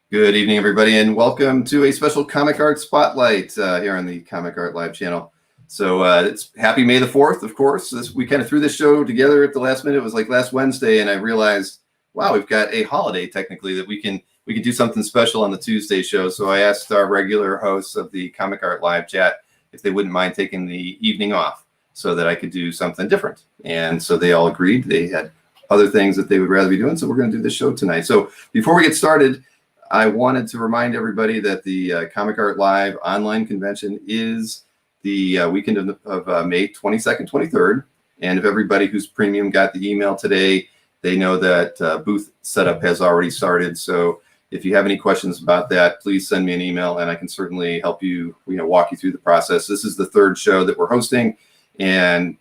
Good evening, everybody, and welcome to a special Comic Art Spotlight here on the Comic Art Live channel. So it's happy May the 4th, of course. We kind of threw this show together at the last minute. It was like last Wednesday, and I realized, wow, we've got a holiday technically that we can do something special on the Tuesday show. So I asked our regular hosts of the Comic Art Live chat if they wouldn't mind taking the evening off so that I could do something different. And so they all agreed. They had other things that they would rather be doing, so we're going to do this show tonight. So before we get started, I wanted to remind everybody that the Comic Art Live online convention is the weekend of May 22nd, 23rd. And if everybody who's premium got the email today, they know that booth setup has already started. So if you have any questions about that, please send me an email and I can certainly help you, walk you through the process. This is the third show that we're hosting, and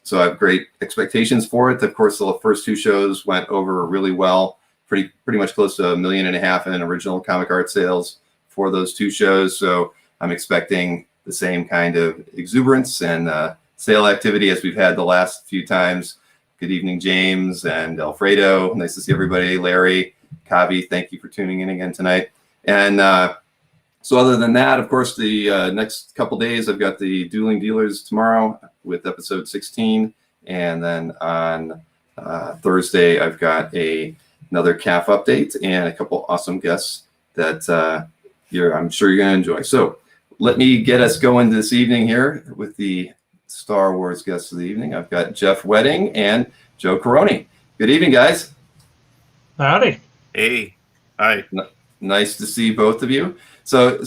so I have great expectations for it. Of course, the first two shows went over really well. Pretty much close to $1.5 million in original comic art sales for those two shows. So I'm expecting the same kind of exuberance and sale activity as we've had the last few times. Good evening, James and Alfredo. Nice to see everybody. Larry, Kavi, thank you for tuning in again tonight. And so other than that, of course, the next couple days, I've got the Dueling Dealers tomorrow with episode 16. And then on Thursday, I've got another CAF update and a couple awesome guests that I'm sure you're going to enjoy. So let me get us going this evening here with the Star Wars guests of the evening. I've got Jeff Wedding and Joe Corroney. Good evening, guys. Howdy. Hey. Hi. Nice to see both of you. So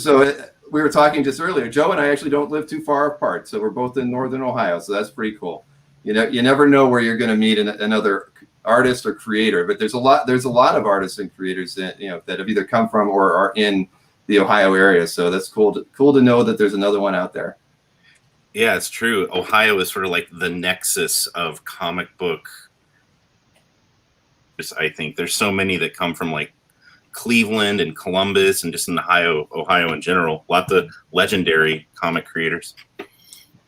we were talking just earlier. Joe and I actually don't live too far apart, so we're both in Northern Ohio. So that's pretty cool. You never know where you're going to meet another artist or creator, but there's a lot of artists and creators that that have either come from or are in the Ohio area. So that's cool to know that there's another one out there. Yeah, it's true. Ohio is sort of like the nexus of comic book. I think there's so many that come from like Cleveland and Columbus and just in Ohio in general. Lots of legendary comic creators.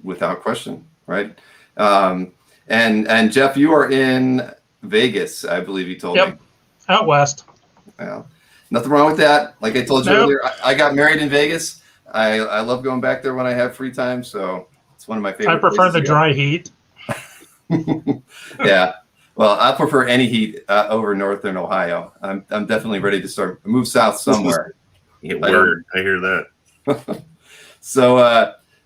Without question, right? And Jeff, you are in Vegas, I believe you told me. Out west. Well, nothing wrong with that. Like I told you earlier, I got married in Vegas. I love going back there when I have free time, so it's one of my favorite. I prefer the dry heat. Yeah, well, I prefer any heat over Northern Ohio. I'm definitely ready to move south somewhere. Word, I hear that.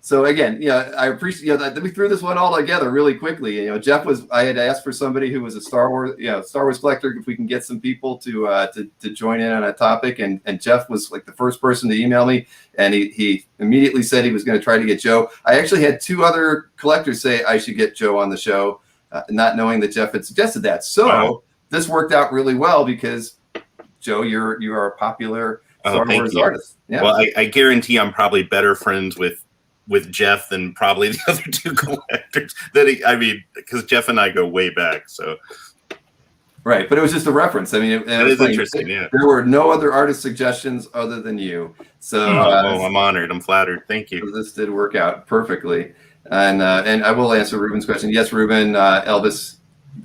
So again, I appreciate that we threw this one all together really quickly. I had asked for somebody who was a Star Wars collector if we can get some people to join in on a topic, and Jeff was like the first person to email me, and he immediately said he was going to try to get Joe. I actually had two other collectors say I should get Joe on the show, not knowing that Jeff had suggested that. So wow. This worked out really well because Joe, you are a popular Star Wars artist. Yeah. Well, I guarantee I'm probably better friends with Jeff than probably the other two collectors. Because Jeff and I go way back. So, right, but it was just a reference. I mean, it is interesting. Yeah, there were no other artist suggestions other than you. So, I'm honored. I'm flattered. Thank you. So this did work out perfectly. And I will answer Ruben's question. Yes, Ruben, Elvis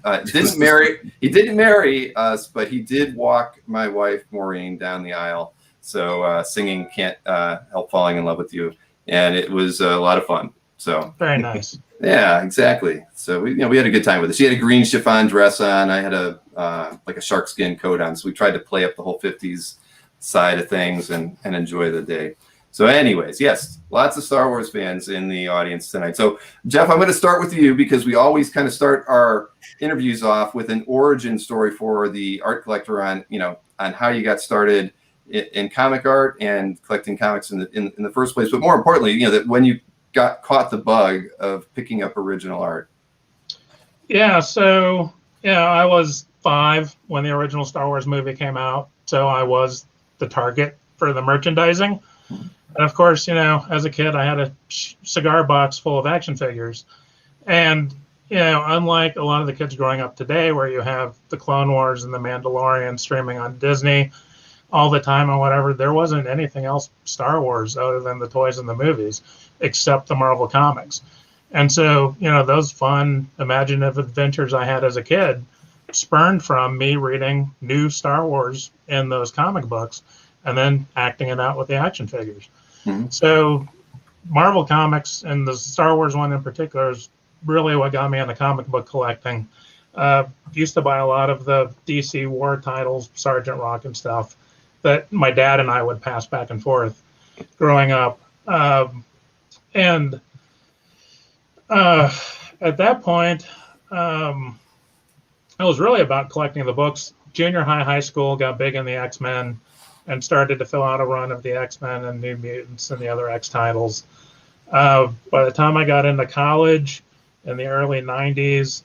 didn't marry. He didn't marry us, but he did walk my wife Maureen down the aisle. So singing "Can't Help Falling in Love with You." And it was a lot of fun. So very nice. Yeah, exactly. So we had a good time with it. She had a green chiffon dress on. I had a shark skin coat on. So we tried to play up the whole 50s side of things and enjoy the day. So anyways, yes, lots of Star Wars fans in the audience tonight. So Jeff, I'm going to start with you because we always kind of start our interviews off with an origin story for the art collector on how you got started in comic art and collecting comics in the first place, but more importantly, that when you caught the bug of picking up original art. Yeah, so I was 5 when the original Star Wars movie came out, so I was the target for the merchandising. And of course, as a kid, I had a cigar box full of action figures, and unlike a lot of the kids growing up today, where you have the Clone Wars and the Mandalorian streaming on Disney all the time or whatever, there wasn't anything else Star Wars other than the toys and the movies, except the Marvel comics. And so, those fun, imaginative adventures I had as a kid spurned from me reading new Star Wars in those comic books and then acting it out with the action figures. Mm-hmm. So Marvel Comics, and the Star Wars one in particular, is really what got me into comic book collecting. Used to buy a lot of the DC war titles, Sergeant Rock and stuff, that my dad and I would pass back and forth growing up. And at that point, I was really about collecting the books. Junior high school, got big in the X-Men and started to fill out a run of the X-Men and New Mutants and the other X titles. By the time I got into college in the early 90s,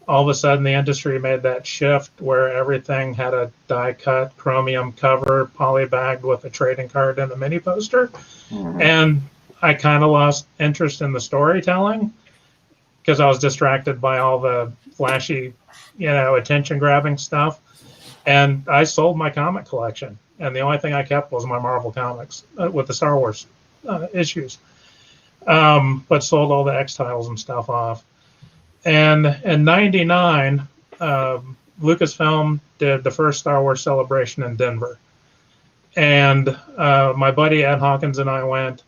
all of a sudden the industry made that shift where everything had a die-cut chromium cover, polybagged with a trading card and a mini poster. Mm-hmm. And I kind of lost interest in the storytelling because I was distracted by all the flashy, attention-grabbing stuff. And I sold my comic collection. And the only thing I kept was my Marvel comics with the Star Wars issues. But sold all the X titles and stuff off. And in '99, Lucasfilm did the first Star Wars celebration in Denver. And my buddy Ed Hawkins and I went.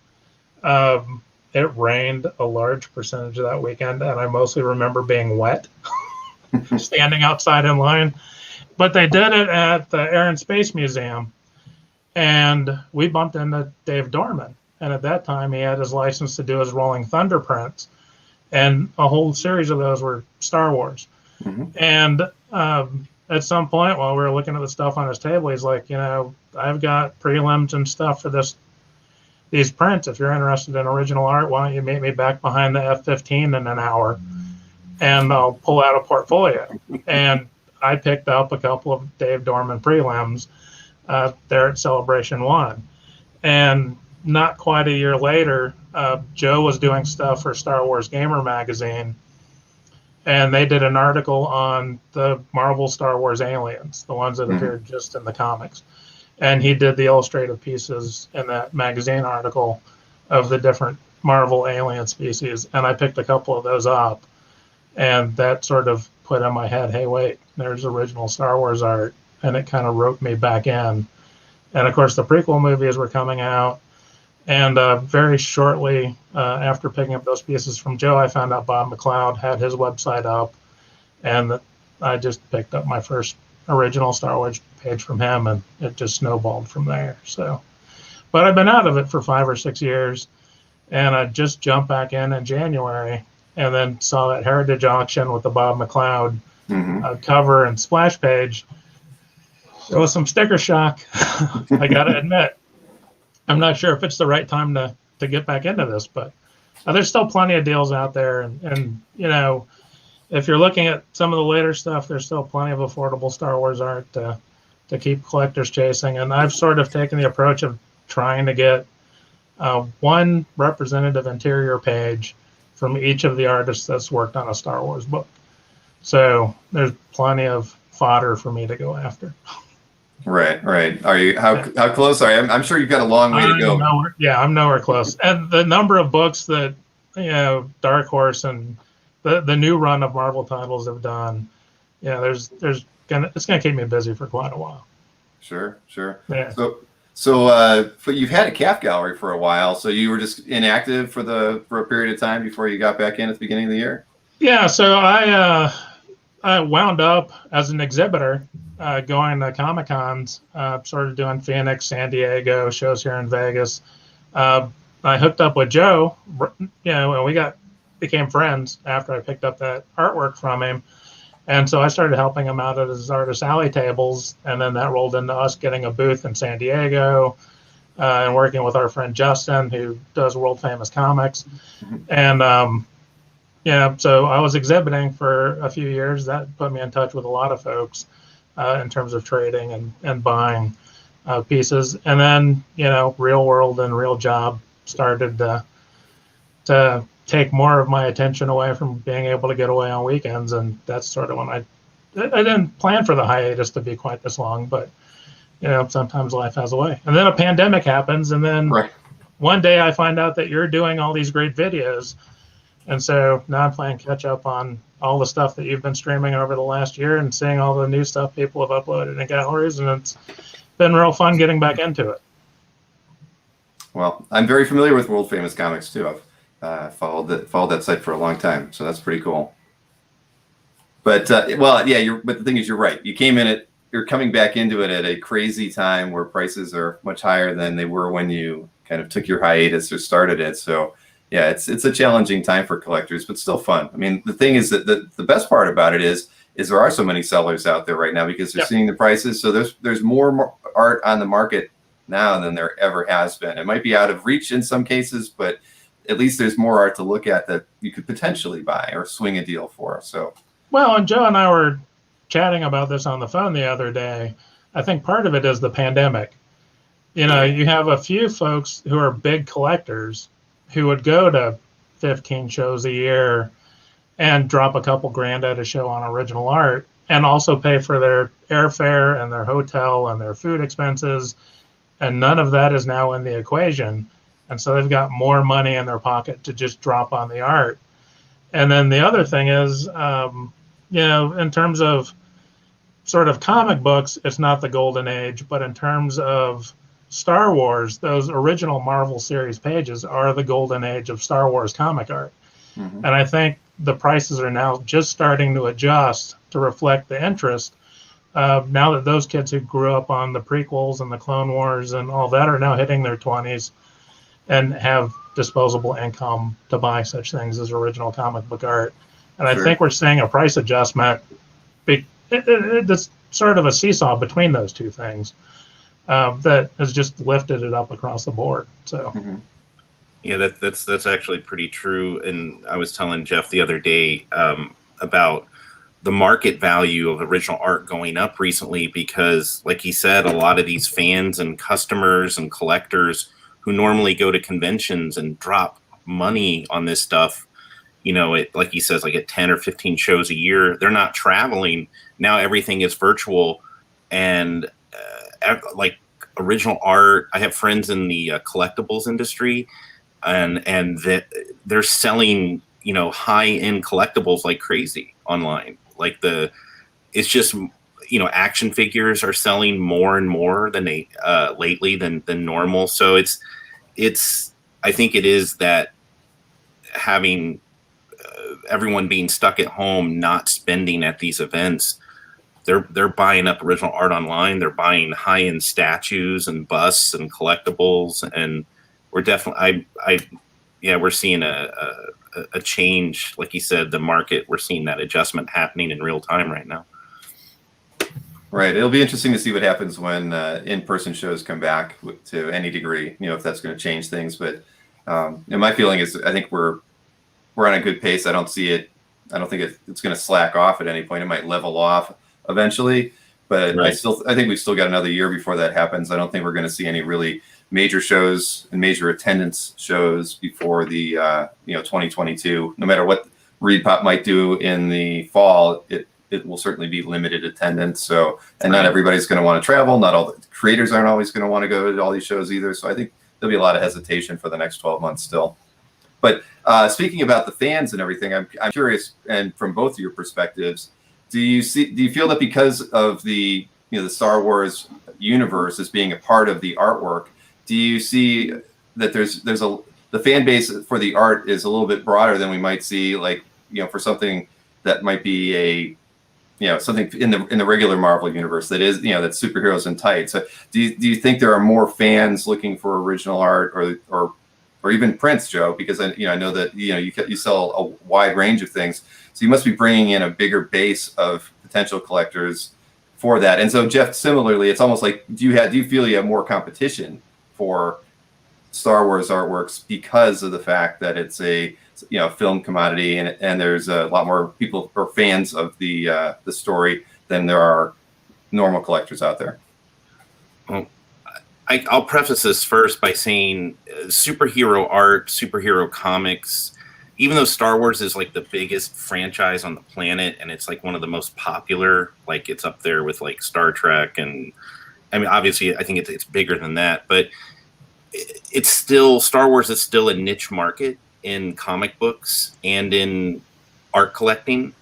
It rained a large percentage of that weekend, and I mostly remember being wet, standing outside in line. But they did it at the Air and Space Museum, and we bumped into Dave Dorman. And at that time, he had his license to do his Rolling Thunder prints, and a whole series of those were Star Wars. Mm-hmm. And at some point, while we were looking at the stuff on his table, he's like, I've got prelims and stuff for these prints. If you're interested in original art, why don't you meet me back behind the F-15 in an hour, and I'll pull out a portfolio. And I picked up a couple of Dave Dorman prelims there at Celebration 1. And not quite a year later, Joe was doing stuff for Star Wars Gamer magazine, and they did an article on the Marvel Star Wars aliens, the ones that appeared just in the comics. And he did the illustrative pieces in that magazine article of the different Marvel alien species. And I picked a couple of those up. And that sort of put in my head, hey, wait, there's original Star Wars art. And it kind of roped me back in. And of course, the prequel movies were coming out. And very shortly after picking up those pieces from Joe, I found out Bob McLeod had his website up. And I just picked up my first original Star Wars page from him, and it just snowballed from there. So, but I've been out of it for 5 or 6 years, and I just jumped back in January, and then saw that Heritage auction with the Bob McLeod cover and splash page. There was some sticker shock. I got to admit, I'm not sure if it's the right time to get back into this, but there's still plenty of deals out there, and if you're looking at some of the later stuff, there's still plenty of affordable Star Wars art to keep collectors chasing. And I've sort of taken the approach of trying to get one representative interior page from each of the artists that's worked on a Star Wars book. So there's plenty of fodder for me to go after. Right. Are you how close are you? I'm sure you've got a long way to go. I'm nowhere close. And the number of books that Dark Horse and the new run of Marvel titles have done, it's gonna keep me busy for quite a while. Sure. Yeah. So but you've had a CAF gallery for a while, so you were just inactive for a period of time before you got back in at the beginning of the year? Yeah, so I wound up as an exhibitor going to Comic-Cons, sort of doing Phoenix, San Diego, shows here in Vegas. I hooked up with Joe, and we became friends after I picked up that artwork from him. And so I started helping him out at his Artist Alley tables, and then that rolled into us getting a booth in San Diego and working with our friend Justin, who does world famous comics. And so I was exhibiting for a few years. That put me in touch with a lot of folks in terms of trading and buying pieces. And then, Real World and Real Job started to take more of my attention away from being able to get away on weekends. And that's sort of when I didn't plan for the hiatus to be quite this long, but sometimes life has a way. And then a pandemic happens, and then one day I find out that you're doing all these great videos. And so now I'm playing catch up on all the stuff that you've been streaming over the last year and seeing all the new stuff people have uploaded in galleries. And been real fun getting back into it. Well, I'm very familiar with World Famous Comics too. I've followed that site for a long time, so that's pretty cool. But well, yeah, but the thing is, you're right. You're coming back into it at a crazy time where prices are much higher than they were when you kind of took your hiatus or started it. So yeah, it's a challenging time for collectors, but still fun. I mean, the thing is that the best part about it is there are so many sellers out there right now because they're seeing the prices. So there's more art on the market now than there ever has been. It might be out of reach in some cases, but at least there's more art to look at that you could potentially buy or swing a deal for. So, well, and Joe and I were chatting about this on the phone the other day. I think part of it is the pandemic. You know, you have a few folks who are big collectors who would go to 15 shows a year and drop a couple grand at a show on original art and also pay for their airfare and their hotel and their food expenses. And none of that is now in the equation. And so they've got more money in their pocket to just drop on the art. And then the other thing is, you know, in terms of sort of comic books, it's not the golden age, but in terms of Star Wars, those original Marvel series pages are the golden age of Star Wars comic art. Mm-hmm. And I think the prices are now just starting to adjust to reflect the interest. Now that those kids who grew up on the prequels and the Clone Wars and all that are now hitting their 20s and have disposable income to buy such things as original comic book art. And I think we're seeing a price adjustment. It's sort of a seesaw between those two things that has just lifted it up across the board. So, yeah, that's actually pretty true. And I was telling Jeff the other day about the market value of original art going up recently because, like he said, a lot of these fans and customers and collectors who normally go to conventions and drop money on this stuff, you know, it, like he says, like at 10 or 15 shows a year, they're not traveling. Now everything is virtual. And like original art, I have friends in the collectibles industry and they're selling, you know, high-end collectibles like crazy online. Like it's just, you know, action figures are selling more and more than they lately than normal. So I think it is that having everyone being stuck at home, not spending at these events, they're buying up original art online. They're buying high-end statues and busts and collectibles, and we're definitely we're seeing a change. Like you said, the market, we're seeing that adjustment happening in real time right now. Right. It'll be interesting to see what happens when in-person shows come back to any degree, you know, if that's going to change things. But and my feeling is I think we're on a good pace. I don't think it's going to slack off at any point. It might level off eventually, but right. I think we've still got another year before that happens. I don't think we're going to see any really major shows and major attendance shows before the 2022. No matter what ReedPop might do in the fall, it will certainly be limited attendance. So, and not everybody's going to want to travel. Not all the creators aren't always going to want to go to all these shows either. So I think there'll be a lot of hesitation for the next 12 months still. But speaking about the fans and everything, I'm curious, and from both of your perspectives, do you feel that because of the Star Wars universe as being a part of the artwork, do you see that the fan base for the art is a little bit broader than we might see, like, you know, for something that might be something in the regular Marvel universe that is, that's superheroes and tights. So do you think there are more fans looking for original art or even prints, Joe? Because I know that you sell a wide range of things, so you must be bringing in a bigger base of potential collectors for that. And so, Jeff, similarly, it's almost like do you feel you have more competition for Star Wars artworks because of the fact that it's a film commodity and there's a lot more people or fans of the story than there are normal collectors out there? Well, I'll preface this first by saying superhero art, superhero comics, even though Star Wars is like the biggest franchise on the planet and it's like one of the most popular, like it's up there with like Star Trek, and I mean, obviously I think it's bigger than that, but it's still, Star Wars is still a niche market in comic books and in art collecting.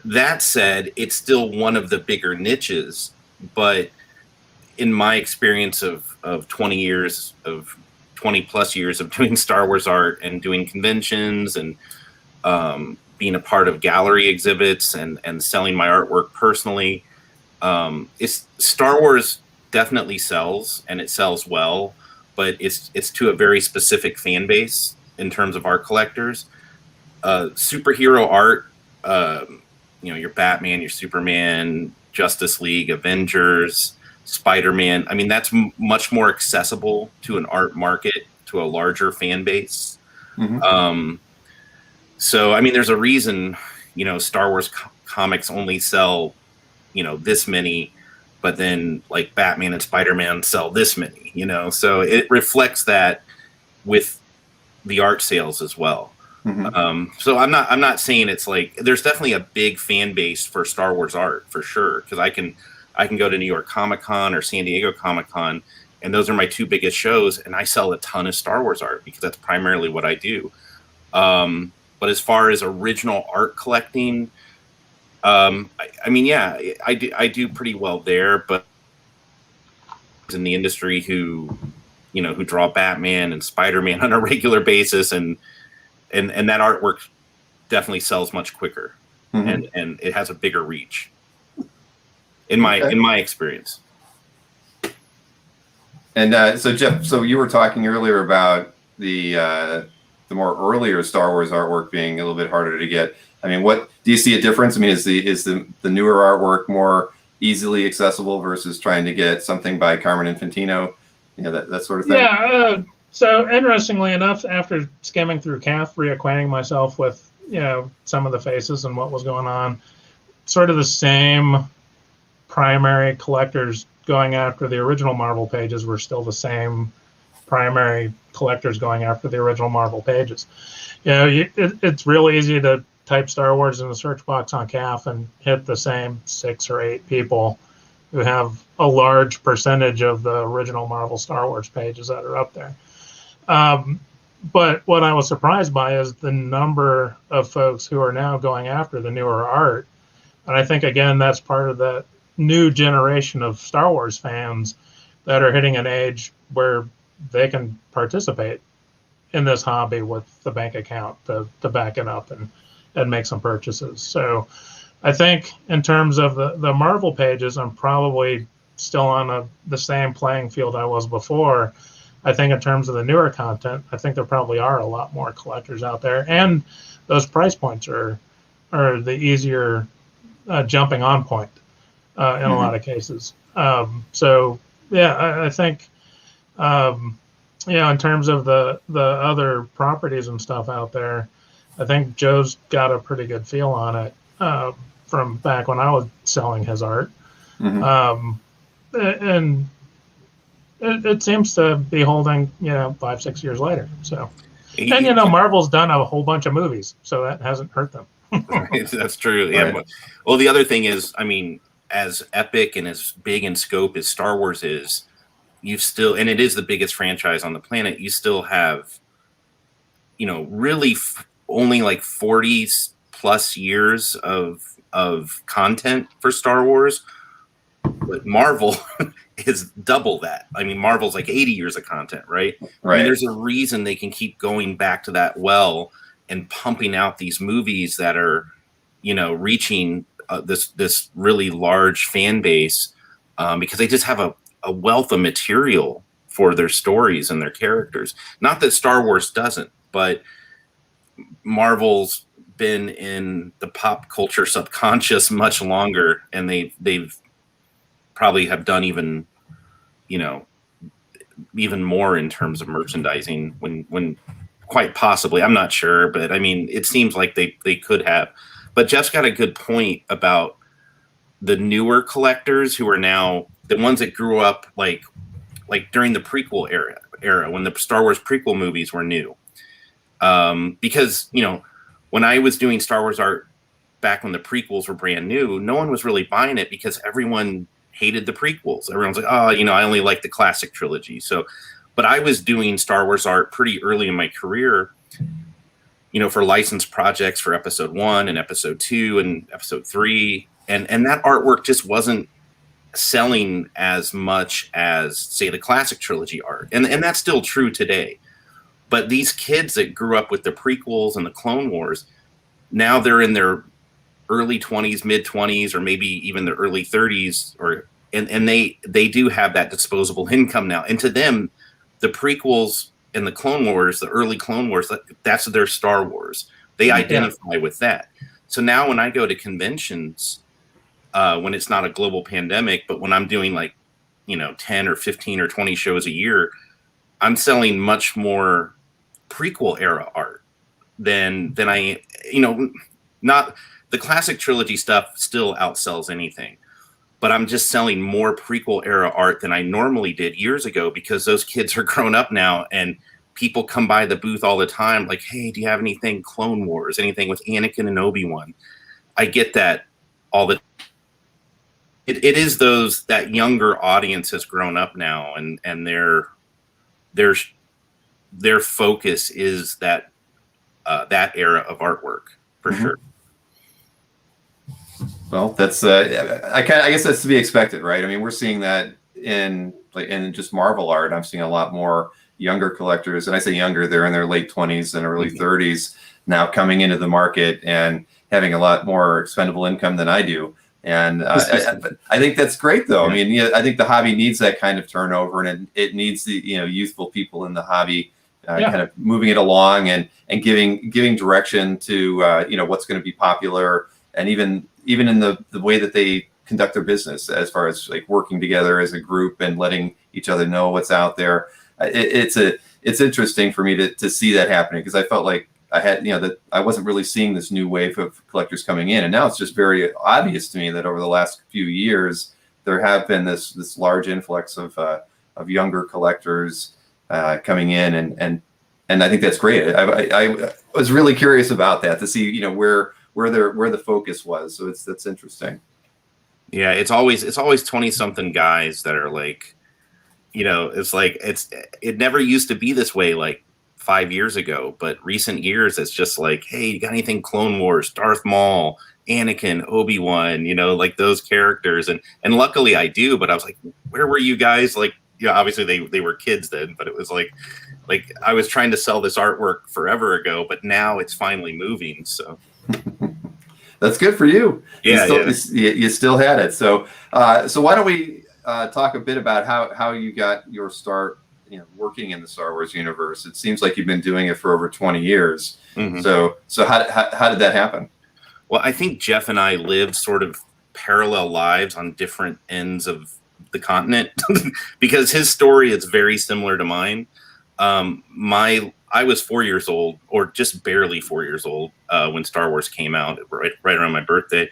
That said, it's still one of the bigger niches, but in my experience of 20 plus years of doing Star Wars art and doing conventions and being a part of gallery exhibits and selling my artwork personally, it's Star Wars definitely sells, and it sells well, but it's to a very specific fan base in terms of art collectors. Superhero art, your Batman, your Superman, Justice League, Avengers, Spider-Man. I mean, that's much more accessible to an art market, to a larger fan base. Mm-hmm. So, I mean, there's a reason, Star Wars comics only sell, this many, but then like Batman and Spider-Man sell this many, so it reflects that with the art sales as well. Mm-hmm. So I'm not saying it's like, there's definitely a big fan base for Star Wars art for sure. Cause I can go to New York Comic-Con or San Diego Comic-Con, and those are my two biggest shows. And I sell a ton of Star Wars art because that's primarily what I do. But as far as original art collecting, I mean, yeah, I do pretty well there, but in the industry who draw Batman and Spider-Man on a regular basis, and that artwork definitely sells much quicker. Mm-hmm. and it has a bigger reach in my experience. And so Jeff, so you were talking earlier about the more earlier Star Wars artwork being a little bit harder to get. I mean, what do you see a difference? I mean, is the newer artwork more easily accessible versus trying to get something by Carmen Infantino, that sort of thing? Yeah. So interestingly enough, after skimming through CAF, reacquainting myself with some of the faces and what was going on, sort of the same primary collectors going after the original Marvel pages were still the same primary collectors going after the original Marvel pages. It's real easy to type Star Wars in the search box on CAF and hit the same 6 or 8 people who have a large percentage of the original Marvel Star Wars pages that are up there. But what I was surprised by is the number of folks who are now going after the newer art. And I think, again, that's part of that new generation of Star Wars fans that are hitting an age where they can participate in this hobby with the bank account to back it up and make some purchases. So I think in terms of the Marvel pages, I'm probably still on the same playing field I was before. I think in terms of the newer content, I think there probably are a lot more collectors out there, and those price points are the easier jumping on point in a lot of cases. So yeah, I think in terms of the other properties and stuff out there, I think Joe's got a pretty good feel on it from back when I was selling his art. Mm-hmm. And it seems to be holding, 5-6 years later. So, and Marvel's done a whole bunch of movies, so that hasn't hurt them. That's true. Yeah. Right. Well, the other thing is, I mean, as epic and as big in scope as Star Wars is, and it is the biggest franchise on the planet, you still have, really only like 40 plus years of content for Star Wars. But Marvel is double that. I mean, Marvel's like 80 years of content, right? Right. I mean, there's a reason they can keep going back to that well and pumping out these movies that are, reaching this really large fan base because they just have a wealth of material for their stories and their characters. Not that Star Wars doesn't, but Marvel's been in the pop culture subconscious much longer, and they've probably have done even more in terms of merchandising when quite possibly, I'm not sure, but I mean, it seems like they could have. But Jeff's got a good point about the newer collectors who are now the ones that grew up like during the prequel era when the Star Wars prequel movies were new. Because, when I was doing Star Wars art back when the prequels were brand new, no one was really buying it because everyone hated the prequels. Everyone's like, oh, I only like the classic trilogy. So, but I was doing Star Wars art pretty early in my career, for licensed projects for episode 1 and episode 2 and episode 3. And that artwork just wasn't selling as much as, say, the classic trilogy art. And that's still true today. But these kids that grew up with the prequels and the Clone Wars, now they're in their early 20s, mid 20s, or maybe even their early 30s, and they do have that disposable income now. And to them, the prequels and the Clone Wars, the early Clone Wars, that's their Star Wars. They identify with that. So now when I go to conventions, when it's not a global pandemic, but when I'm doing like, 10 or 15 or 20 shows a year, I'm selling much more prequel era art than I, not the classic trilogy stuff still outsells anything, but I'm just selling more prequel era art than I normally did years ago, because those kids are grown up now and people come by the booth all the time. Like, hey, do you have anything Clone Wars, anything with Anakin and Obi-Wan? I get that all the It is that younger audience has grown up now, and their focus is that era of artwork for sure. Well, that's I guess that's to be expected, right? I mean, we're seeing that in just Marvel art. I'm seeing a lot more younger collectors, and I say younger, they're in their late 20s and early 30s now, coming into the market and having a lot more expendable income than I do. And I think that's great, though. I mean, I think the hobby needs that kind of turnover, and it needs the youthful people in the hobby kind of moving it along and giving direction to what's going to be popular, and even in the way that they conduct their business, as far as like working together as a group and letting each other know what's out there. It's interesting for me to see that happening, because I felt like I had, that I wasn't really seeing this new wave of collectors coming in. And now it's just very obvious to me that over the last few years, there have been this large influx of younger collectors coming in. And I think that's great. I was really curious about that, to see, where the focus was. So that's interesting. Yeah. It's always 20 something guys that are like, it's like, it never used to be this way, like 5 years ago, but recent years, it's just like, hey, you got anything Clone Wars, Darth Maul, Anakin, Obi-Wan, like those characters. And luckily I do, but I was like, where were you guys? Like, obviously they were kids then, but it was like I was trying to sell this artwork forever ago, but now it's finally moving. So that's good for you. Yeah. You still had it. So why don't we talk a bit about how you got your start working in the Star Wars universe? It seems like you've been doing it for over 20 years. Mm-hmm. So how did that happen? Well, I think Jeff and I lived sort of parallel lives on different ends of the continent because his story is very similar to mine. I was 4 years old, or just barely 4 years old, when Star Wars came out, right around my birthday.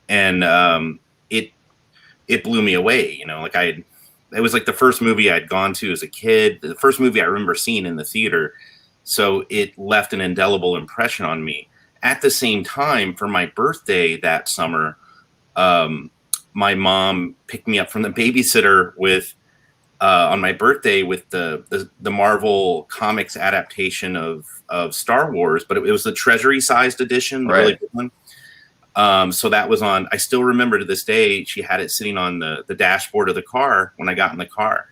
And it blew me away. It was like the first movie I'd gone to as a kid, the first movie I remember seeing in the theater. So it left an indelible impression on me. At the same time, for my birthday that summer, my mom picked me up from the babysitter on my birthday with the Marvel Comics adaptation of Star Wars, but it was the treasury-sized edition, the really good one. So that was on, I still remember to this day, she had it sitting on the dashboard of the car when I got in the car.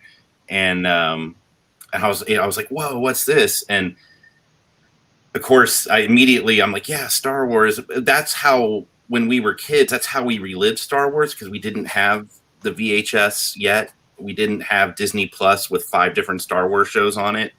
And I was like, whoa, what's this? And of course I'm like, yeah, Star Wars. That's how, when we were kids, that's how we relived Star Wars, because we didn't have the VHS yet. We didn't have Disney Plus with 5 different Star Wars shows on it.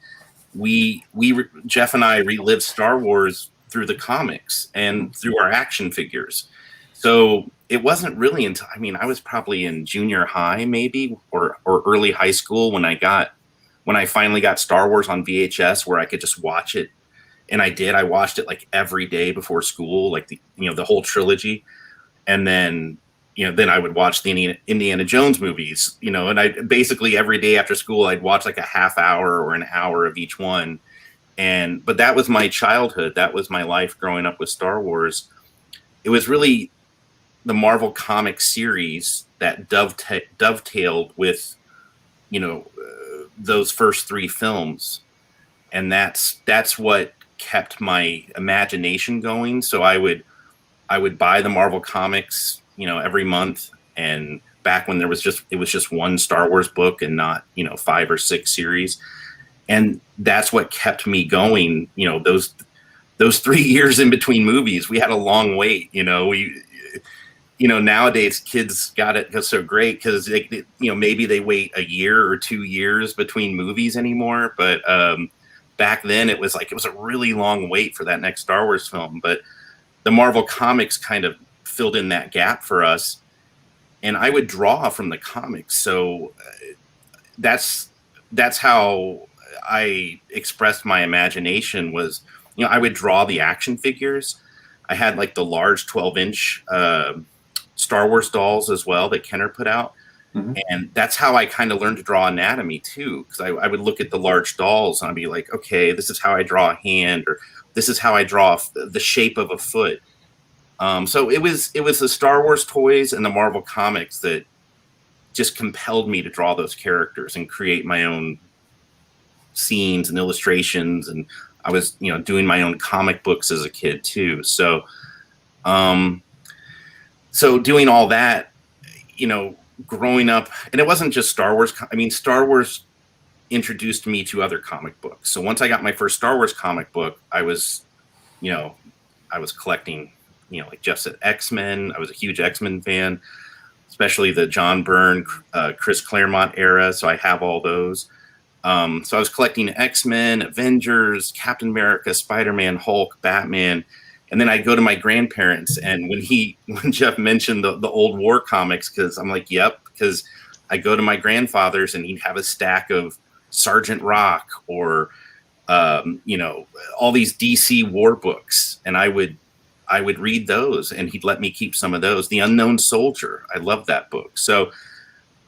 Jeff and I relived Star Wars through the comics and through our action figures. So it wasn't really until, I was probably in junior high maybe, or early high school when I finally got Star Wars on VHS, where I could just watch it. And I watched it like every day before school, like the whole trilogy. And then I would watch the Indiana Jones movies, and I basically every day after school, I'd watch like a half hour or an hour of each one. But that was my childhood. That was my life growing up with Star Wars. It was really the Marvel Comics series that dovetailed with, those first 3 films. And that's what kept my imagination going. So I would buy the Marvel Comics, every month and back when it was just one Star Wars book and not, 5 or 6 series. And that's what kept me going. Those 3 years in between movies, we had a long wait. Nowadays kids got it so great because maybe they wait a year or 2 years between movies anymore. But back then it was a really long wait for that next Star Wars film. But the Marvel comics kind of filled in that gap for us, and I would draw from the comics. So that's how I expressed my imagination was, I would draw the action figures. I had like the large 12-inch Star Wars dolls as well that Kenner put out. Mm-hmm. And that's how I kind of learned to draw anatomy too. Because I would look at the large dolls and I'd be like, okay, this is how I draw a hand, or this is how I draw the shape of a foot. So it was the Star Wars toys and the Marvel comics that just compelled me to draw those characters and create my own scenes and illustrations. And I was, doing my own comic books as a kid too. So, so doing all that, growing up, and it wasn't just Star Wars. Star Wars introduced me to other comic books. So once I got my first Star Wars comic book, I was collecting, like Jeff said, X-Men. I was a huge X-Men fan, especially the John Byrne, Chris Claremont era. So I have all those. So I was collecting X-Men, Avengers, Captain America, Spider-Man, Hulk, Batman. And then I'd go to my grandparents, and when Jeff mentioned the old war comics, because I'm like, yep, because I go to my grandfather's and he'd have a stack of Sergeant Rock or, all these DC war books. And I would read those, and he'd let me keep some of those. The Unknown Soldier, I love that book. So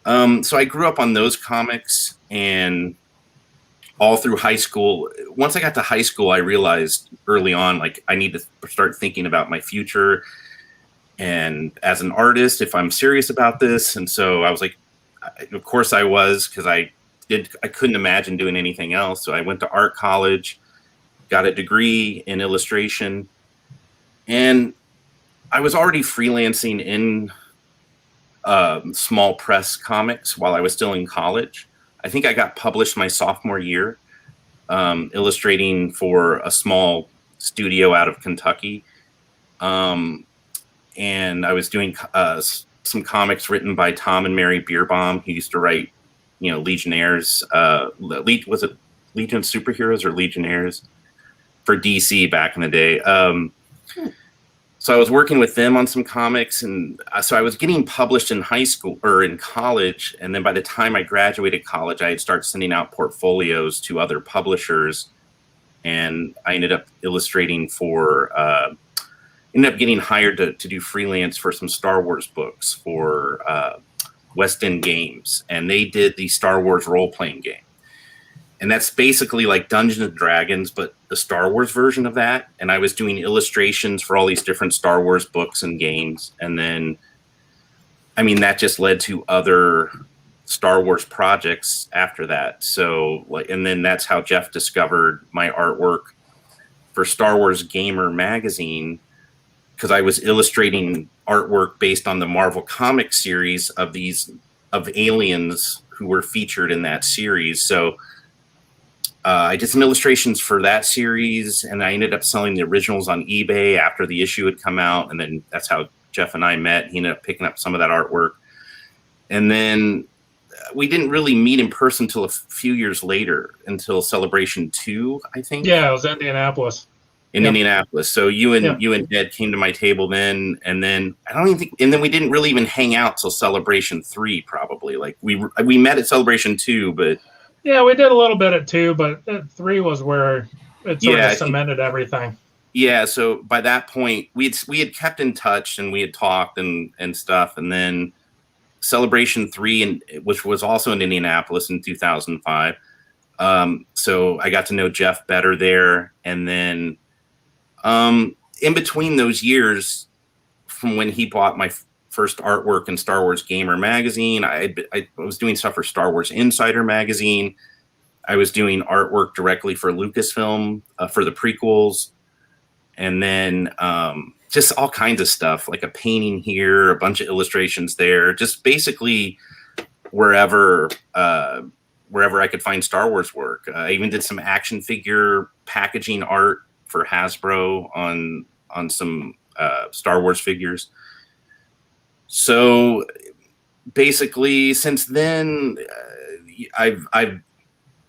I grew up on those comics, and all through high school. Once I got to high school, I realized early on, like, I need to start thinking about my future and as an artist, if I'm serious about this. And so I was like, of course I was, because I couldn't imagine doing anything else. So I went to art college, got a degree in illustration, and I was already freelancing in small press comics while I was still in college. I think I got published my sophomore year, illustrating for a small studio out of Kentucky. And I was doing some comics written by Tom and Mary Bierbaum, who used to write, Legionnaires. Was it Legion of Superheroes or Legionnaires for DC back in the day? So I was working with them on some comics, and so I was getting published in high school or in college. And then by the time I graduated college, I had started sending out portfolios to other publishers, and I ended up illustrating ended up getting hired to do freelance for some Star Wars books for West End Games. And they did the Star Wars role-playing game. And that's basically like Dungeons and Dragons, but the Star Wars version of that. And I was doing illustrations for all these different Star Wars books and games. And then, that just led to other Star Wars projects after that. So, and then that's how Jeff discovered my artwork for Star Wars Gamer magazine, because I was illustrating artwork based on the Marvel comic series of aliens who were featured in that series. So I did some illustrations for that series, and I ended up selling the originals on eBay after the issue had come out. And then that's how Jeff and I met. He ended up picking up some of that artwork. And then we didn't really meet in person until a few years later, until Celebration 2, I think. Yeah, it was Indianapolis. Indianapolis. So you and Ed came to my table then, and then we didn't really even hang out till Celebration 3, probably. Like we met at Celebration 2, but yeah, we did a little bit at 2, but at 3 was where it sort of cemented everything. Yeah, so by that point, we had kept in touch, and we had talked and stuff, and then Celebration 3, which was also in Indianapolis in 2005. So I got to know Jeff better there, and then in between those years, from when he bought my first artwork in Star Wars Gamer magazine, I was doing stuff for Star Wars Insider magazine. I was doing artwork directly for Lucasfilm for the prequels. And then just all kinds of stuff, like a painting here, a bunch of illustrations there, just basically wherever I could find Star Wars work. I even did some action figure packaging art for Hasbro on some Star Wars figures. So basically, since then, I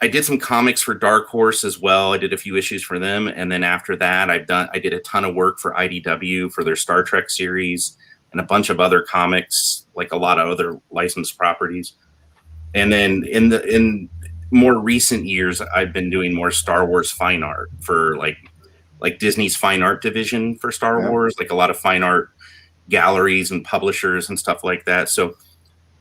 did some comics for Dark Horse as well. I did a few issues for them, and then after that, I did a ton of work for IDW for their Star Trek series and a bunch of other comics, like a lot of other licensed properties. And then in more recent years, I've been doing more Star Wars fine art for like Disney's fine art division for Star Wars, like a lot of fine art galleries and publishers and stuff like that. So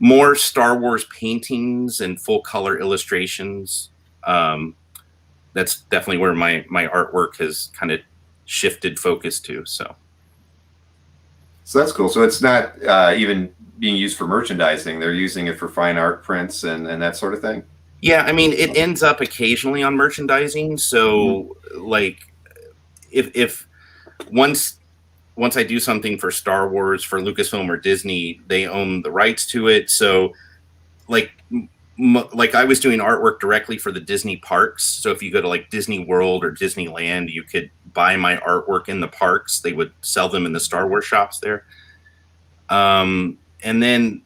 more Star Wars paintings and full color illustrations. That's definitely where my artwork has kind of shifted focus to. So that's cool. So it's not even being used for merchandising. They're using it for fine art prints and that sort of thing. Yeah, I mean, it ends up occasionally on merchandising. So like if once I do something for Star Wars, for Lucasfilm or Disney, they own the rights to it. So like I was doing artwork directly for the Disney parks. So if you go to like Disney World or Disneyland, you could buy my artwork in the parks. They would sell them in the Star Wars shops there. And then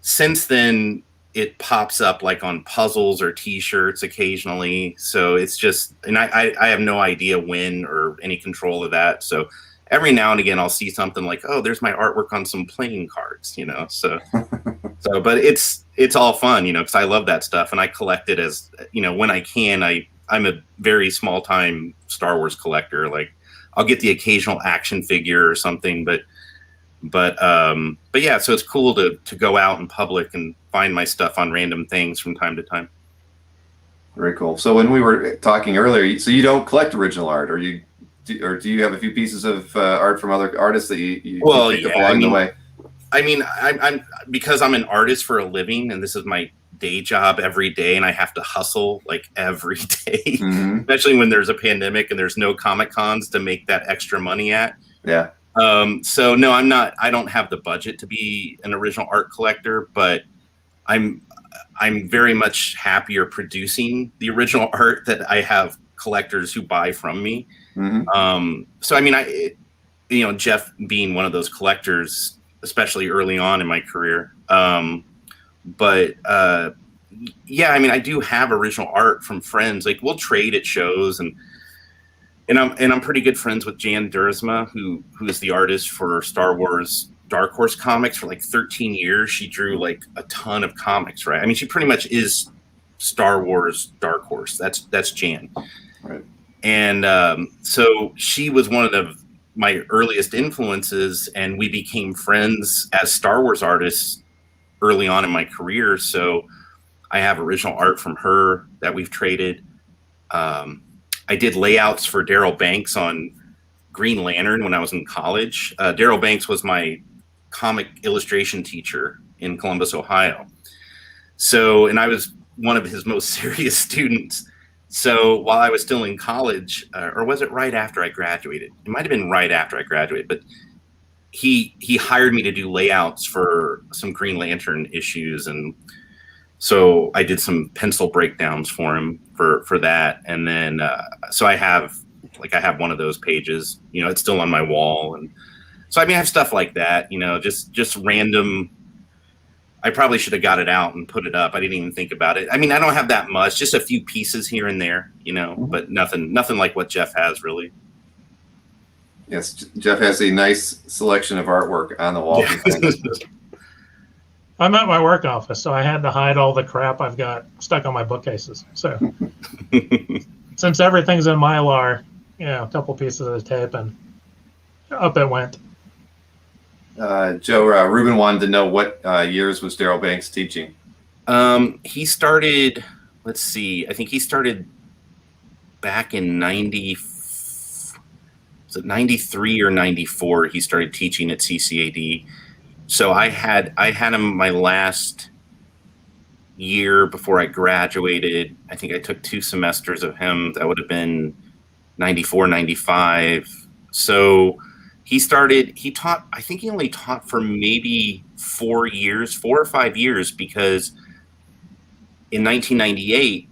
since then, it pops up like on puzzles or T-shirts occasionally. So it's just, and I have no idea when or any control of that. So every now and again, I'll see something like, oh, there's my artwork on some playing cards, you know? So, but it's all fun, you know, because I love that stuff and I collect it as, you know, when I can. I'm a very small time Star Wars collector. Like I'll get the occasional action figure or something, but yeah, so it's cool to go out in public and find my stuff on random things from time to time. Very cool. So when we were talking earlier, so you don't collect original art, or do you have a few pieces of art from other artists that you pick up along the way? I mean, I'm because I'm an artist for a living, and this is my day job every day, and I have to hustle like every day, especially when there's a pandemic and there's no Comic Cons to make that extra money at. Yeah. So no, I don't have the budget to be an original art collector, but I'm very much happier producing the original art that I have collectors who buy from me. So, I mean, Jeff being one of those collectors, especially early on in my career. But yeah, I mean, I do have original art from friends. Like we'll trade at shows and I'm pretty good friends with Jan Duursema, who is the artist for Star Wars Dark Horse comics for like 13 years. She drew like a ton of comics, right? I mean, she pretty much is Star Wars Dark Horse. That's Jan. Right. And so she was one of my earliest influences, and we became friends as Star Wars artists early on in my career. So I have original art from her that we've traded. I did layouts for Darryl Banks on Green Lantern when I was in college. Darryl Banks was my comic illustration teacher in Columbus, Ohio. So, and I was one of his most serious students. So while I was still in college, or was it right after I graduated? It might have been right after I graduated, but he hired me to do layouts for some Green Lantern issues. And so I did some pencil breakdowns for him for that. And then, so I have one of those pages, you know, it's still on my wall. And so, I mean, I have stuff like that, you know, just random. I probably should have got it out and put it up. I didn't even think about it. I mean, I don't have that much, just a few pieces here and there, you know, but nothing like what Jeff has really. Yes, Jeff has a nice selection of artwork on the wall. I'm at my work office, so I had to hide all the crap I've got stuck on my bookcases. So since everything's in Mylar, you know, a couple pieces of tape and up it went. Joe, Ruben wanted to know what years was Darryl Banks teaching? He started, let's see, I think he started back in 93 or 94. He started teaching at CCAD. So I had him my last year before I graduated. I think I took 2 semesters of him. That would have been 94, 95. So he taught, I think he only taught for maybe 4 or 5 years, because in 1998,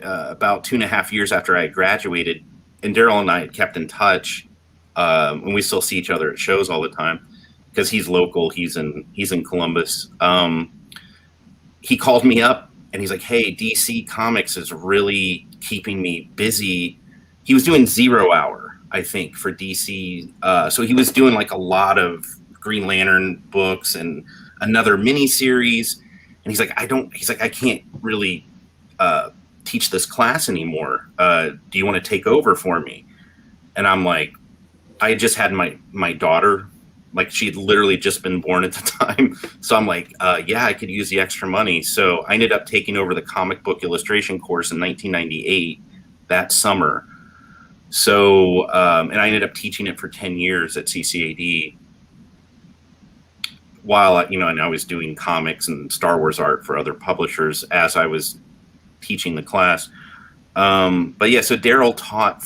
about 2.5 years after I had graduated, and Daryl and I had kept in touch, and we still see each other at shows all the time because he's local. He's in Columbus. He called me up and he's like, "Hey, DC Comics is really keeping me busy." He was doing 0 Hour, I think, for DC. So he was doing like a lot of Green Lantern books and another mini series. And he's like, I can't really teach this class anymore. Do you want to take over for me? And I'm like, I had just had my daughter, like she had literally just been born at the time. So I'm like, yeah, I could use the extra money. So I ended up taking over the comic book illustration course in 1998, that summer. So, and I ended up teaching it for 10 years at CCAD, while, and I was doing comics and Star Wars art for other publishers as I was teaching the class. But yeah, so Daryl taught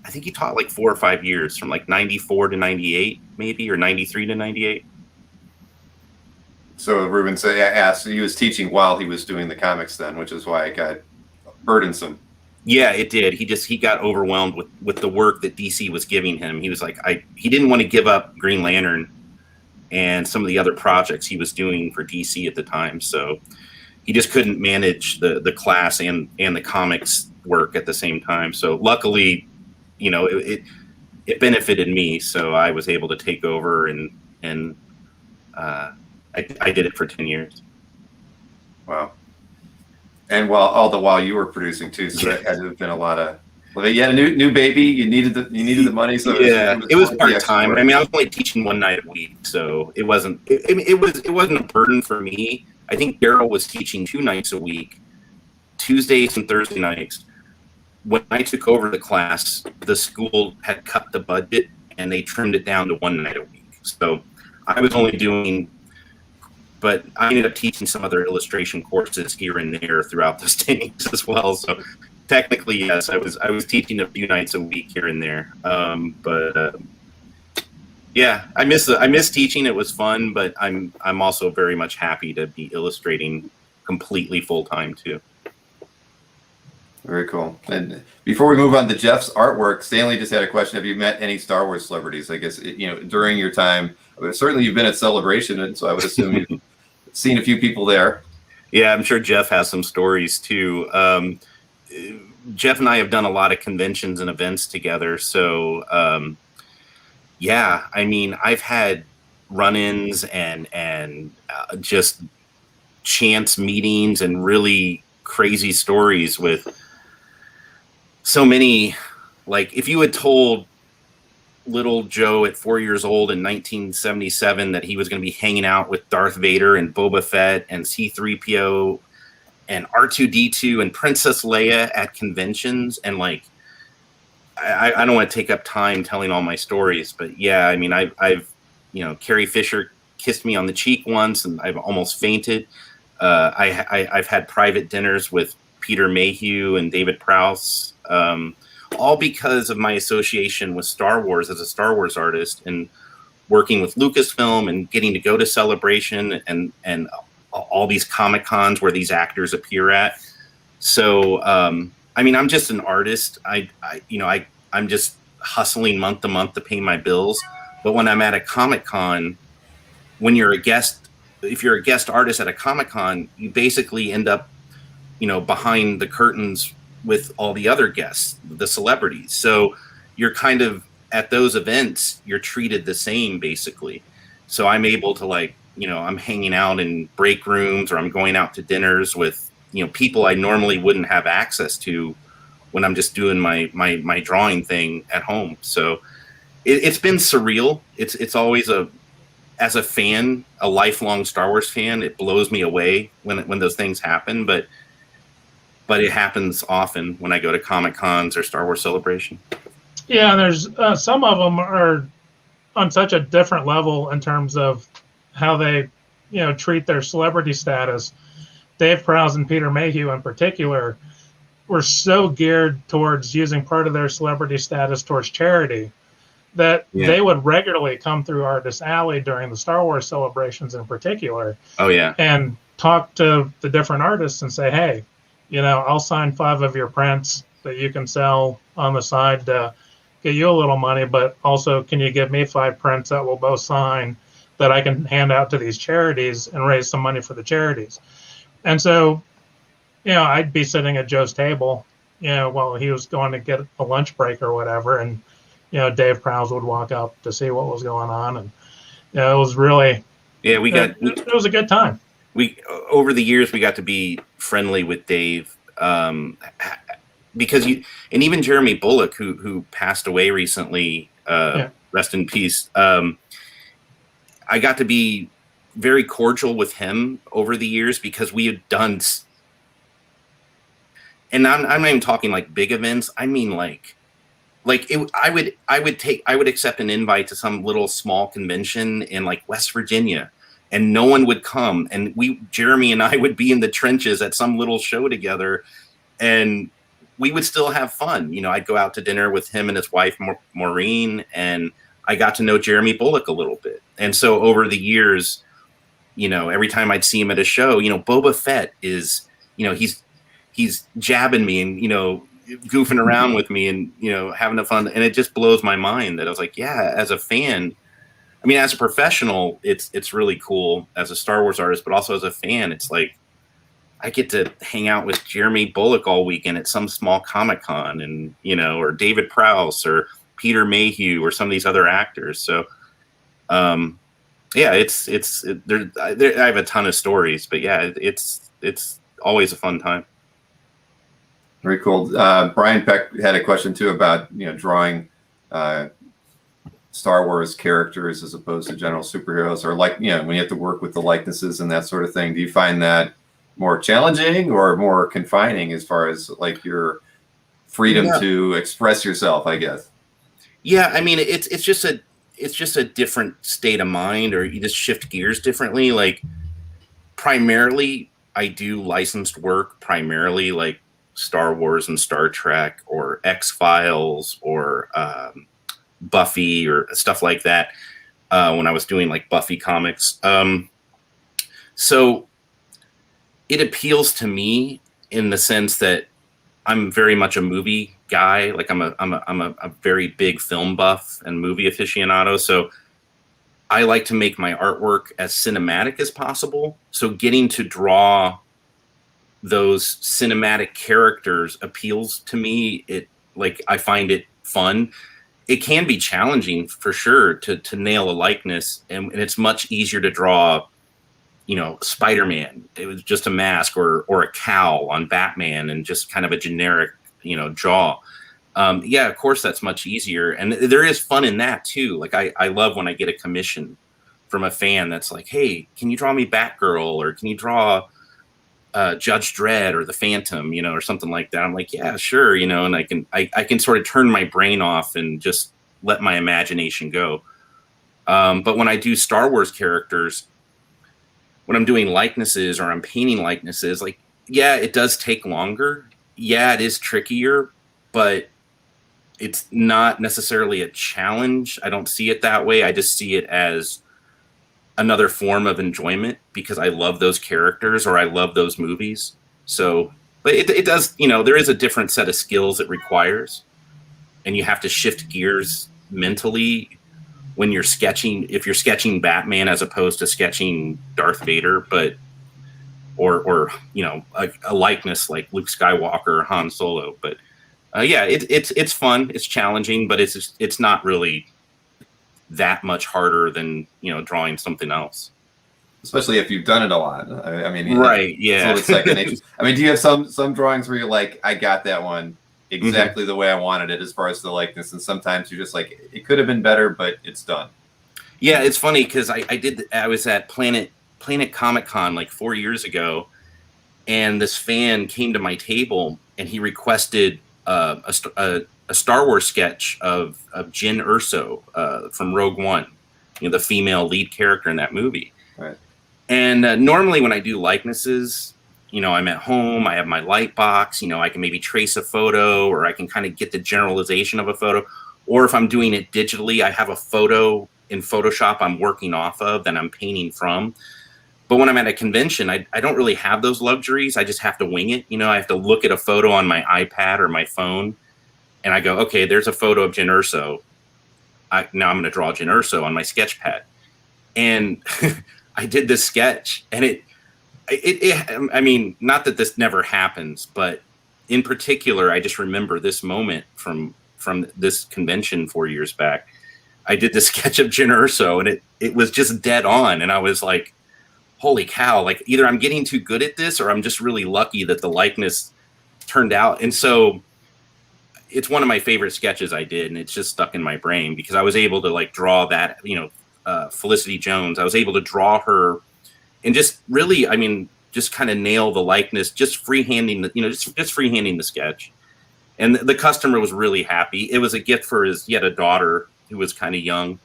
I think he taught like 4 or 5 years, from like 94 to 98, maybe, or 93 to 98. So Ruben asked, he was teaching while he was doing the comics then, which is why it got burdensome. Yeah, it did. He got overwhelmed with the work that DC was giving him. He was like, he didn't want to give up Green Lantern and some of the other projects he was doing for DC at the time. So he just couldn't manage the class and the comics work at the same time. So luckily, it benefited me. So I was able to take over, and I did it for 10 years. Wow. And while you were producing too, so that had to have been a lot of. Well, you had a new baby. You needed the money, so yeah, it was part time. I mean, I was only teaching 1 night a week, so it wasn't. It wasn't a burden for me. I think Daryl was teaching 2 nights a week, Tuesdays and Thursday nights. When I took over the class, the school had cut the budget and they trimmed it down to 1 night a week. So I was only doing. But I ended up teaching some other illustration courses here and there throughout those 10 years as well. So technically, yes, I was teaching a few nights a week here and there. But yeah, I miss teaching. It was fun, but I'm also very much happy to be illustrating completely full time too. Very cool. And before we move on to Jeff's artwork, Stanley just had a question: have you met any Star Wars celebrities? I guess during your time. Certainly, you've been at Celebration, and so I would assume you've seen a few people there. Yeah, I'm sure Jeff has some stories too. Jeff and I have done a lot of conventions and events together. So, yeah, I mean, I've had run-ins and just chance meetings and really crazy stories with so many. Like, if you had told little Joe at 4 years old in 1977 that he was going to be hanging out with Darth Vader and Boba Fett and C-3PO and R2-D2 and Princess Leia at conventions, and like I don't want to take up time telling all my stories, but yeah, I mean, I've Carrie Fisher kissed me on the cheek once and I've almost fainted. I've had private dinners with Peter Mayhew and David Prowse, all because of my association with Star Wars as a Star Wars artist and working with Lucasfilm and getting to go to Celebration and all these Comic Cons where these actors appear at. So, I mean, I'm just an artist. I'm just hustling month to month to pay my bills. But when I'm at a Comic Con, when you're a guest, if you're a guest artist at a Comic Con, you basically end up, behind the curtains with all the other guests, the celebrities. So you're kind of at those events, you're treated the same basically. So I'm able to I'm hanging out in break rooms, or I'm going out to dinners with, people I normally wouldn't have access to when I'm just doing my drawing thing at home. So it's been surreal. It's always as a fan, a lifelong Star Wars fan, it blows me away when those things happen, but it happens often when I go to Comic Cons or Star Wars Celebration. Yeah, there's some of them are on such a different level in terms of how they, treat their celebrity status. Dave Prowse and Peter Mayhew in particular were so geared towards using part of their celebrity status towards charity that they would regularly come through Artist Alley during the Star Wars celebrations in particular. Oh, yeah. And talk to the different artists and say, hey, I'll sign 5 of your prints that you can sell on the side to get you a little money, but also can you give me 5 prints that we'll both sign that I can hand out to these charities and raise some money for the charities. And so, I'd be sitting at Joe's table, while he was going to get a lunch break or whatever. And, Dave Prowse would walk up to see what was going on. And, it was really, it was a good time. Over the years, we got to be friendly with Dave, because and even Jeremy Bullock, who passed away recently, rest in peace. I got to be very cordial with him over the years because we had done, and I'm not even talking like big events. I mean, I would accept an invite to some little small convention in like West Virginia, and no one would come. And Jeremy and I would be in the trenches at some little show together, and we would still have fun. I'd go out to dinner with him and his wife, Maureen, and I got to know Jeremy Bullock a little bit. And so over the years, every time I'd see him at a show, Boba Fett is, he's jabbing me and, goofing around with me and, having a fun. And it just blows my mind that I was like, yeah, as a fan, I mean, as a professional, it's really cool as a Star Wars artist, but also as a fan, it's like, I get to hang out with Jeremy Bullock all weekend at some small Comic-Con and, or David Prowse or Peter Mayhew or some of these other actors. So, yeah, I have a ton of stories, but yeah, it's always a fun time. Very cool. Brian Peck had a question too about, drawing Star Wars characters as opposed to general superheroes, or when you have to work with the likenesses and that sort of thing. Do you find that more challenging or more confining as far as like your freedom to express yourself, I guess? Yeah, I mean, it's just a different state of mind, or you just shift gears differently. Like, primarily, I do licensed work, primarily like Star Wars and Star Trek or X-Files or Buffy or stuff like that, when I was doing like Buffy comics. So it appeals to me in the sense that I'm very much a movie guy. Like I'm a very big film buff and movie aficionado. So I like to make my artwork as cinematic as possible. So getting to draw those cinematic characters appeals to me. I find it fun. It can be challenging for sure to nail a likeness, and it's much easier to draw, Spider-Man. It was just a mask, or a cowl on Batman, and just kind of a generic, jaw. Yeah, of course, that's much easier. And there is fun in that too. Like I love when I get a commission from a fan that's like, hey, can you draw me Batgirl, or can you draw Judge Dredd or the Phantom, or something like that. I'm like, yeah, sure. And I can sort of turn my brain off and just let my imagination go. But when I do Star Wars characters, when I'm doing likenesses or I'm painting likenesses, like, yeah, it does take longer. Yeah, it is trickier, but it's not necessarily a challenge. I don't see it that way. I just see it as another form of enjoyment because I love those characters or I love those movies. So, but it does, there is a different set of skills it requires, and you have to shift gears mentally when you're sketching, if you're sketching Batman as opposed to sketching Darth Vader, or a likeness like Luke Skywalker or Han Solo. But yeah, it's fun, it's challenging, but it's not really that much harder than drawing something else. Especially if you've done it a lot. I mean, right? Yeah. It's second nature. I mean, do you have some drawings where you're like, I got that one exactly the way I wanted it as far as the likeness, and sometimes you're just like, it could have been better, but it's done. Yeah, it's funny because I was at Planet Comic Con like 4 years ago, and this fan came to my table and he requested a Star Wars sketch of Jyn Erso from Rogue One, the female lead character in that movie. Right. And normally when I do likenesses, I'm at home, I have my light box, I can maybe trace a photo, or I can kind of get the generalization of a photo, or if I'm doing it digitally, I have a photo in Photoshop I'm working off of that I'm painting from. But when I'm at a convention, I don't really have those luxuries. I just have to wing it. I have to look at a photo on my iPad or my phone, and I go, okay, there's a photo of Jyn Erso. Now I'm going to draw Jyn Erso on my sketch pad. And I did this sketch, and it I mean, not that this never happens, but in particular, I just remember this moment from this convention 4 years back. I did this sketch of Jyn Erso, and it was just dead on. And I was like, holy cow, like either I'm getting too good at this or I'm just really lucky that the likeness turned out. And so it's one of my favorite sketches I did, and it's just stuck in my brain because I was able to like draw that, Felicity Jones. I was able to draw her and just really, I mean, just kind of nail the likeness, just freehanding just freehanding the sketch. And the customer was really happy. It was a gift for he had a daughter who was kind of young,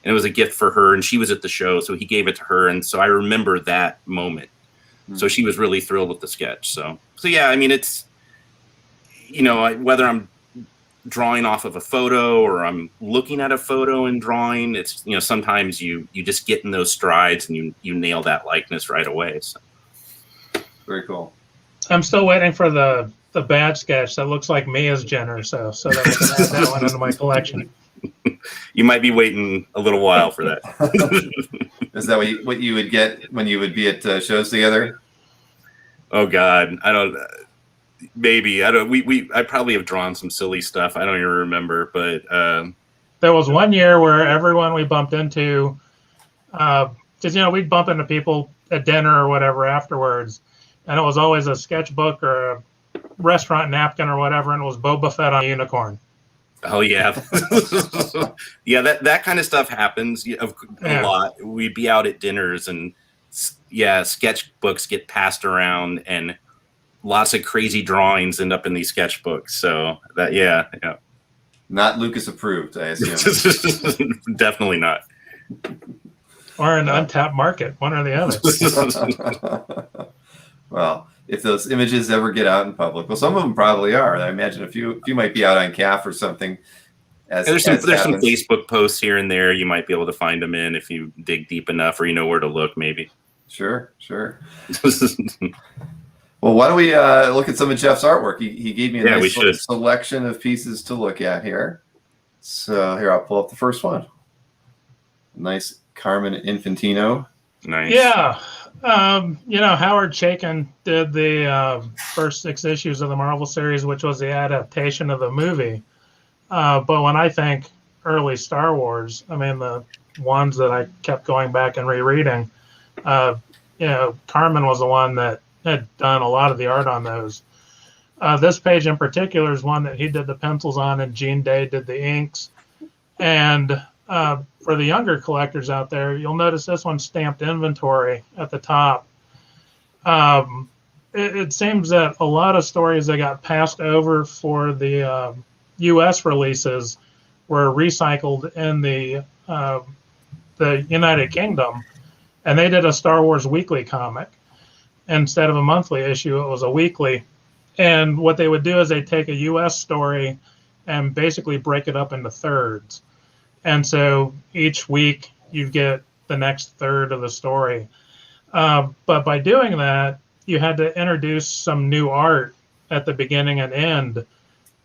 and it was a gift for her, and she was at the show, so he gave it to her. And so I remember that moment. Mm-hmm. So she was really thrilled with the sketch. So yeah, I mean, it's, whether I'm drawing off of a photo or I'm looking at a photo and drawing, it's, sometimes you just get in those strides and you nail that likeness right away. So very cool. I'm still waiting for the badge sketch that looks like me as Jyn Erso, so that we can add that one into my collection. You might be waiting a little while for that. Is that what you would get when you would be at shows together? Oh God, I don't. Maybe I don't. I probably have drawn some silly stuff. I don't even remember, but there was one year where everyone we bumped into, because we'd bump into people at dinner or whatever afterwards, and it was always a sketchbook or a restaurant napkin or whatever, and it was Boba Fett on a unicorn. Oh yeah, yeah. That kind of stuff happens a lot. We'd be out at dinners, and sketchbooks get passed around, and lots of crazy drawings end up in these sketchbooks. So that, yeah. Not Lucas approved, I assume. Definitely not. Or an untapped market, one or the other. Well, if those images ever get out in public, well, some of them probably are. I imagine a few might be out on CAF or something. There's some Facebook posts here and there. You might be able to find them in if you dig deep enough, or you know where to look, maybe. Sure. Well, why don't we look at some of Jeff's artwork? He gave me a nice selection of pieces to look at here. So here, I'll pull up the first one. Nice Carmen Infantino. Nice. Yeah. Howard Chaykin did the first 6 issues of the Marvel series, which was the adaptation of the movie. But when I think early Star Wars, I mean, the ones that I kept going back and rereading, Carmen was the one that had done a lot of the art on those. This page in particular is one that he did the pencils on, and Gene Day did the inks. And for the younger collectors out there, you'll notice this one's stamped inventory at the top. It seems that a lot of stories that got passed over for the U.S. releases were recycled in the United Kingdom, and they did a Star Wars weekly comic. Instead of a monthly issue, it was a weekly. And what they would do is they'd take a U.S. story and basically break it up into thirds. And so each week you get the next third of the story. But by doing that, you had to introduce some new art at the beginning and end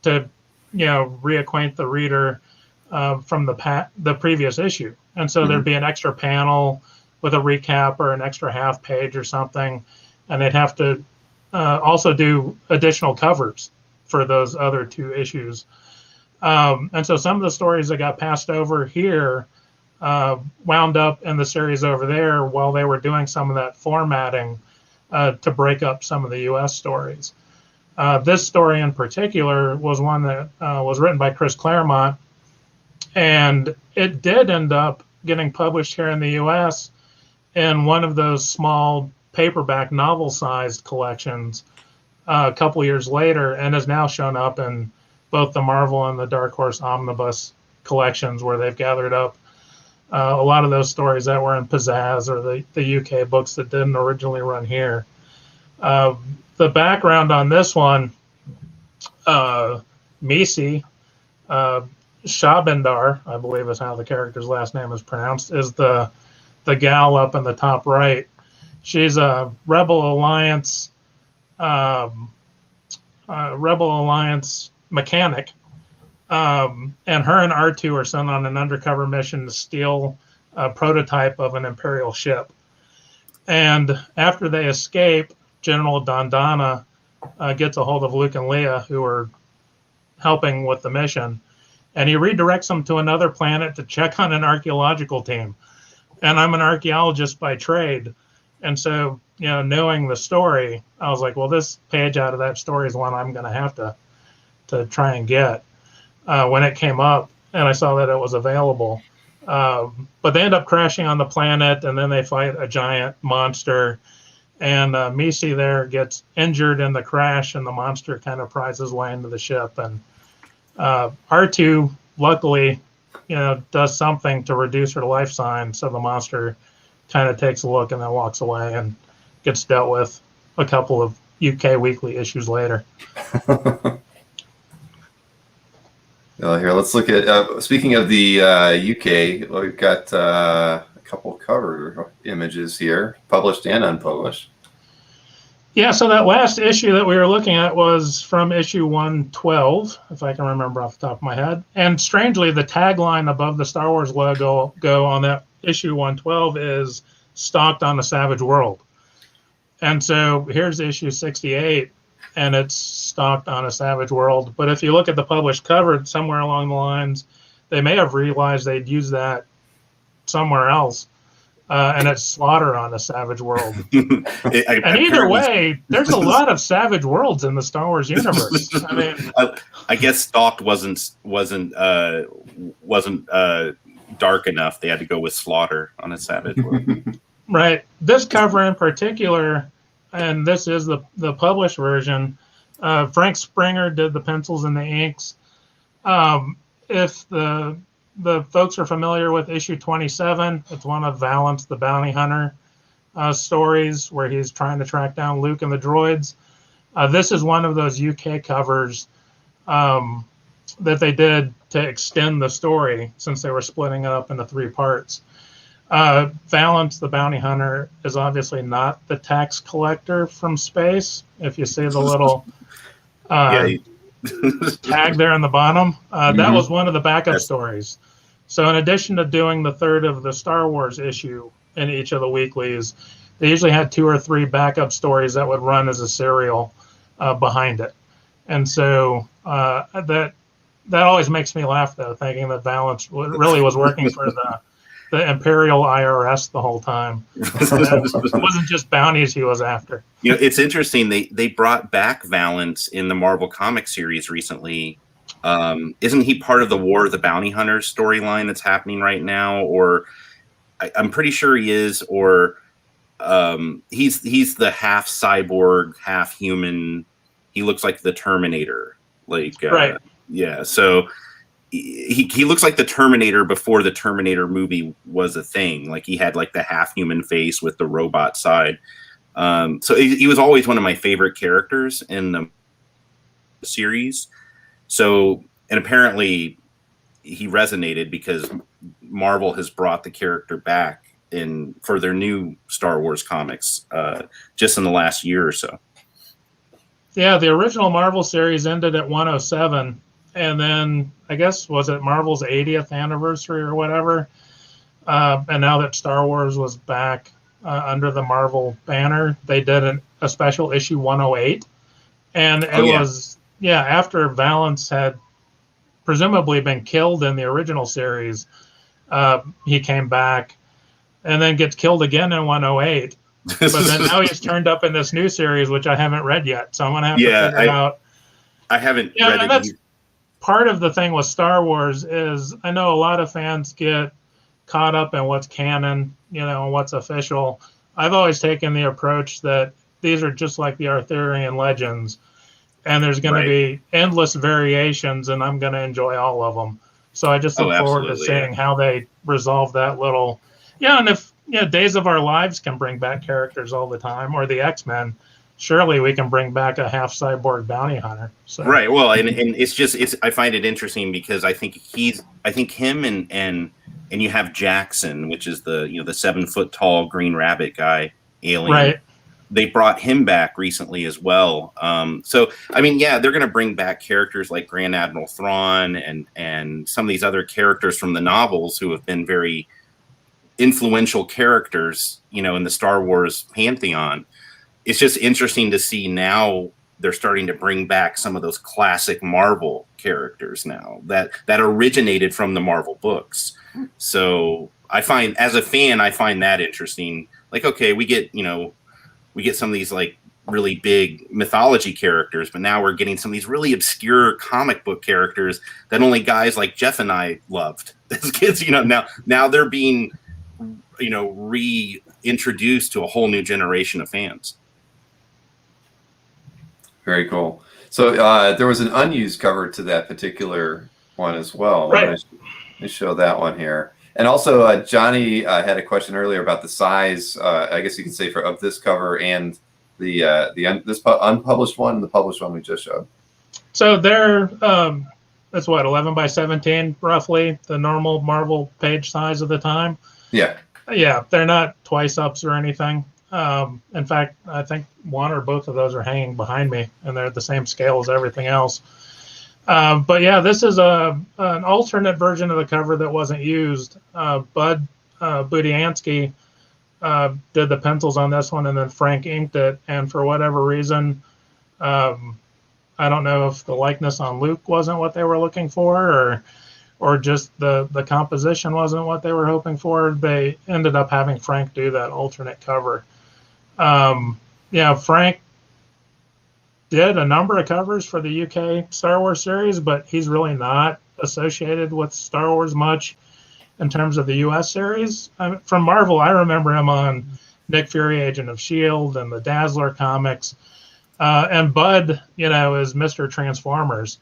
to, reacquaint the reader from the previous issue. And so there'd be an extra panel with a recap or an extra half page or something. And they'd have to also do additional covers for those other 2 issues. And so some of the stories that got passed over here wound up in the series over there while they were doing some of that formatting to break up some of the U.S. stories. This story in particular was one that was written by Chris Claremont, and it did end up getting published here in the U.S. in one of those small paperback novel-sized collections a couple years later, and has now shown up in both the Marvel and the Dark Horse Omnibus collections, where they've gathered up a lot of those stories that were in Pizzazz or the UK books that didn't originally run here. The background on this one, Misi, Shabindar, I believe is how the character's last name is pronounced, is the gal up in the top right. She's a Rebel Alliance mechanic, and her and R2 are sent on an undercover mission to steal a prototype of an Imperial ship. And after they escape, General Dondana gets a hold of Luke and Leia, who are helping with the mission, and he redirects them to another planet to check on an archaeological team. And I'm an archaeologist by trade, and so, you know, knowing the story, I was like, well, this page out of that story is one I'm going to have to try and get when it came up, and I saw that it was available. But they end up crashing on the planet, and then they fight a giant monster, and Misi there gets injured in the crash, and the monster kind of pries his way into the ship, and R2 luckily, you know, does something to reduce her life sign, so the monster kind of takes a look and then walks away and gets dealt with a couple of UK weekly issues later. Well, here, let's look at, speaking of the UK, we've got a couple cover images here, published and unpublished. Yeah, so that last issue that we were looking at was from issue 112, if I can remember off the top of my head. And strangely, the tagline above the Star Wars logo on that issue 112 is "Stalked on a Savage World." And so here's issue 68, and it's "Stalked on a Savage World." But if you look at the published cover, somewhere along the lines, they may have realized they'd use that somewhere else. And it's "Slaughter on a Savage World." And either way, there's a lot of savage worlds in the Star Wars universe. I mean, I guess "Stalked" wasn't dark enough. They had to go with "Slaughter on a Savage World." Right. This cover in particular, and this is the published version. Frank Springer did the pencils and the inks. If the folks are familiar with issue 27, it's one of Valance the Bounty Hunter stories where he's trying to track down Luke and the droids. This is one of those UK covers that they did to extend the story since they were splitting it up into 3 parts. Valance the Bounty Hunter is obviously not the tax collector from space. If you see the little tag there on the bottom, that was one of the backup stories. So in addition to doing the third of the Star Wars issue in each of the weeklies, they usually had 2 or 3 backup stories that would run as a serial behind it. And so that always makes me laugh, though, thinking that Valance really was working for the Imperial IRS the whole time. It wasn't just bounties he was after. You know, it's interesting. They brought back Valance in the Marvel comic series recently. Isn't he part of the War of the Bounty Hunters storyline that's happening right now? Or I'm pretty sure he is. Or he's the half cyborg, half human. He looks like the Terminator. Like right. Yeah. So he looks like the Terminator before the Terminator movie was a thing. Like he had like the half human face with the robot side. So he was always one of my favorite characters in the series. So, and apparently he resonated because Marvel has brought the character back for their new Star Wars comics just in the last year or so. Yeah, the original Marvel series ended at 107. And then I guess, was it Marvel's 80th anniversary or whatever? And now that Star Wars was back under the Marvel banner, they did a special issue 108. And it was... Yeah, after Valance had presumably been killed in the original series, he came back and then gets killed again in 108. But then now he's turned up in this new series, which I haven't read yet. So I'm going to have to figure it out. I haven't read it. That's part of the thing with Star Wars is I know a lot of fans get caught up in what's canon, you know, and what's official. I've always taken the approach that these are just like the Arthurian legends. And there's going to be endless variations, and I'm going to enjoy all of them. So I just look forward to seeing how they resolve that little. Yeah, and if Days of Our Lives can bring back characters all the time, or the X-Men, Surely we can bring back a half cyborg bounty hunter. So. Right. Well, and it's I find it interesting because I think him and you have Jackson, which is the 7-foot tall Green Rabbit guy, alien. Right. They brought him back recently as well. So I mean, yeah, they're going to bring back characters like Grand Admiral Thrawn and some of these other characters from the novels who have been very influential characters, in the Star Wars pantheon. It's just interesting to see now they're starting to bring back some of those classic Marvel characters now that originated from the Marvel books. So as a fan, I find that interesting. Like, okay, we get some of these like really big mythology characters, but now we're getting some of these really obscure comic book characters that only guys like Jeff and I loved as kids. Now they're being, reintroduced to a whole new generation of fans. Very cool. So there was an unused cover to that particular one as well. Right. Let me show that one here. And also, Johnny had a question earlier about the size. I guess you could say of this cover and this unpublished one and the published one we just showed. So they're that's what 11 by 17 roughly, the normal Marvel page size of the time. Yeah. Yeah, they're not twice ups or anything. In fact, I think one or both of those are hanging behind me, and they're the same scale as everything else. But yeah, this is an alternate version of the cover that wasn't used. Bud Budiansky did the pencils on this one, and then Frank inked it. And for whatever reason, I don't know if the likeness on Luke wasn't what they were looking for, or just the composition wasn't what they were hoping for. They ended up having Frank do that alternate cover. Frank did a number of covers for the UK Star Wars series, but he's really not associated with Star Wars much in terms of the US series. From Marvel, I remember him on Nick Fury, Agent of S.H.I.E.L.D. and the Dazzler comics. And Bud, is Mr. Transformers.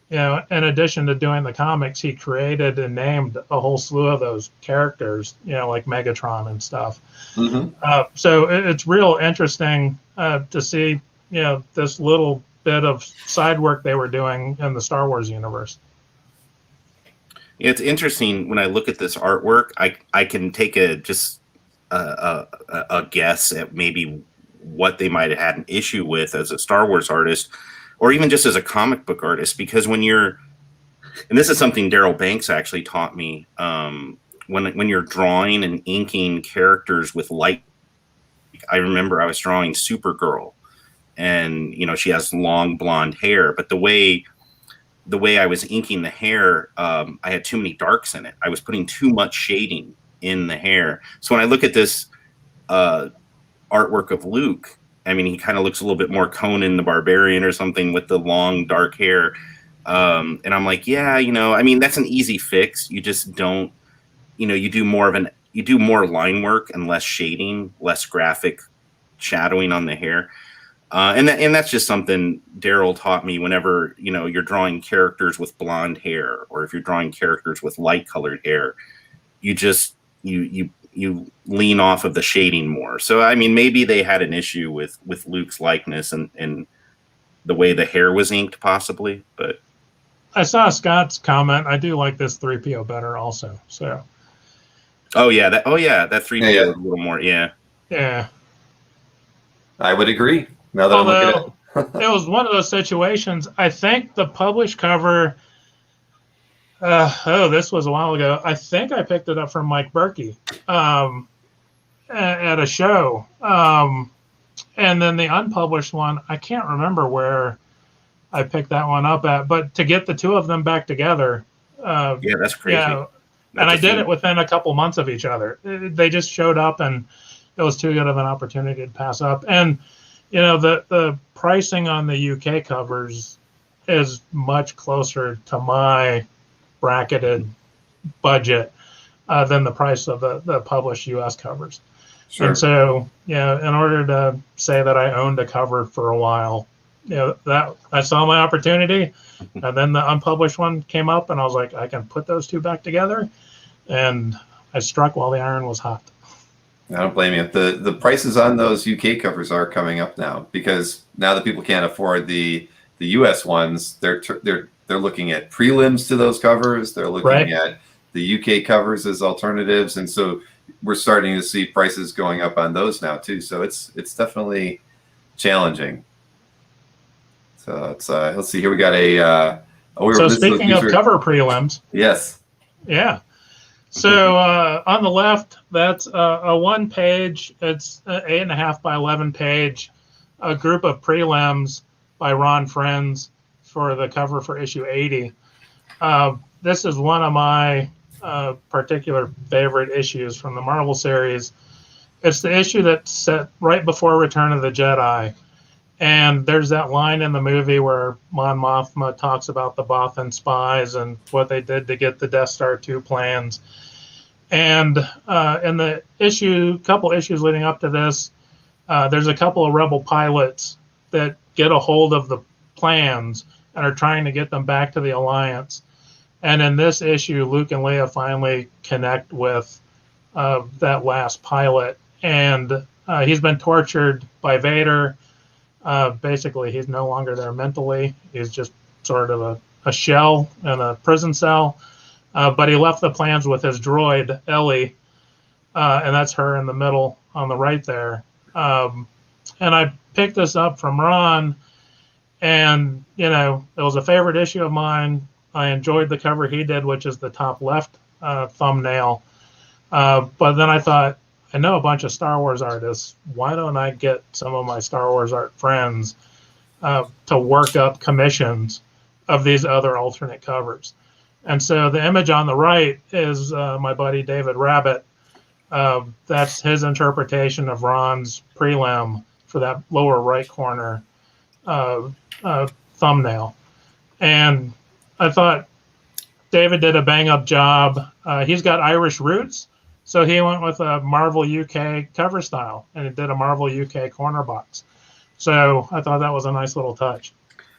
In addition to doing the comics, he created and named a whole slew of those characters, like Megatron and stuff. Mm-hmm. So it's real interesting to see, this little bit of side work they were doing in the Star Wars universe. It's interesting when I look at this artwork. I can take a guess at maybe what they might have had an issue with as a Star Wars artist, or even just as a comic book artist, because when you're, and this is something Daryl Banks actually taught me, when you're drawing and inking characters with light, I remember I was drawing Supergirl, and she has long blonde hair, but the way I was inking the hair, I had too many darks in it. I was putting too much shading in the hair. So when I look at this artwork of Luke, I mean, he kind of looks a little bit more Conan the Barbarian or something with the long dark hair. And I'm like, yeah, I mean, that's an easy fix. You just don't, you do more line work and less shading, less graphic shadowing on the hair. And that's just something Daryl taught me whenever, you're drawing characters with blonde hair, or if you're drawing characters with light colored hair, you just, you lean off of the shading more. So, I mean, maybe they had an issue with Luke's likeness and the way the hair was inked possibly, but. I saw Scott's comment. I do like this 3PO better also. So. That 3PO is a little more. Yeah. Yeah. I would agree. Now that I'm looking at it. It was one of those situations. I think the published cover. This was a while ago. I think I picked it up from Mike Berkey at a show. And then the unpublished one, I can't remember where I picked that one up at. But to get the two of them back together. That's crazy. And I did it within a couple months of each other. They just showed up, and it was too good of an opportunity to pass up. And, the pricing on the UK covers is much closer to my bracketed budget than the price of the published US covers. Sure. And so, in order to say that I owned a cover for a while, that I saw my opportunity, and then the unpublished one came up, and I was like, I can put those two back together, and I struck while the iron was hot. I don't blame you. The prices on those UK covers are coming up now, because now that people can't afford the US ones, they're looking at prelims to those covers. They're looking at the UK covers as alternatives, and so we're starting to see prices going up on those now too. So it's definitely challenging. So it's let's see here. We got a. So speaking of cover prelims, yes. Yeah. So on the left, that's a 1 page. It's an 8.5 by 11 page, a group of prelims by Ron Friends for the cover for issue 80. This is one of my particular favorite issues from the Marvel series. It's the issue that's set right before Return of the Jedi. And there's that line in the movie where Mon Mothma talks about the Bothan spies and what they did to get the Death Star 2 plans. And in the couple issues leading up to this, there's a couple of rebel pilots that get a hold of the plans and are trying to get them back to the Alliance. And in this issue, Luke and Leia finally connect with that last pilot. And he's been tortured by Vader. Basically, he's no longer there mentally. He's just sort of a shell in a prison cell. But he left the plans with his droid, Ellie, and that's her in the middle on the right there. And I picked this up from Ron, and, it was a favorite issue of mine. I enjoyed the cover he did, which is the top left thumbnail. But then I thought, I know a bunch of Star Wars artists. Why don't I get some of my Star Wars art friends to work up commissions of these other alternate covers? And so the image on the right is my buddy David Rabbit. That's his interpretation of Ron's prelim for that lower right corner thumbnail. And I thought David did a bang-up job. He's got Irish roots, so he went with a Marvel UK cover style, and it did a Marvel UK corner box. So I thought that was a nice little touch.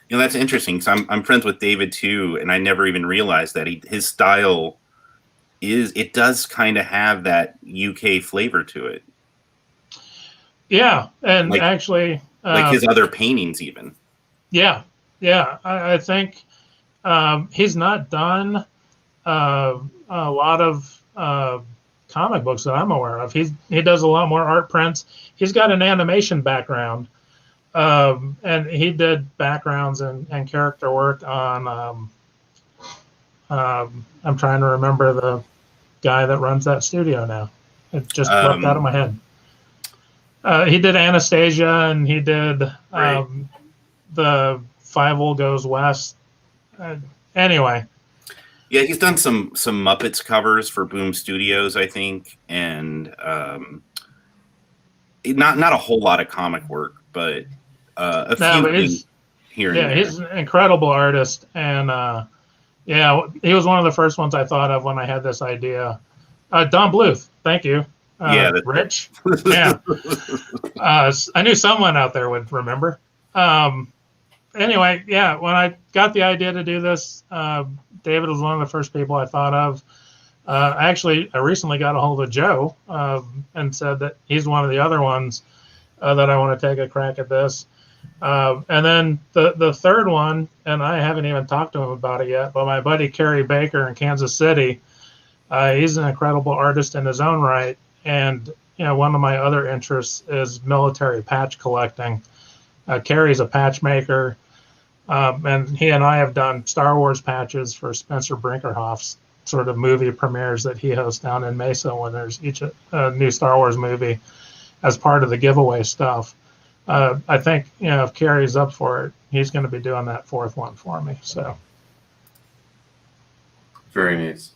That's interesting, because I'm friends with David too, and I never even realized that his style does kind of have that UK flavor to it. Yeah, and actually, like his other paintings, even. Yeah, I think he's not done a lot of comic books that I'm aware of. He does a lot more art prints. He's got an animation background, and he did backgrounds and character work on. I'm trying to remember the guy that runs that studio now. It just left out of my head. He did Anastasia, and he did the Fievel Goes West. Anyway. Yeah, he's done some Muppets covers for Boom Studios, I think, and not a whole lot of comic work, but a few things here and there. Yeah, he's an incredible artist, and he was one of the first ones I thought of when I had this idea. Don Bluth, thank you. Rich. Yeah, I knew someone out there would remember. Anyway, when I got the idea to do this, David was one of the first people I thought of. I recently got a hold of Joe and said that he's one of the other ones that I want to take a crack at this. And then the third one, and I haven't even talked to him about it yet, but my buddy Kerry Baker in Kansas City, he's an incredible artist in his own right. And one of my other interests is military patch collecting. Kerry's a patch maker. And he and I have done Star Wars patches for Spencer Brinkerhoff's sort of movie premieres that he hosts down in Mesa when there's each new Star Wars movie as part of the giveaway stuff. I think, if Kerry's up for it, he's going to be doing that fourth one for me. So very nice.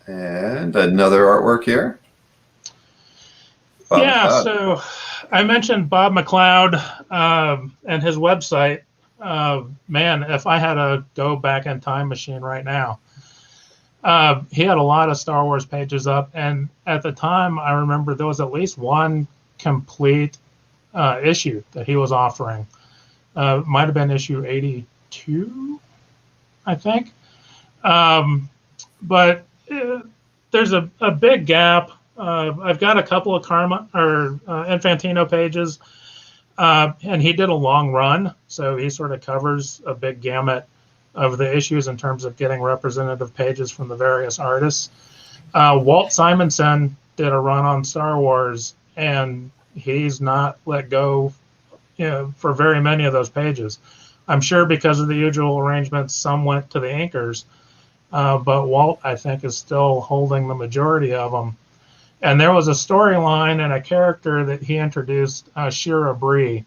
And another artwork here. Bob McLeod. So I mentioned Bob McLeod and his website. Man, if I had a go back in time machine right now, he had a lot of Star Wars pages up. And at the time, I remember there was at least one complete issue that he was offering. Might have been issue 82, I think. But there's a big gap I've got a couple of Infantino pages, and he did a long run, so he sort of covers a big gamut of the issues in terms of getting representative pages from the various artists. Walt Simonsen did a run on Star Wars, and he's not let go, for very many of those pages. I'm sure because of the usual arrangements, some went to the inkers, but Walt, I think, is still holding the majority of them. And there was a storyline and a character that he introduced, Shira Bree,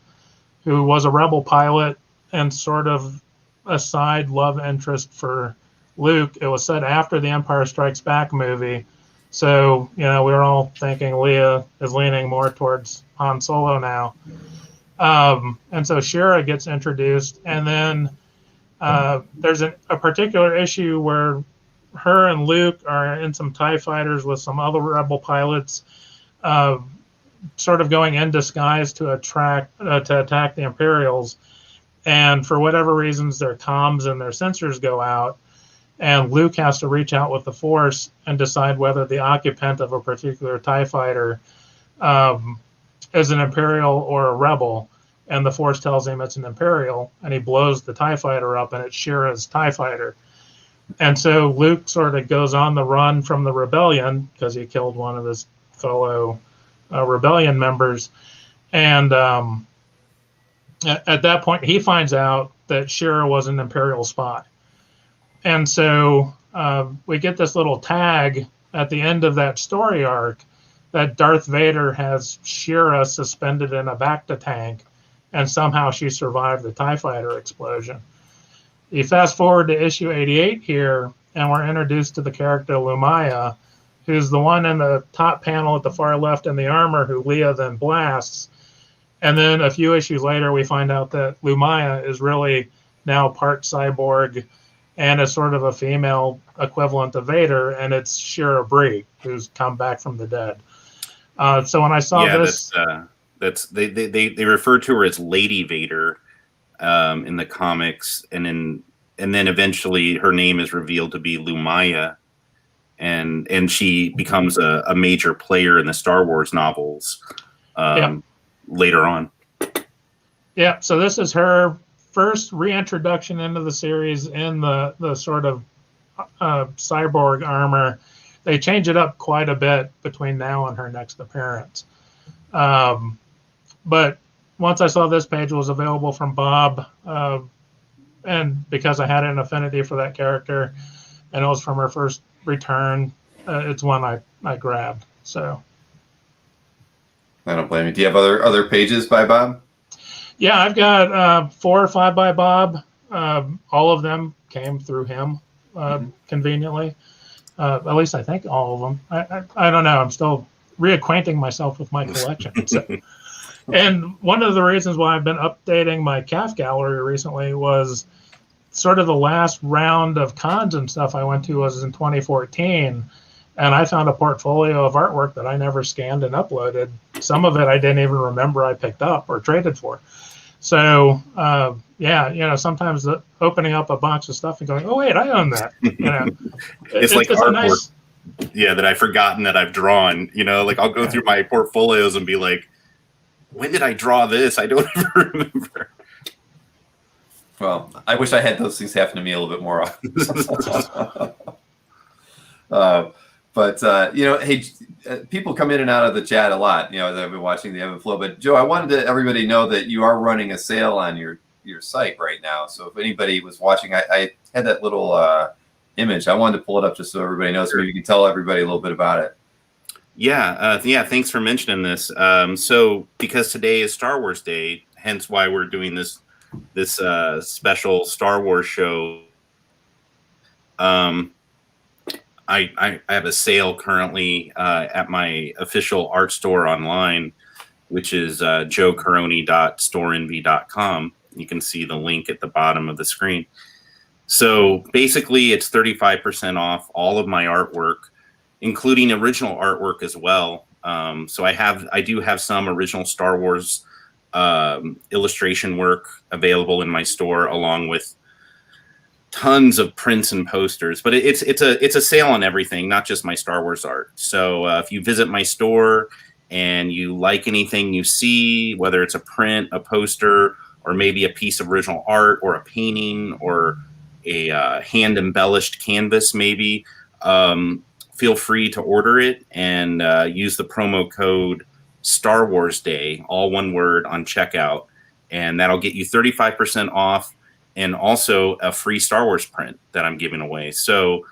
who was a rebel pilot and sort of a side love interest for Luke. It was set after the Empire Strikes Back movie. So, we were all thinking Leia is leaning more towards Han Solo now. And so Shira gets introduced, and then there's a particular issue where her and Luke are in some TIE fighters with some other rebel pilots, sort of going in disguise to attack the Imperials. And for whatever reasons, their comms and their sensors go out, and Luke has to reach out with the Force and decide whether the occupant of a particular TIE fighter is an Imperial or a rebel. And the Force tells him it's an Imperial, and he blows the TIE fighter up, and it's Shira's TIE fighter. And so Luke sort of goes on the run from the rebellion because he killed one of his fellow rebellion members. And at that point, he finds out that Shira was an Imperial spy. And so we get this little tag at the end of that story arc that Darth Vader has Shira suspended in a Bacta tank, and somehow she survived the TIE fighter explosion. You fast forward to issue 88 here, and we're introduced to the character Lumaya, who's the one in the top panel at the far left in the armor who Leia then blasts. And then a few issues later, we find out that Lumaya is really now part cyborg and is sort of a female equivalent of Vader, and it's Shira Bree, who's come back from the dead. So when I saw this... they refer to her as Lady Vader in the comics, and then eventually her name is revealed to be Lumaya, and she becomes a major player in the Star Wars novels later on. Yeah, so this is her first reintroduction into the series in the sort of cyborg armor. They change it up quite a bit between now and her next appearance. But once I saw this page was available from Bob, and because I had an affinity for that character, and it was from her first return, it's one I grabbed. So I don't blame you. Do you have other pages by Bob? Yeah, I've got 4 or 5 by Bob. All of them came through him, conveniently. At least I think all of them. I don't know. I'm still reacquainting myself with my collection. So. And one of the reasons why I've been updating my CAF gallery recently was sort of the last round of cons and stuff I went to was in 2014. And I found a portfolio of artwork that I never scanned and uploaded. Some of it I didn't even remember I picked up or traded for. So, sometimes opening up a box of stuff and going, oh, wait, I own that. It's like artwork, that I've forgotten that I've drawn. Like I'll go through my portfolios and be like, when did I draw this? I don't even remember. Well, I wish I had those things happen to me a little bit more often. Hey, people come in and out of the chat a lot, that I've been watching the ebb and flow. But Joe, I wanted to everybody know that you are running a sale on your site right now. So if anybody was watching, I had that little image. I wanted to pull it up just so everybody knows. Maybe you can tell everybody a little bit about it. Yeah. Thanks for mentioning this. So because today is Star Wars Day, hence why we're doing this special Star Wars show. I have a sale currently at my official art store online, which is joecorroney.storeenvy.com. You can see the link at the bottom of the screen. So basically, it's 35% off all of my artwork, including original artwork as well. So I do have some original Star Wars illustration work available in my store, along with tons of prints and posters, but it's a sale on everything, not just my Star Wars art. So if you visit my store and you like anything you see, whether it's a print, a poster, or maybe a piece of original art, or a painting, or a hand embellished canvas, maybe, feel free to order it and use the promo code Star Wars Day, all one word, on checkout, and that'll get you 35% off, and also a free Star Wars print that I'm giving away. So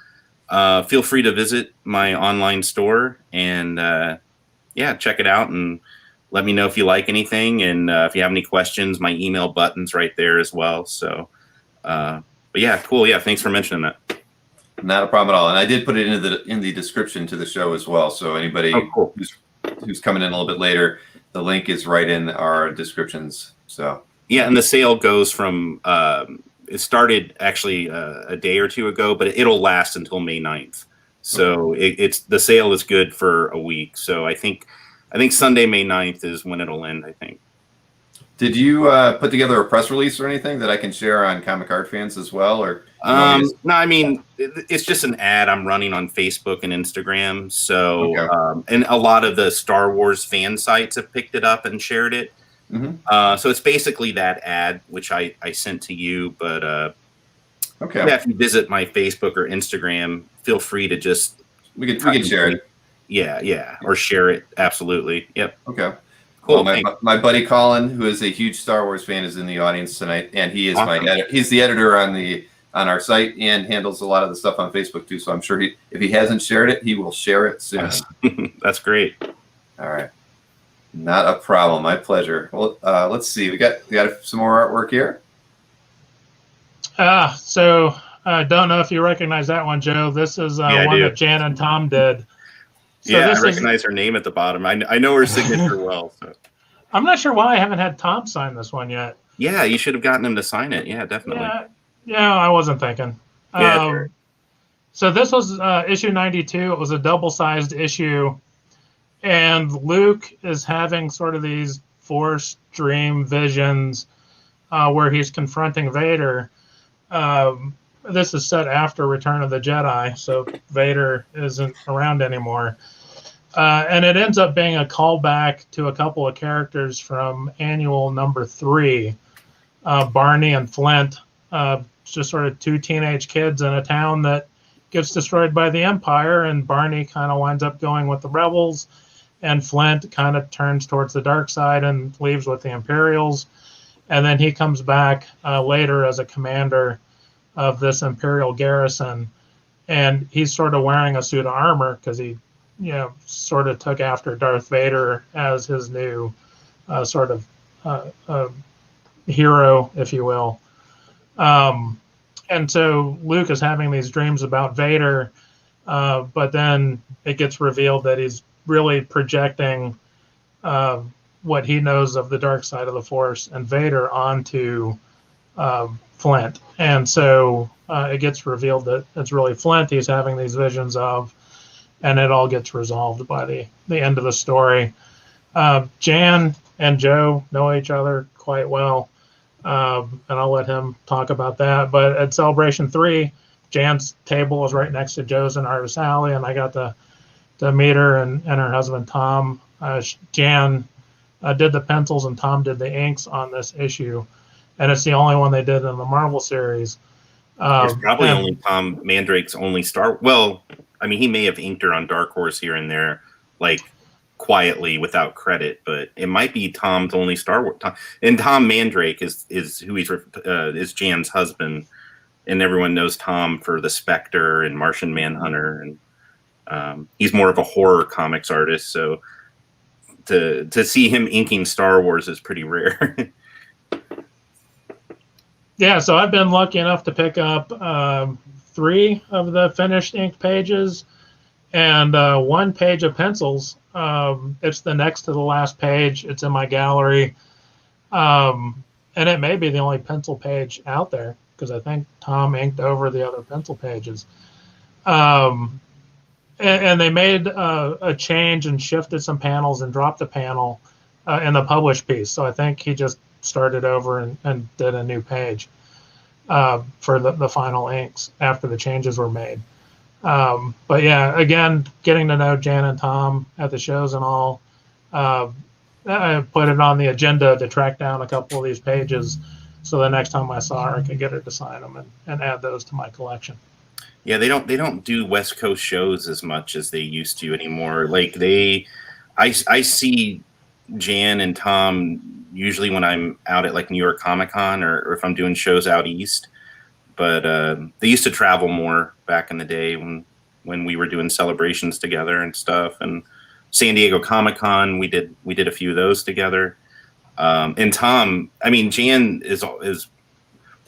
feel free to visit my online store and check it out, and let me know if you like anything, and if you have any questions, my email button's right there as well. So, but yeah, cool. Yeah, thanks for mentioning that. Not a problem at all. And I did put it in the description to the show as well. So anybody who's coming in a little bit later, the link is right in our descriptions. So yeah, and the sale goes from it started actually a day or two ago, but it'll last until May 9th. So it's the sale is good for a week. So I think Sunday, May 9th is when it'll end, I think. Did you put together a press release or anything that I can share on Comic Art Fans as well? Or no, I mean, it's just an ad I'm running on Facebook and Instagram. So and a lot of the Star Wars fan sites have picked it up and shared it. Mm-hmm. So it's basically that ad which I sent to you. But yeah, if you visit my Facebook or Instagram, feel free to just we can share it. Yeah, or share it. Absolutely. Yep. Okay. Cool. Well, my buddy Colin, who is a huge Star Wars fan, is in the audience tonight, and he is awesome. He's the editor on our site and handles a lot of the stuff on Facebook too. So I'm sure if he hasn't shared it, he will share it soon. That's great. All right, not a problem. My pleasure. Well, let's see. We got some more artwork here. So I don't know if you recognize that one, Joe. This is one that Jan and Tom did. So I recognize her name at the bottom. I know her signature well. So. I'm not sure why I haven't had Tom sign this one yet. Yeah, you should have gotten him to sign it. Yeah, definitely. Yeah, I wasn't thinking. Sure. So this was issue 92. It was a double-sized issue. And Luke is having sort of these Force dream visions where he's confronting Vader. This is set after Return of the Jedi, so Vader isn't around anymore. And it ends up being a callback to a couple of characters from annual number 3, Barney and Flint, just sort of two teenage kids in a town that gets destroyed by the Empire, and Barney kind of winds up going with the rebels, and Flint kind of turns towards the dark side and leaves with the Imperials. And then he comes back later as a commander of this Imperial garrison, and he's sort of wearing a suit of armor because he, sort of took after Darth Vader as his new sort of hero, if you will. And so Luke is having these dreams about Vader, but then it gets revealed that he's really projecting what he knows of the dark side of the Force and Vader onto Flint. And so it gets revealed that it's really Flint he's having these visions of, and it all gets resolved by the end of the story. Jan and Joe know each other quite well, and I'll let him talk about that. But at Celebration 3, Jan's table was right next to Joe's in Artist Alley, and I got to meet her and her husband, Tom. Jan did the pencils, and Tom did the inks on this issue. And it's the only one they did in the Marvel series. It's probably only Tom Mandrake's only Star. Well, I mean, he may have inked her on Dark Horse here and there, like quietly without credit, but it might be Tom's only Star Wars. And Tom Mandrake is who is Jan's husband, and everyone knows Tom for the Spectre and Martian Manhunter, and he's more of a horror comics artist. So to see him inking Star Wars is pretty rare. Yeah, so I've been lucky enough to pick up 3 of the finished inked pages and 1 page of pencils. It's the next to the last page. It's in my gallery. And it may be the only pencil page out there because I think Tom inked over the other pencil pages. And they made a change and shifted some panels and dropped a panel in the published piece. So I think he just started over and did a new page. for the final inks after the changes were made. But yeah, again, getting to know Jan and Tom at the shows and all, I put it on the agenda to track down a couple of these pages, so the next time I saw her, I could get her to sign them and add those to my collection. Yeah, they don't do West Coast shows as much as they used to anymore. Like I see Jan and Tom usually when I'm out at like New York Comic Con or if I'm doing shows out east. But they used to travel more back in the day when we were doing celebrations together and stuff. And San Diego Comic Con, we did a few of those together. And Tom, I mean, Jan is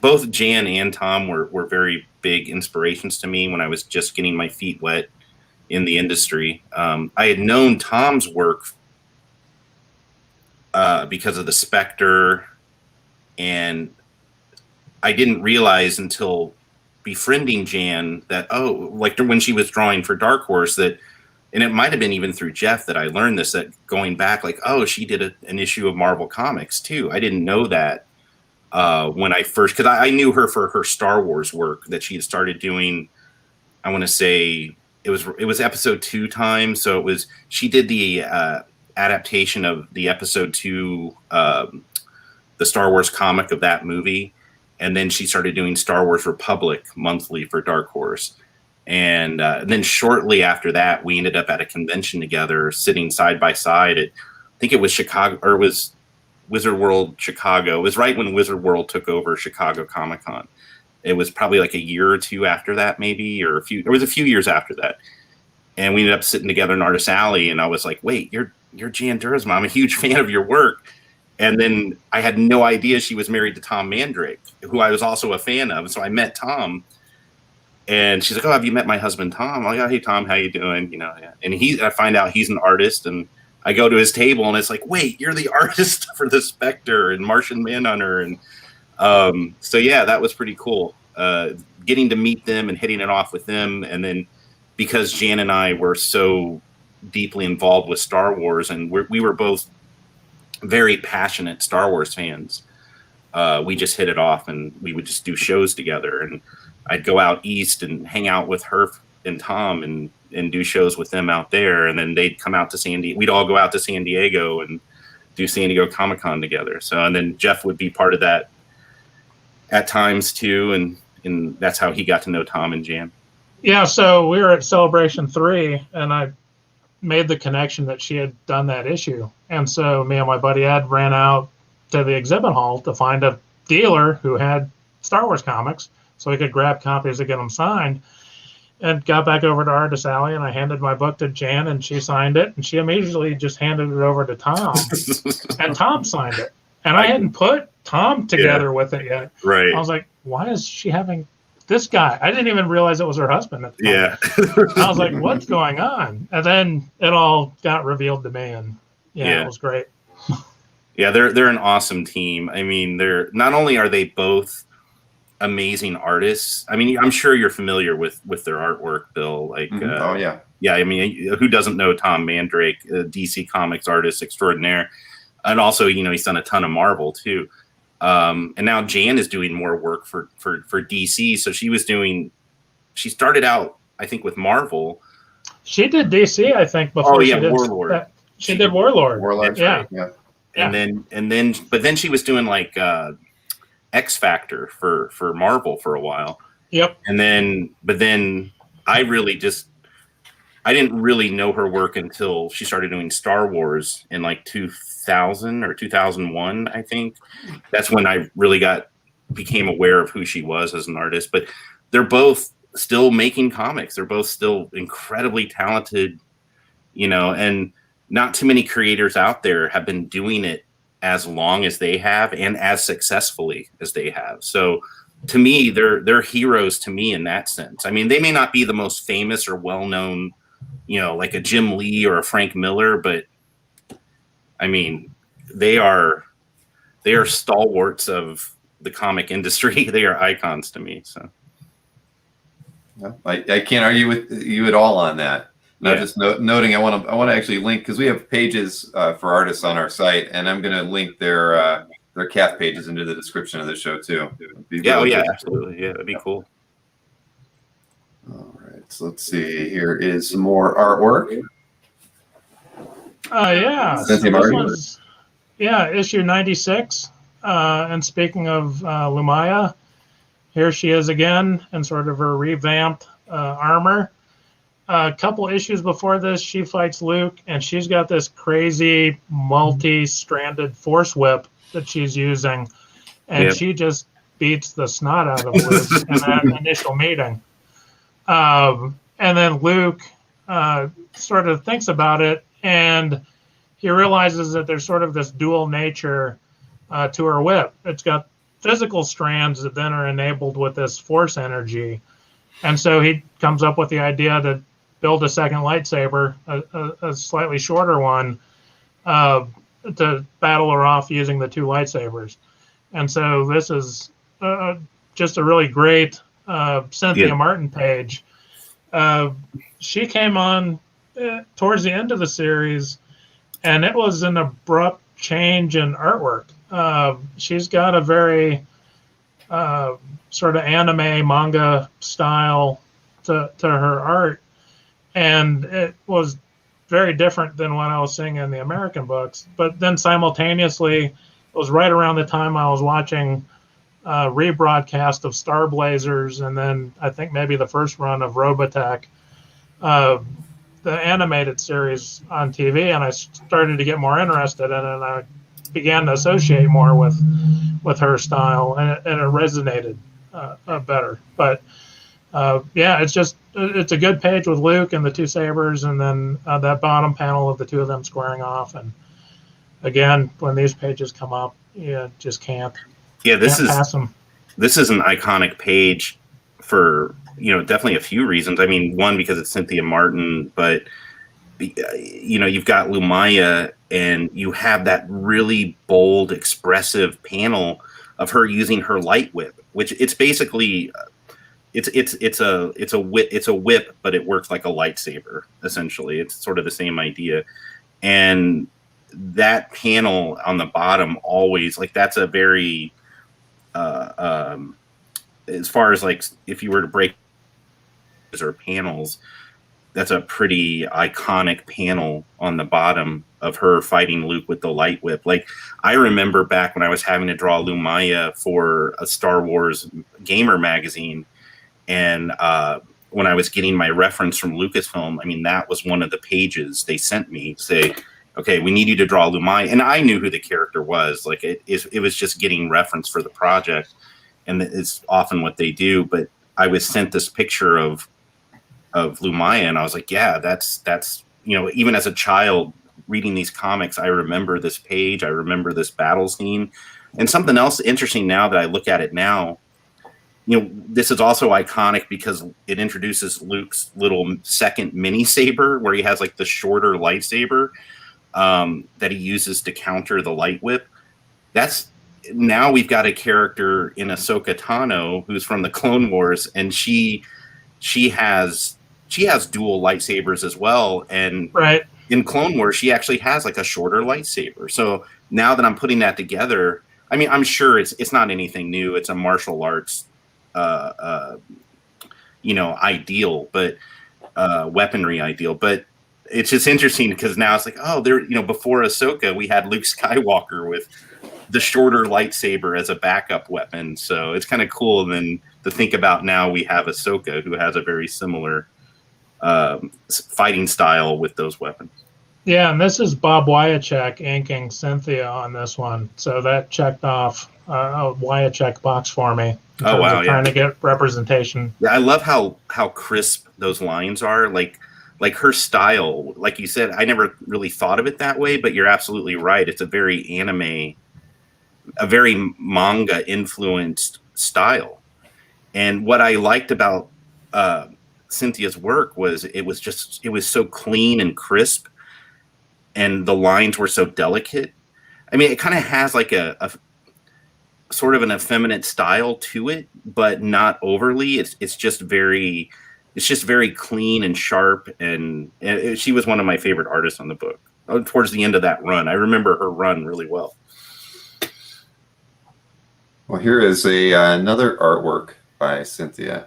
both Jan and Tom were very big inspirations to me when I was just getting my feet wet in the industry. I had known Tom's work because of the Spectre, and I didn't realize until befriending Jan that, like when she was drawing for Dark Horse, that, and it might have been even through Jeff that I learned this, that going back, like, she did an issue of Marvel Comics too. I didn't know that when I first, because I knew her for her Star Wars work that she had started doing. I want to say it was episode 2 time. So she did the adaptation of the episode 2, the Star Wars comic of that movie. And then she started doing Star Wars Republic monthly for Dark Horse. And then shortly after that, we ended up at a convention together, sitting side by side at, I think it was Chicago, or it was Wizard World Chicago. It was right when Wizard World took over Chicago Comic Con. It was probably like a year or two after that, maybe, it was a few years after that. And we ended up sitting together in Artist Alley, and I was like, wait, you're Jan Duursema. I'm a huge fan of your work. And then I had no idea she was married to Tom Mandrake, who I was also a fan of. So I met Tom, and she's like, "Oh, have you met my husband, Tom?" I'm like, "Oh, hey, Tom, how you doing?" You know, yeah. And I find out he's an artist, and I go to his table, and it's like, "Wait, you're the artist for the Spectre and Martian Manhunter," and so yeah, that was pretty cool. Getting to meet them and hitting it off with them, and then because Jan and I were so deeply involved with Star Wars, and we were both very passionate Star Wars fans. We just hit it off, and we would just do shows together, and I'd go out east and hang out with her and Tom and do shows with them out there. And then they'd come out to San Diego. We'd all go out to San Diego and do San Diego Comic Con together. So, and then Jeff would be part of that at times too. And that's how he got to know Tom and Jan. Yeah. So we were at Celebration 3, and I made the connection that she had done that issue. And so me and my buddy Ed ran out to the exhibit hall to find a dealer who had Star Wars comics so we could grab copies to get them signed, and got back over to Artist Alley, and I handed my book to Jan, and she signed it, and she immediately just handed it over to Tom and Tom signed it. And I hadn't put Tom together with it yet. Right. I was like, why is she having this guy? I didn't even realize it was her husband at the time. Yeah. I was like, what's going on? And then it all got revealed to me, and it was great. Yeah, they're an awesome team. I mean, they're not only are they both amazing artists. I mean, I'm sure you're familiar with their artwork, Bill. Like, yeah. I mean, who doesn't know Tom Mandrake, DC Comics artist extraordinaire, and also, you know, he's done a ton of Marvel too. And now Jan is doing more work for DC. So she started out, I think, with Marvel. She did DC, I think, before she did Warlord. She did Warlord. Warlord, yeah. And then she was doing like X Factor for Marvel for a while. Yep. But then I didn't really know her work until she started doing Star Wars in like 2000 or 2001, I think. That's when I really became aware of who she was as an artist. But they're both still making comics. They're both still incredibly talented, you know, and not too many creators out there have been doing it as long as they have and as successfully as they have. So to me, they're heroes to me in that sense. I mean, they may not be the most famous or well-known, you know, like a Jim Lee or a Frank Miller, but I mean, they are stalwarts of the comic industry. They are icons to me. So I can't argue with you at all on that. Just noting, I want to actually link, because we have pages for artists on our site, and I'm going to link their their CAF pages into the description of the show too. Yeah, really absolutely. Yeah, that'd be cool. All right, so let's see. Here is some more artwork. Yeah. Cynthia Martin. Issue 96. And speaking of Lumaya, here she is again in sort of her revamped armor. A couple issues before this, she fights Luke, and she's got this crazy multi-stranded force whip that she's using, and she just beats the snot out of Luke in that initial meeting. And then Luke sort of thinks about it, and he realizes that there's sort of this dual nature to her whip. It's got physical strands that then are enabled with this force energy. And so he comes up with the idea to build a second lightsaber, a slightly shorter one, to battle her off using the two lightsabers. And so this is just a really great Cynthia Martin page. She came on towards the end of the series, and it was an abrupt change in artwork. She's got a very sort of anime manga style to her art, and it was very different than what I was seeing in the American books. But then simultaneously, it was right around the time I was watching rebroadcast of Star Blazers, and then I think maybe the first run of Robotech, the animated series on TV, and I started to get more interested in it, and I began to associate more with her style, and it resonated better. But it's a good page with Luke and the two sabers, and then that bottom panel of the two of them squaring off. And again, when these pages come up, you just can't. Yeah, this pass them. This is an iconic page for definitely a few reasons. I mean, one, because it's Cynthia Martin, but you've got Lumaya, and you have that really bold, expressive panel of her using her light whip, which it's basically it's a whip, but it works like a lightsaber. Essentially, it's sort of the same idea. And that panel on the bottom always, like, that's a very as far as, like, if you were to break or panels, that's a pretty iconic panel on the bottom of her fighting Luke with the light whip. Like, I remember back when I was having to draw Lumaya for a Star Wars gamer magazine, and when I was getting my reference from Lucasfilm, I mean, that was one of the pages they sent me, say, okay, we need you to draw Lumaya. And I knew who the character was. Like, it was just getting reference for the project, and it's often what they do. But I was sent this picture of Lumaya, and I was like, yeah, that's even as a child reading these comics, I remember this page, I remember this battle scene. And something else interesting now that I look at it now, this is also iconic because it introduces Luke's little second mini saber, where he has, like, the shorter lightsaber that he uses to counter the light whip. Now we've got a character in Ahsoka Tano who's from the Clone Wars, and she has dual lightsabers as well. And right in Clone Wars, she actually has, like, a shorter lightsaber. So now that I'm putting that together, I mean, I'm sure it's not anything new. It's a martial arts, ideal, but weaponry ideal. But it's just interesting because now it's like, oh, before Ahsoka, we had Luke Skywalker with the shorter lightsaber as a backup weapon. So it's kind of cool then to think about now we have Ahsoka, who has a very similar fighting style with those weapons. Yeah, and this is Bob Wyacek inking Cynthia on this one. So that checked off a Wyacek box for me. Oh, wow. Trying to get representation. Yeah, I love how crisp those lines are. Like her style, like you said, I never really thought of it that way, but you're absolutely right. It's a very anime, a very manga influenced style. And what I liked about Cynthia's work was it was so clean and crisp, and the lines were so delicate. I mean, it kind of has like a sort of an effeminate style to it, but not overly. It's just very clean and sharp, and she was one of my favorite artists on the book towards the end of that run. I remember her run really well. Well, here is another artwork by Cynthia.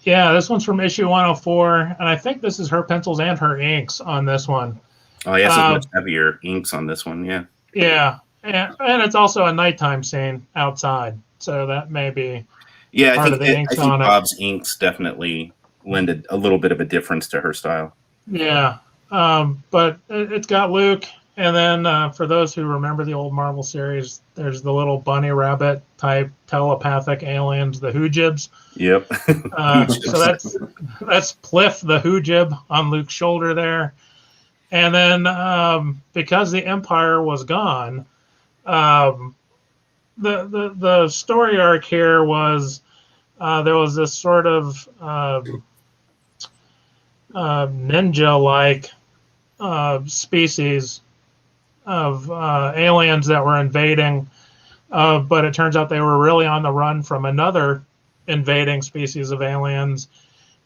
Yeah, this one's from issue 104, and I think this is her pencils and her inks on this one. Oh, yes, it's much heavier inks on this one, yeah. Yeah, and it's also a nighttime scene outside, so that may be part of the inks on it. Bob's inks definitely lended a little bit of a difference to her style. Yeah, but it's got Luke, and then for those who remember the old Marvel series, there's the little bunny rabbit type telepathic aliens, the Hoojibs. Yep. So that's Pliff the Hoojib on Luke's shoulder there. And then because the Empire was gone, the story arc here was there was this sort of ninja-like species of aliens that were invading, but it turns out they were really on the run from another invading species of aliens.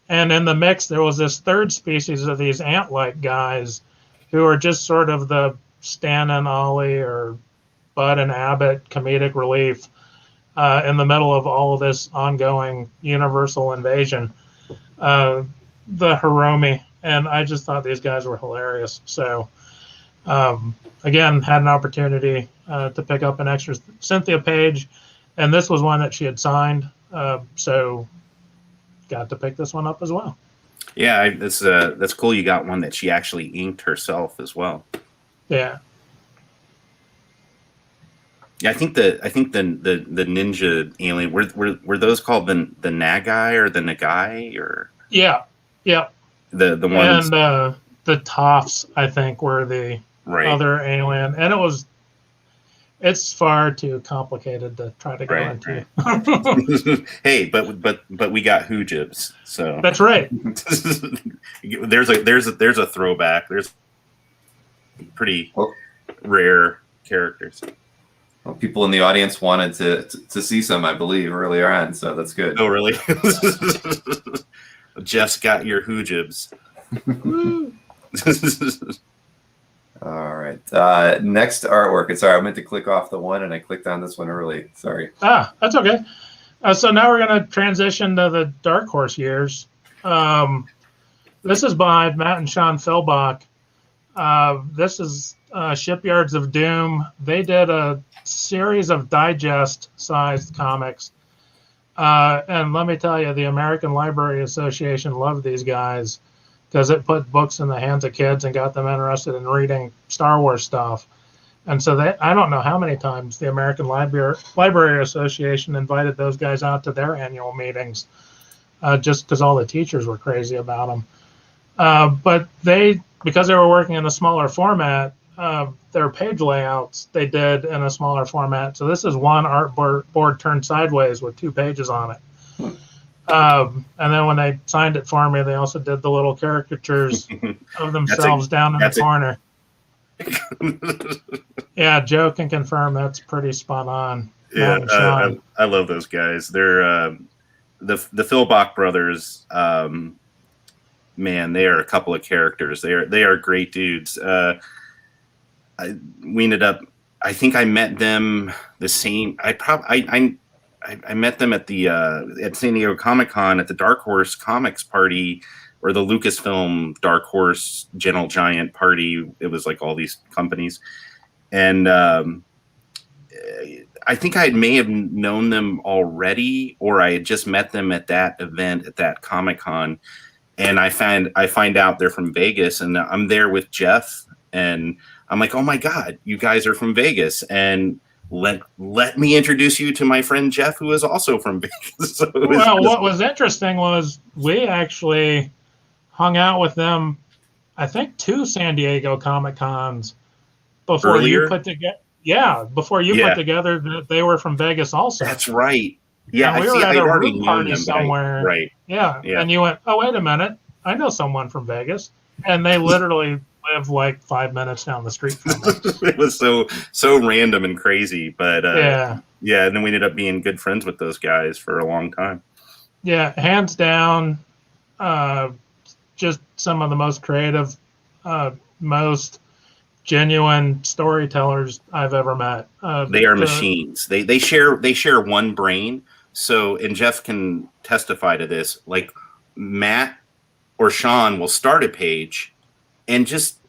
And in the mix, there was this third species of these ant-like guys who are just sort of the Stan and Ollie or Bud and Abbott comedic relief in the middle of all of this ongoing universal invasion. The Hiromi, and I just thought these guys were hilarious. So, again, had an opportunity to pick up an extra Cynthia page, and this was one that she had signed, so got to pick this one up as well. Yeah, that's cool. You got one that she actually inked herself as well. Yeah. Yeah, I think the ninja alien were those called the Nagai or the Nagai or yeah. The ones and the Toffs I think were the other alien, and it's far too complicated to try to go into. Right. Hey, but we got Hoojibs, so that's right. there's a throwback. There's pretty rare characters. Well, people in the audience wanted to see some, I believe, earlier on, so that's good. Oh, really? Jeff's got your Hoojibs. All right. Next artwork. And sorry, I meant to click off the one, and I clicked on this one early. Sorry. That's okay. So now we're going to transition to the Dark Horse years. This is by Matt and Sean Fillbach. This is Shipyards of Doom. They did a series of digest-sized comics. And let me tell you, the American Library Association loved these guys because it put books in the hands of kids and got them interested in reading Star Wars stuff. And so I don't know how many times the American Library Association invited those guys out to their annual meetings just because all the teachers were crazy about them. But because they were working in a smaller format, their page layouts they did in a smaller format. So this is one artboard turned sideways with 2 pages on it. And then when they signed it for me, they also did the little caricatures of themselves down in the corner. Yeah, Joe can confirm that's pretty spot on. Yeah, I love those guys. They're the Fillbach Brothers. Man, they are a couple of characters. They are great dudes. We ended up. I think I met them the same. I met them at the at San Diego Comic-Con at the Dark Horse Comics party, or the Lucasfilm Dark Horse Gentle Giant party. It was like all these companies, and I think I may have known them already, or I had just met them at that event at that Comic-Con, and I find out they're from Vegas, and I'm there with Jeff, and I'm like, oh my God, you guys are from Vegas, and let me introduce you to my friend Jeff, who is also from Vegas. So what was interesting was we actually hung out with them, I think 2 San Diego Comic Cons before you put together. Yeah, before you put together that they were from Vegas also. That's right. Yeah, and we were at a room party somewhere. Right. Yeah, and you went, oh, wait a minute, I know someone from Vegas, and they literally live like 5 minutes down the street from us. It was so random and crazy, but and then we ended up being good friends with those guys for a long time. Yeah, hands down, just some of the most creative, most genuine storytellers I've ever met. They are machines. They share one brain. So, and Jeff can testify to this. Like Matt or Sean will start a page and just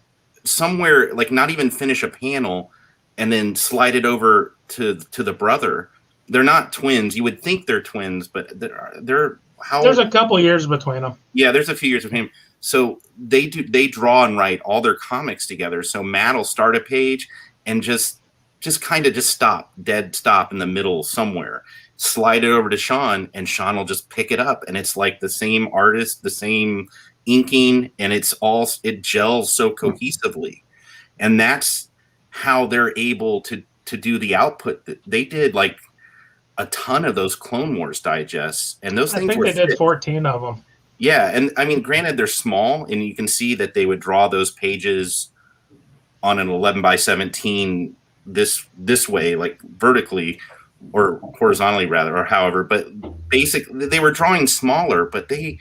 somewhere, like not even finish a panel, and then slide it over to the brother. They're not twins. You would think they're twins, but they're how? There's a couple years between them. Yeah, there's a few years between them. So they draw and write all their comics together. So Matt will start a page and just kind of dead stop in the middle somewhere, slide it over to Sean, and Sean will just pick it up, and it's like the same artist, the same inking, and it gels so cohesively. And that's how they're able to do the output that they did. Like a ton of those Clone Wars digests, and those things they did 14 of them. Yeah, and I mean, granted, they're small, and you can see that they would draw those pages on an 11x17 this way, like vertically or horizontally, rather, or however. But basically, they were drawing smaller, but they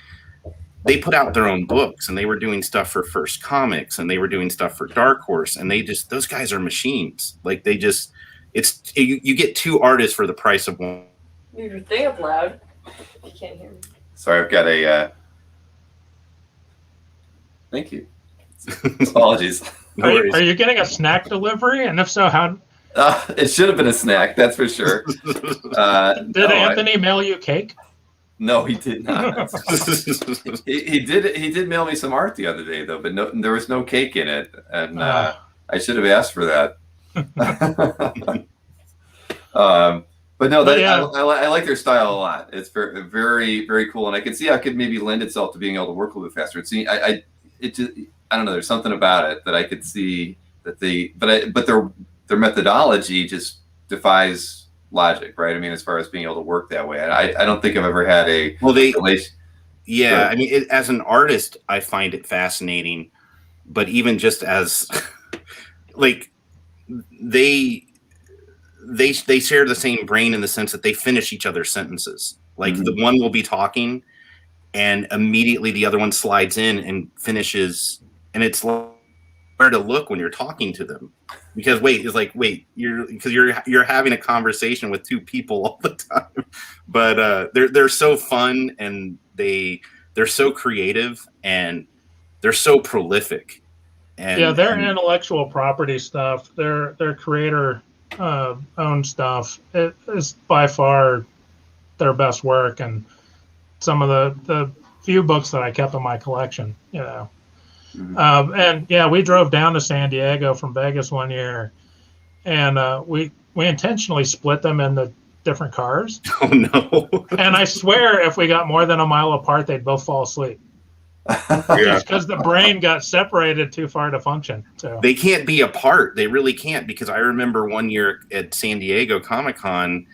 put out their own books, and they were doing stuff for First Comics, and they were doing stuff for Dark Horse, and those guys are machines. Like you get two artists for the price of one. Move your thing up loud. You can't hear me. Sorry, I've got a. Thank you. Apologies. No worries. Are you getting a snack delivery? And if so, how? It should have been a snack, that's for sure. Did Anthony mail you cake? No, he did not. he did mail me some art the other day, though, but no, there was no cake in it, and I should have asked for that. But no, I like their style a lot. It's very, very, very cool, and I can see how it could maybe lend itself to being able to work a little bit faster. I don't know. There's something about it that I could see that but their methodology just defies logic, right? I mean, as far as being able to work that way, I don't think I've ever had a relation. Yeah, I mean, as an artist, I find it fascinating, but even just as like they share the same brain in the sense that they finish each other's sentences. Like the one will be talking, and immediately the other one slides in and finishes, and it's like where to look when you're talking to them, because you're having a conversation with two people all the time. But they're so fun, and they're so creative, and they're so prolific. And yeah, their intellectual property stuff, their creator owned stuff, it is by far their best work, and some of the few books that I kept in my collection, you know. And yeah, we drove down to San Diego from Vegas one year, and we intentionally split them into different cars. Oh no! And I swear, if we got more than a mile apart, they'd both fall asleep. Yeah, because the brain got separated too far to function. So they can't be apart. They really can't, because I remember one year at San Diego Comic-Con,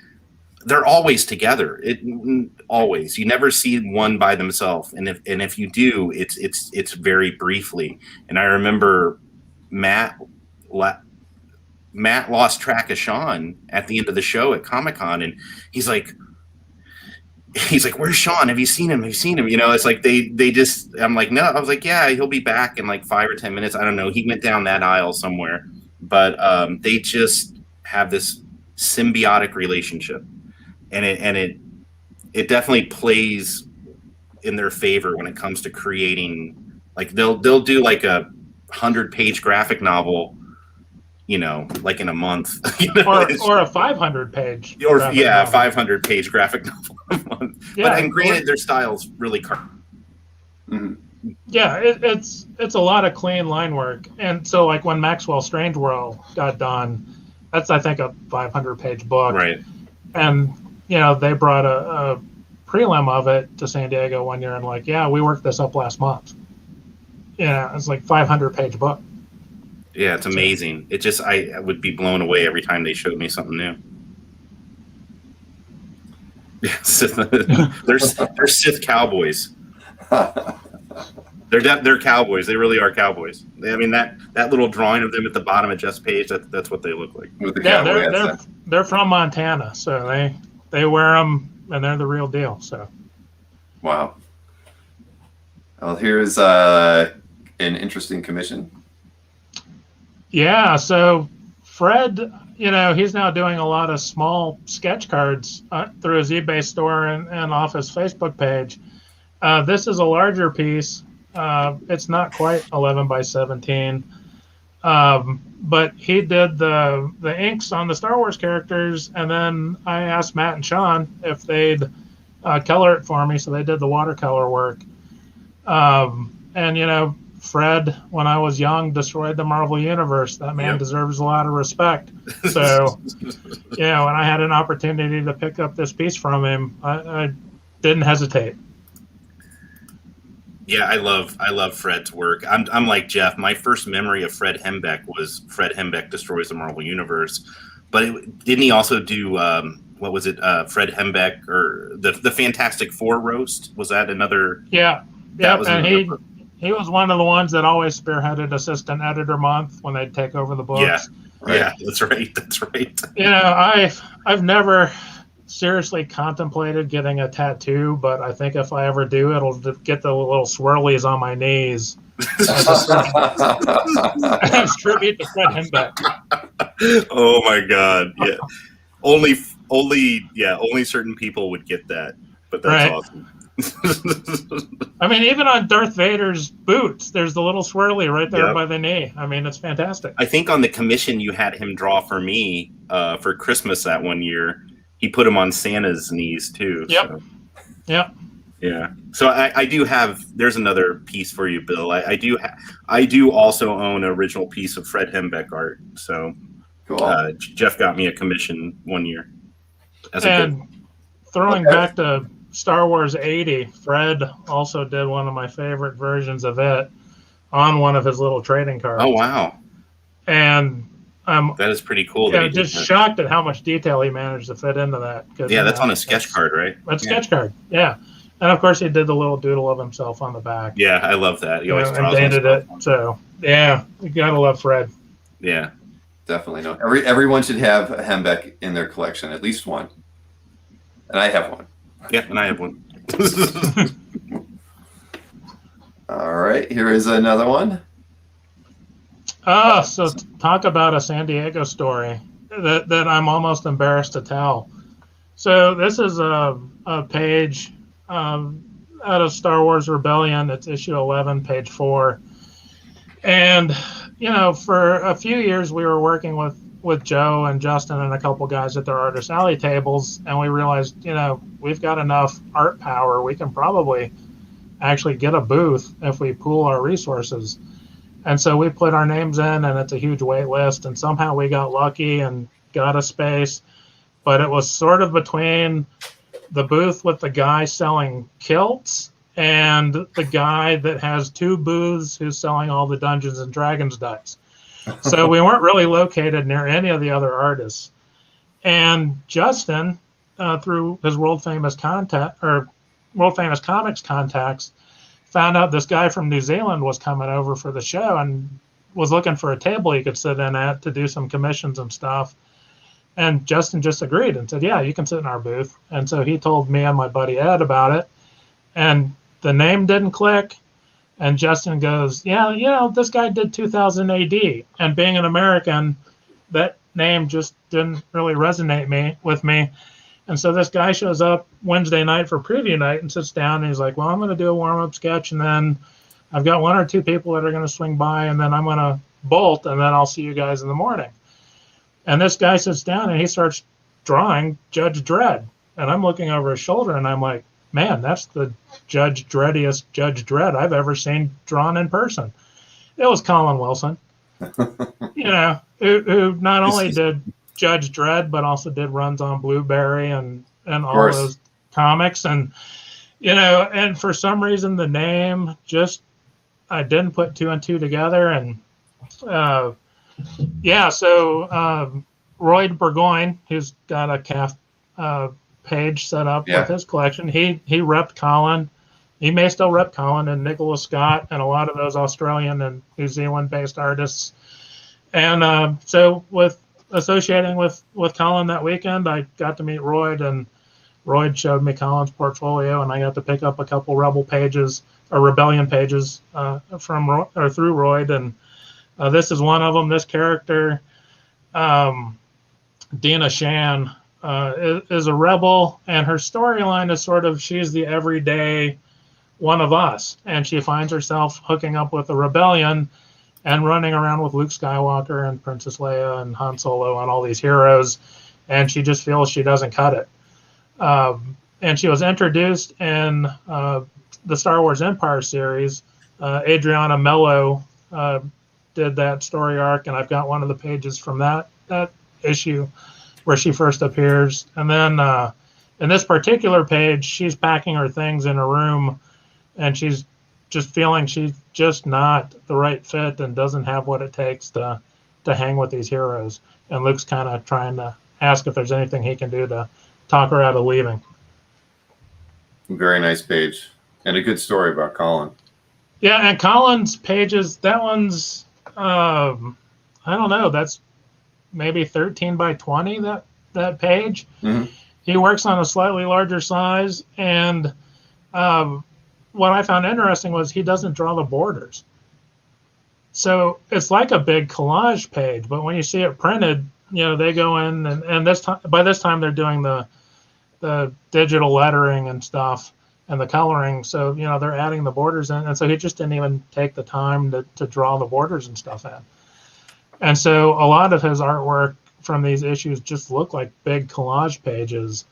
they're always together. Always. You never see one by themselves, and if you do, it's very briefly. And I remember Matt lost track of Sean at the end of the show at Comic-Con, and he's like, where's Sean? Have you seen him? You know, it's like they just, I'm like, no. I was like, yeah, he'll be back in like 5 or 10 minutes. I don't know. He went down that aisle somewhere. But they just have this symbiotic relationship, and it definitely plays in their favor when it comes to creating. Like they'll do like a 100-page graphic novel, you know, like in a month, you know, or a 500-page, or 500-page graphic novel a month. Yeah, but granted, their style's really yeah, it's a lot of clean line work. And so like when Maxwell Strange World got done, that's I think a 500-page book, right? And you know, they brought a prelim of it to San Diego one year, and like, yeah, we worked this up last month. Yeah, it's like 500-page book. Yeah, it's amazing. It just, I would be blown away every time they showed me something new. Yes, they're Sith cowboys. They're cowboys. They really are cowboys. I mean, that little drawing of them at the bottom of Jeff's page, that's what they look like. Yeah, they're from Montana, so they wear them, and they're the real deal. So, wow. Well, here's an interesting commission. Yeah, so Fred, he's now doing a lot of small sketch cards through his eBay store and off his Facebook page. This is a larger piece. It's not quite 11 by 17, but he did the inks on the Star Wars characters, and then I asked Matt and Sean if they'd color it for me, so they did the watercolor work. And Fred, when I was young, destroyed the Marvel Universe. That man deserves a lot of respect. So, when I had an opportunity to pick up this piece from him, I didn't hesitate. Yeah, I love Fred's work. I'm like Jeff. My first memory of Fred Hembeck was Fred Hembeck Destroys the Marvel Universe. But didn't he also do what was it? Fred Hembeck or the Fantastic Four roast? Was that another? Yeah, and he was one of the ones that always spearheaded Assistant Editor Month when they'd take over the books. Yeah, Right. yeah, that's right. That's right. I've never seriously contemplated getting a tattoo, but I think if I ever do, it'll get the little swirlies on my knees. As tribute to Fred Hembeck. Oh my God! Yeah, only certain people would get that, but that's awesome. I mean, even on Darth Vader's boots, there's the little swirly right there by the knee. I mean, it's fantastic. I think on the commission you had him draw for me for Christmas that one year, he put him on Santa's knees too. Yep. So. Yep. Yeah. So I do have. There's another piece for you, Bill. I do also own an original piece of Fred Hembeck art. So Cool. Jeff got me a commission one year. Throwing back to Star Wars 80, Fred also did one of my favorite versions of it on one of his little trading cards. Oh wow! And that is pretty cool. Yeah, just shocked at how much detail he managed to fit into that. Yeah, that's on a sketch card, right? That's sketch card. Yeah, and of course he did the little doodle of himself on the back. Yeah, I love that. He always and dated it. So yeah, you gotta love Fred. Yeah, definitely. No, everyone should have a Hembeck in their collection, at least one. And I have one. Yeah, and I have one. All right, here is another one. So talk about a San Diego story that I'm almost embarrassed to tell. So this is a page out of Star Wars Rebellion. It's issue 11, page 4. And, for a few years we were working with Joe and Justin and a couple guys at their Artist Alley tables, and we realized, we've got enough art power. We can probably actually get a booth if we pool our resources. And so we put our names in, and it's a huge wait list, and somehow we got lucky and got a space. But it was sort of between the booth with the guy selling kilts and the guy that has two booths who's selling all the Dungeons and Dragons dice. So we weren't really located near any of the other artists. And Justin, through his world famous comics contacts, found out this guy from New Zealand was coming over for the show and was looking for a table he could sit in at to do some commissions and stuff. And Justin just agreed and said, yeah, you can sit in our booth. And so he told me and my buddy Ed about it. And the name didn't click. And Justin goes, yeah, this guy did 2000 AD. And being an American, that name just didn't really resonate with me. And so this guy shows up Wednesday night for preview night and sits down and he's like, well, I'm going to do a warm-up sketch, and then I've got one or two people that are going to swing by, and then I'm going to bolt, and then I'll see you guys in the morning. And this guy sits down and he starts drawing Judge Dredd. And I'm looking over his shoulder and I'm like, man, that's the Judge Dreddiest Judge Dredd I've ever seen drawn in person. It was Colin Wilson, who not only did Judge Dredd, but also did runs on Blueberry and all those comics. And, and for some reason, the name I didn't put two and two together. And, so Royd Burgoyne, who's got a CAF page set up with his collection, he repped Colin. He may still rep Colin and Nicholas Scott and a lot of those Australian and New Zealand-based artists. And so with associating with Colin that weekend, I got to meet Royd, and Royd showed me Colin's portfolio, and I got to pick up a couple Rebellion pages through Royd, and This is one of them. This character, Dina Shan, is a rebel, and her storyline is sort of she's the everyday one of us, and she finds herself hooking up with the rebellion and running around with Luke Skywalker and Princess Leia and Han Solo and all these heroes, and she just feels she doesn't cut it. And she was introduced in the Star Wars Empire series. Adriana Mello did that story arc, and I've got one of the pages from that issue where she first appears. And then in this particular page, she's packing her things in a room, and she's just feeling she's just not the right fit and doesn't have what it takes to hang with these heroes. And Luke's kind of trying to ask if there's anything he can do to talk her out of leaving. Very nice page, and a good story about Colin. Yeah, and Colin's pages, that one's, I don't know, that's maybe 13 by 20, that page. Mm-hmm. He works on a slightly larger size, and what I found interesting was he doesn't draw the borders. So it's like a big collage page, but when you see it printed, they go in, and by this time they're doing the digital lettering and stuff and the coloring. So, they're adding the borders in. And so he just didn't even take the time to draw the borders and stuff in. And so a lot of his artwork from these issues just look like big collage pages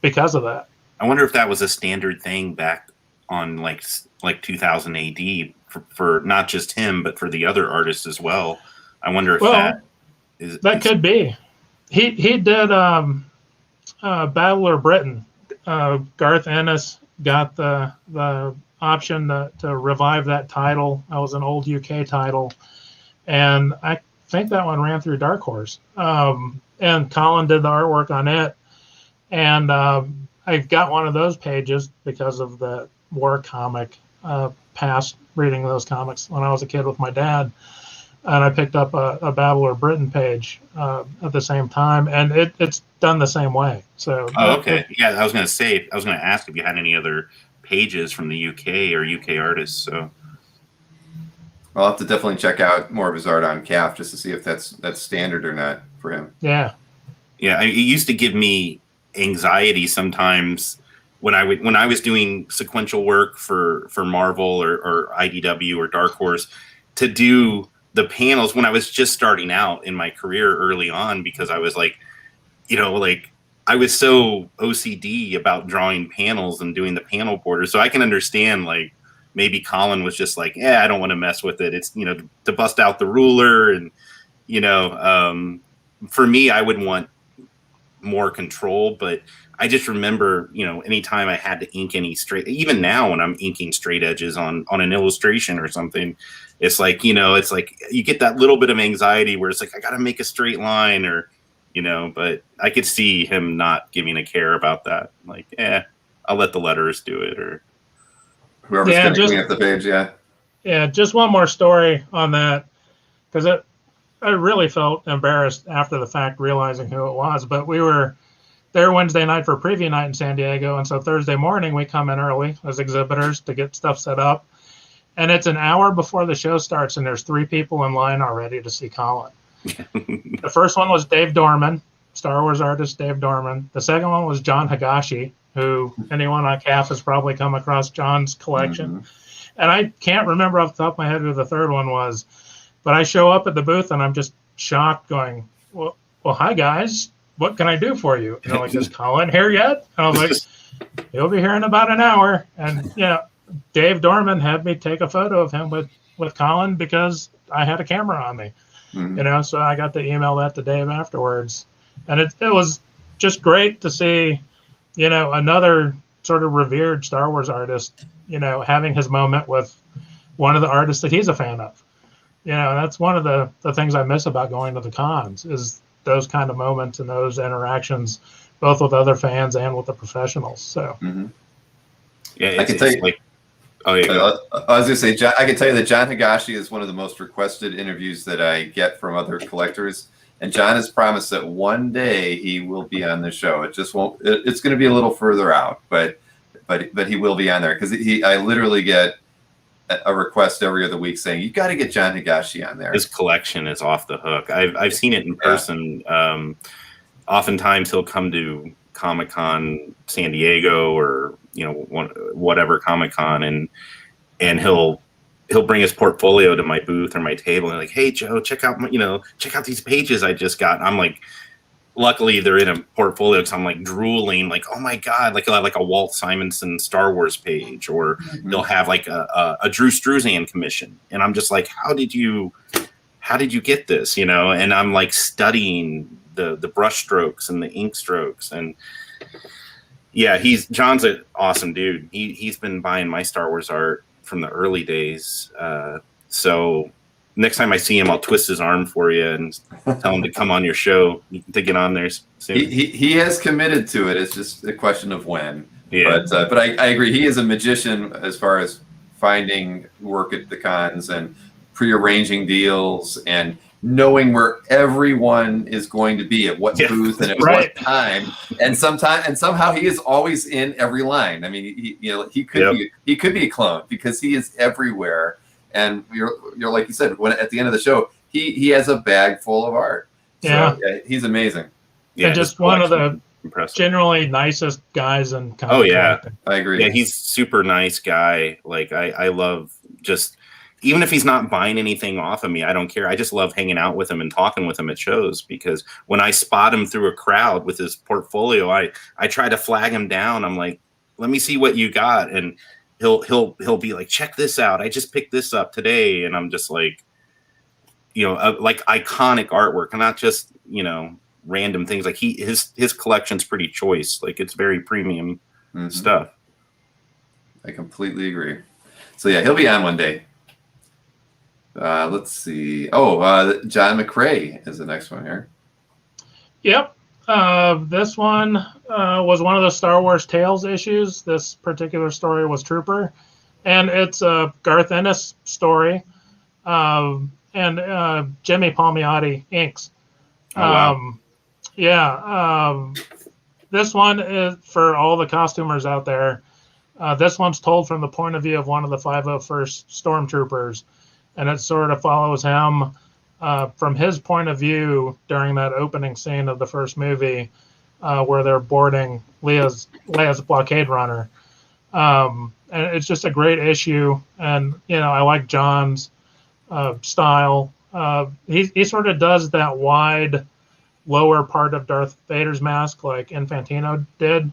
because of that. I wonder if that was a standard thing back on like 2000 AD for not just him, but for the other artists as well. I wonder if that could be. He did Battler Britain. Garth Ennis got the option to revive that title. That was an old UK title, and I think that one ran through Dark Horse. And Colin did the artwork on it, and I got one of those pages because of the war comic past reading those comics when I was a kid with my dad. And I picked up a Battler Britain page at the same time, and it's done the same way. So, okay. I was going to ask if you had any other pages from the UK or UK artists. So I'll have to definitely check out more of his art on CAF just to see if that's standard or not for him. Yeah. It used to give me anxiety sometimes when I was doing sequential work for Marvel or IDW or Dark Horse to do the panels when I was just starting out in my career early on, because I was like, I was so OCD about drawing panels and doing the panel borders. So I can understand maybe Colin was just like, I don't want to mess with it. It's, to bust out the ruler. And, for me, I would want more control, but I just remember, anytime I had to ink any straight, even now when I'm inking straight edges on an illustration or something, it's like, it's like you get that little bit of anxiety where it's like, I got to make a straight line or, but I could see him not giving a care about that. Like, I'll let the letters do it or whoever's going to clean up the page. Yeah. Yeah. Just one more story on that, because I really felt embarrassed after the fact, realizing who it was, but we were there Wednesday night for preview night in San Diego. And so Thursday morning we come in early as exhibitors to get stuff set up. And it's an hour before the show starts, and there's 3 people in line already to see Colin. The first one was Dave Dorman, Star Wars artist Dave Dorman. The second one was John Higashi, who anyone on CAF has probably come across John's collection. Mm-hmm. And I can't remember off the top of my head who the third one was. But I show up at the booth, and I'm just shocked well, hi, guys. What can I do for you? And they're like, is Colin here yet? And I was like, he'll be here in about an hour. And, Dave Dorman had me take a photo of him with Colin because I had a camera on me. Mm-hmm. So I got to email that to Dave afterwards. And it was just great to see, another sort of revered Star Wars artist, having his moment with one of the artists that he's a fan of. That's one of the things I miss about going to the cons is those kind of moments and those interactions, both with other fans and with the professionals. So, mm-hmm. I can tell you, I was going to say, John, I can tell you that John Higashi is one of the most requested interviews that I get from other collectors. And John has promised that one day he will be on the show. It just won't. It's going to be a little further out, but he will be on there because I literally get a request every other week saying, you got to get John Higashi on there. His collection is off the hook. I've seen it in person. Oftentimes he'll come to Comic-Con San Diego or, whatever Comic-Con, and he'll bring his portfolio to my booth or my table and like, hey Joe, check out these pages I just got. I'm like, luckily they're in a portfolio because I'm like drooling, like, oh my God, like he'll have like a Walt Simonsen Star Wars page, or they'll have like a Drew Struzan commission. And I'm just like, how did you get this? And I'm like studying the brush strokes and the ink strokes. And yeah, John's an awesome dude. He's been buying my Star Wars art from the early days. So next time I see him, I'll twist his arm for you and tell him to come on your show to get on there soon. He has committed to it. It's just a question of when. Yeah. But I agree. He is a magician as far as finding work at the cons and prearranging deals and knowing where everyone is going to be at what booth and at what time. And somehow he is always in every line. I mean, he could be a clone because he is everywhere. And you're like you said, when at the end of the show, he has a bag full of art. So, he's amazing. Yeah, and just one of the generally nicest guys in comic. Oh yeah, collecting. I agree. Yeah, he's super nice guy. Like I love just, even if he's not buying anything off of me, I don't care. I just love hanging out with him and talking with him at shows, because when I spot him through a crowd with his portfolio, I try to flag him down. I'm like, let me see what you got, and he'll be like, check this out, I just picked this up today. And I'm just like, like iconic artwork and not just random things. Like his collection's pretty choice. Like it's very premium stuff. I completely agree. So yeah, he'll be on one day. Let's see. John McCrae is the next one here. Yep. This one was one of the Star Wars Tales issues. This particular story was Trooper, and it's a Garth Ennis story, and Jimmy Palmiotti inks. Oh, wow. This one is for all the costumers out there. This one's told from the point of view of one of the 501st Stormtroopers, and it sort of follows him from his point of view during that opening scene of the first movie, where they're boarding Leia's blockade runner. And it's just a great issue. And, I like John's style. He sort of does that wide lower part of Darth Vader's mask like Infantino did.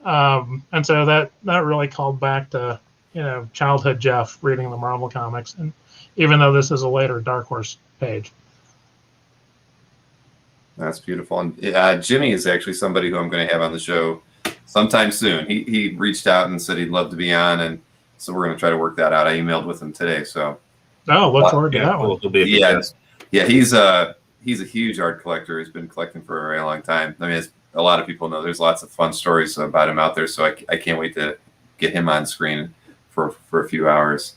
And so that really called back to, childhood Jeff reading the Marvel comics. And even though this is a later Dark Horse page. That's beautiful. And Jimmy is actually somebody who I'm going to have on the show sometime soon. He reached out and said he'd love to be on, and so we're going to try to work that out. I emailed with him today, so. Look forward to that one. He'll be a good guest. Yeah, he's a huge art collector. He's been collecting for a very long time. I mean, as a lot of people know, there's lots of fun stories about him out there, so I can't wait to get him on screen for a few hours.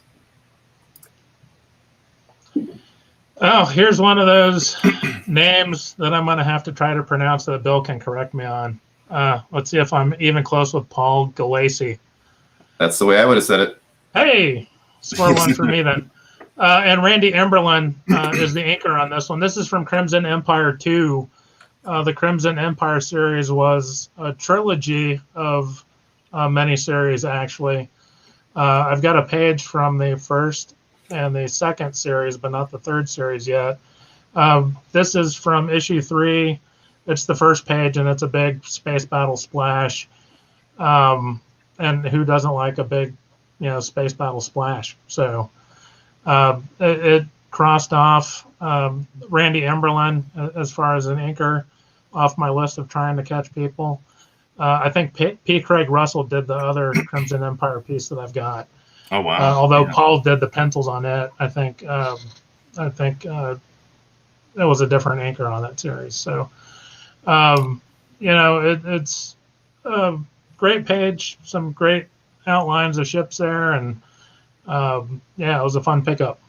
Oh, here's one of those names that I'm going to have to try to pronounce that Bill can correct me on. Let's see if I'm even close with Paul Galassi. That's the way I would have said it. Hey, score one for me then. And Randy Emberlin is the inker on this one. This is from Crimson Empire 2. The Crimson Empire series was a trilogy of miniseries, actually. I've got a page from the first and the second series, but not the third series yet. This is from issue 3. It's the first page, and it's a big space battle splash. And who doesn't like a big, space battle splash? So it crossed off Randy Emberlin as far as an inker off my list of trying to catch people. I think P. Craig Russell did the other Crimson Empire piece that I've got. Oh wow! Although Paul did the pencils on it, I think it was a different inker on that series. So, it's a great page, some great outlines of ships there, and it was a fun pickup.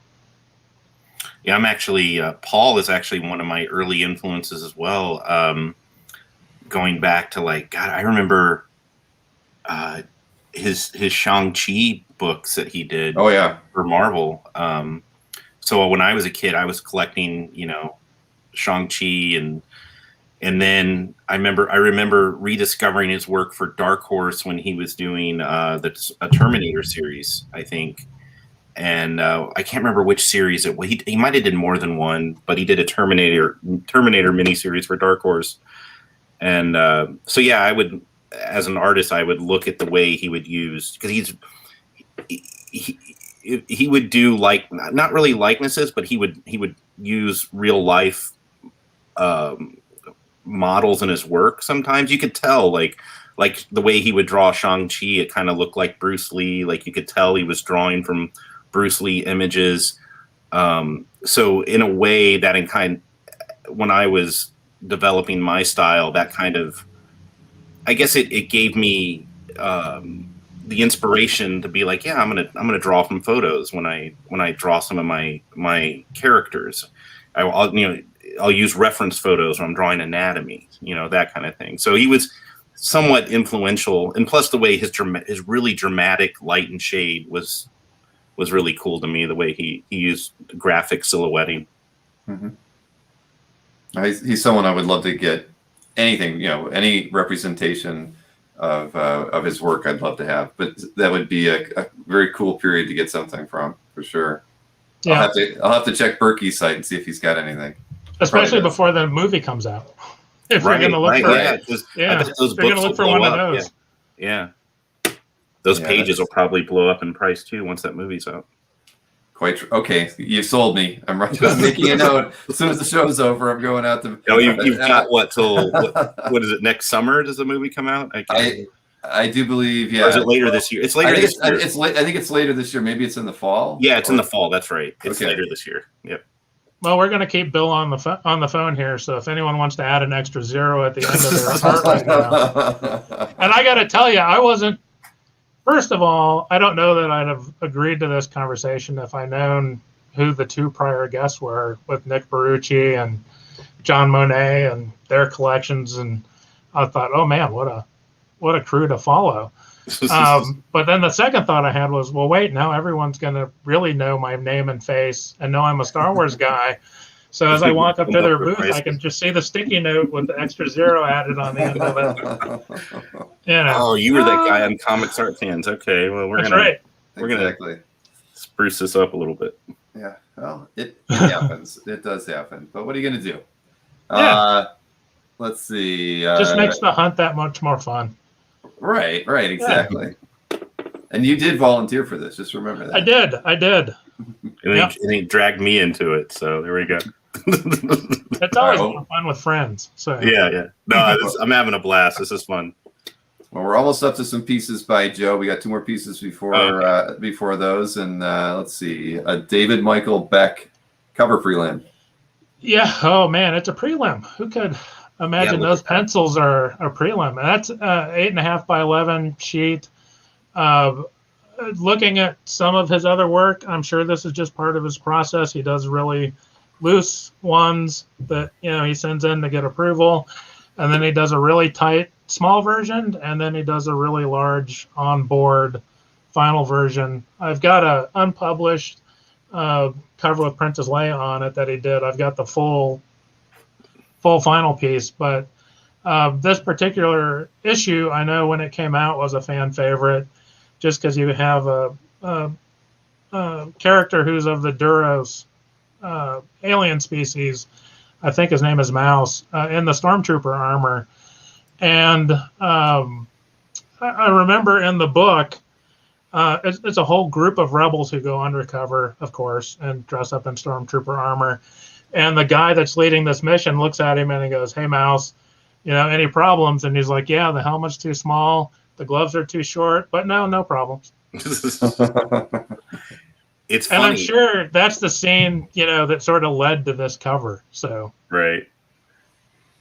Yeah, I'm actually Paul is actually one of my early influences as well. Going back to I remember his Shang-Chi books that he did. Oh yeah, for Marvel. So when I was a kid, I was collecting, Shang-Chi, and then I remember rediscovering his work for Dark Horse when he was doing a Terminator series, I think. And I can't remember which series it was. He might have did more than one, but he did a Terminator miniseries for Dark Horse. And so yeah, I would, as an artist, I would look at the way he would use, because he would do not really likenesses, but he would use real life models in his work. Sometimes you could tell, like the way he would draw Shang-Chi, it kind of looked like Bruce Lee. Like you could tell he was drawing from Bruce Lee images. So in a way that when I was developing my style, that kind of, I guess it gave me the inspiration to be like, yeah, I'm gonna draw from photos when I draw some of my characters. I'll use reference photos when I'm drawing anatomy, that kind of thing. So he was somewhat influential, and plus the way his really dramatic light and shade was really cool to me. The way he used graphic silhouetting. Mm-hmm. He's someone I would love to get anything, any representation of his work I'd love to have, but that would be a very cool period to get something from, for sure. Yeah. I'll have to check Berkey's site and see if he's got anything. Especially before the movie comes out. If you're going to look for I bet those books will blow up. Yeah. Those pages will probably blow up in price too once that movie's out. Quite true. Okay, you sold me. I'm making a note. As soon as the show's over, I'm going out to. No, you've got till what is it? Next summer does the movie come out? I do believe, yeah. Or is it later this year? It's later this year. I think it's later this year. Maybe it's in the fall. Yeah, it's in the fall. That's right. It's later this year. Yep. Well, we're going to keep Bill on the phone here, so if anyone wants to add an extra 0 at the end of their part right now. And I got to tell you, I wasn't. First of all, I don't know that I'd have agreed to this conversation if I'd known who the 2 prior guests were, with Nick Barucci and John Monet and their collections, and I thought, oh man, what a crew to follow. But then the second thought I had was, well, wait, now everyone's going to really know my name and face and know I'm a Star Wars guy. So as I walk up to their booth, I can just see the sticky note with the extra 0 added on the end of it. Oh, you were that guy on Comics Art Fans. Okay, well, we're gonna spruce this up a little bit. Yeah, well, it happens. It does happen. But what are you gonna do? Let's see. Just makes the hunt that much more fun. Right, exactly. Yeah. And you did volunteer for this. Just remember that. I did. And he dragged me into it. So there we go. It's always more fun with friends. So yeah. No, I'm having a blast. This is fun. Well, we're almost up to some pieces by Joe. We got 2 more pieces before those, and let's see, a David Michael Beck cover prelim. Yeah. Oh man, it's a prelim. Who could imagine those pencils are a prelim? That's 8.5 by 11 sheet. Looking at some of his other work, I'm sure this is just part of his process. He does really loose ones that he sends in to get approval, and then he does a really tight small version, and then he does a really large on-board final version. I've got a unpublished cover with Princess Leia on it that he did. I've got the full final piece, but this particular issue, I know when it came out, was a fan favorite, just because you have a character who's of the Duros alien species. I think his name is Mouse, in the Stormtrooper armor. And I remember in the book, it's a whole group of rebels who go undercover, of course, and dress up in Stormtrooper armor. And the guy that's leading this mission looks at him and he goes, "Hey, Mouse, any problems?" And he's like, "Yeah, the helmet's too small. The gloves are too short, but no problems." It's funny. And I'm funny. sure that's the scene, that sort of led to this cover. So right.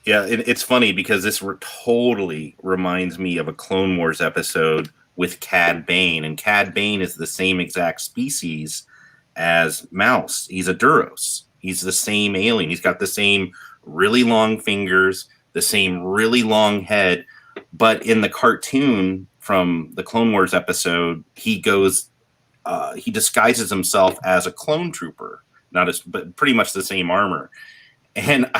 Yeah, it's funny because this totally reminds me of a Clone Wars episode with Cad Bane, and Cad Bane is the same exact species as Mouse. He's a Duros. He's the same alien. He's got the same really long fingers, the same really long head. But in the cartoon from the Clone Wars episode, he goes, he disguises himself as a clone trooper, but pretty much the same armor. And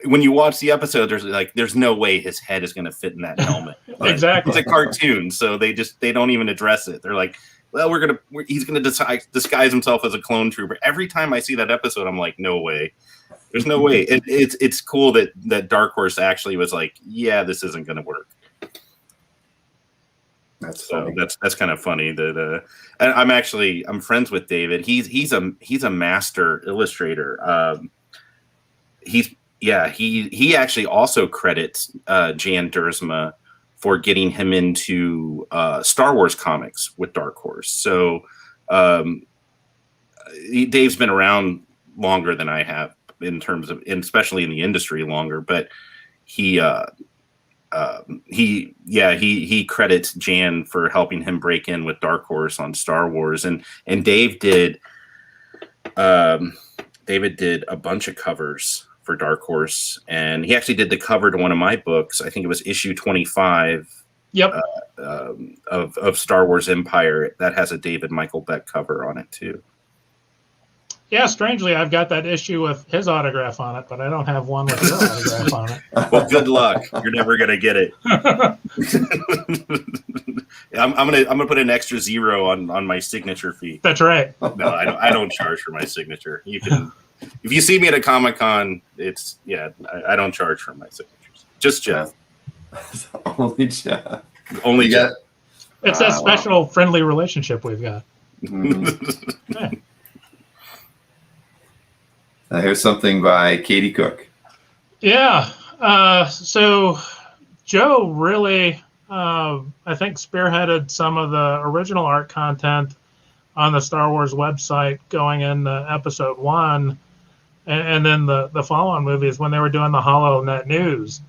when you watch the episode, there's no way his head is going to fit in that helmet. Exactly. It's a cartoon, so they don't even address it. They're like, well, he's going to disguise himself as a clone trooper. Every time I see that episode, I'm like, no way. There's no way. It's cool that Dark Horse actually was like, yeah, this isn't going to work. That's funny. That's kind of funny. That I'm friends with David. He's a master illustrator. He actually also credits Jan Duursema for getting him into Star Wars comics with Dark Horse. So Dave's been around longer than I have in terms of, and especially in the industry longer. But he credits Jan for helping him break in with Dark Horse on Star Wars, and David did a bunch of covers for Dark Horse, and he actually did the cover to one of my books. I think it was issue 25. Yep. Of Star Wars Empire that has a David Michael Beck cover on it too. Yeah, strangely, I've got that issue with his autograph on it, but I don't have one with your autograph on it. Well, good luck. You're never gonna get it. I'm gonna put an extra 0 on my signature fee. That's right. No, I don't charge for my signature. You can, if you see me at a Comic-Con, I don't charge for my signatures. Just Jeff. Only Jeff. Only Jeff. It's that special friendly relationship we've got. Mm-hmm. Yeah. Here's something by Katie Cook. Yeah. So Joe really, I think, spearheaded some of the original art content on the Star Wars website going into episode 1 and then the follow-on movies when they were doing the HoloNet news.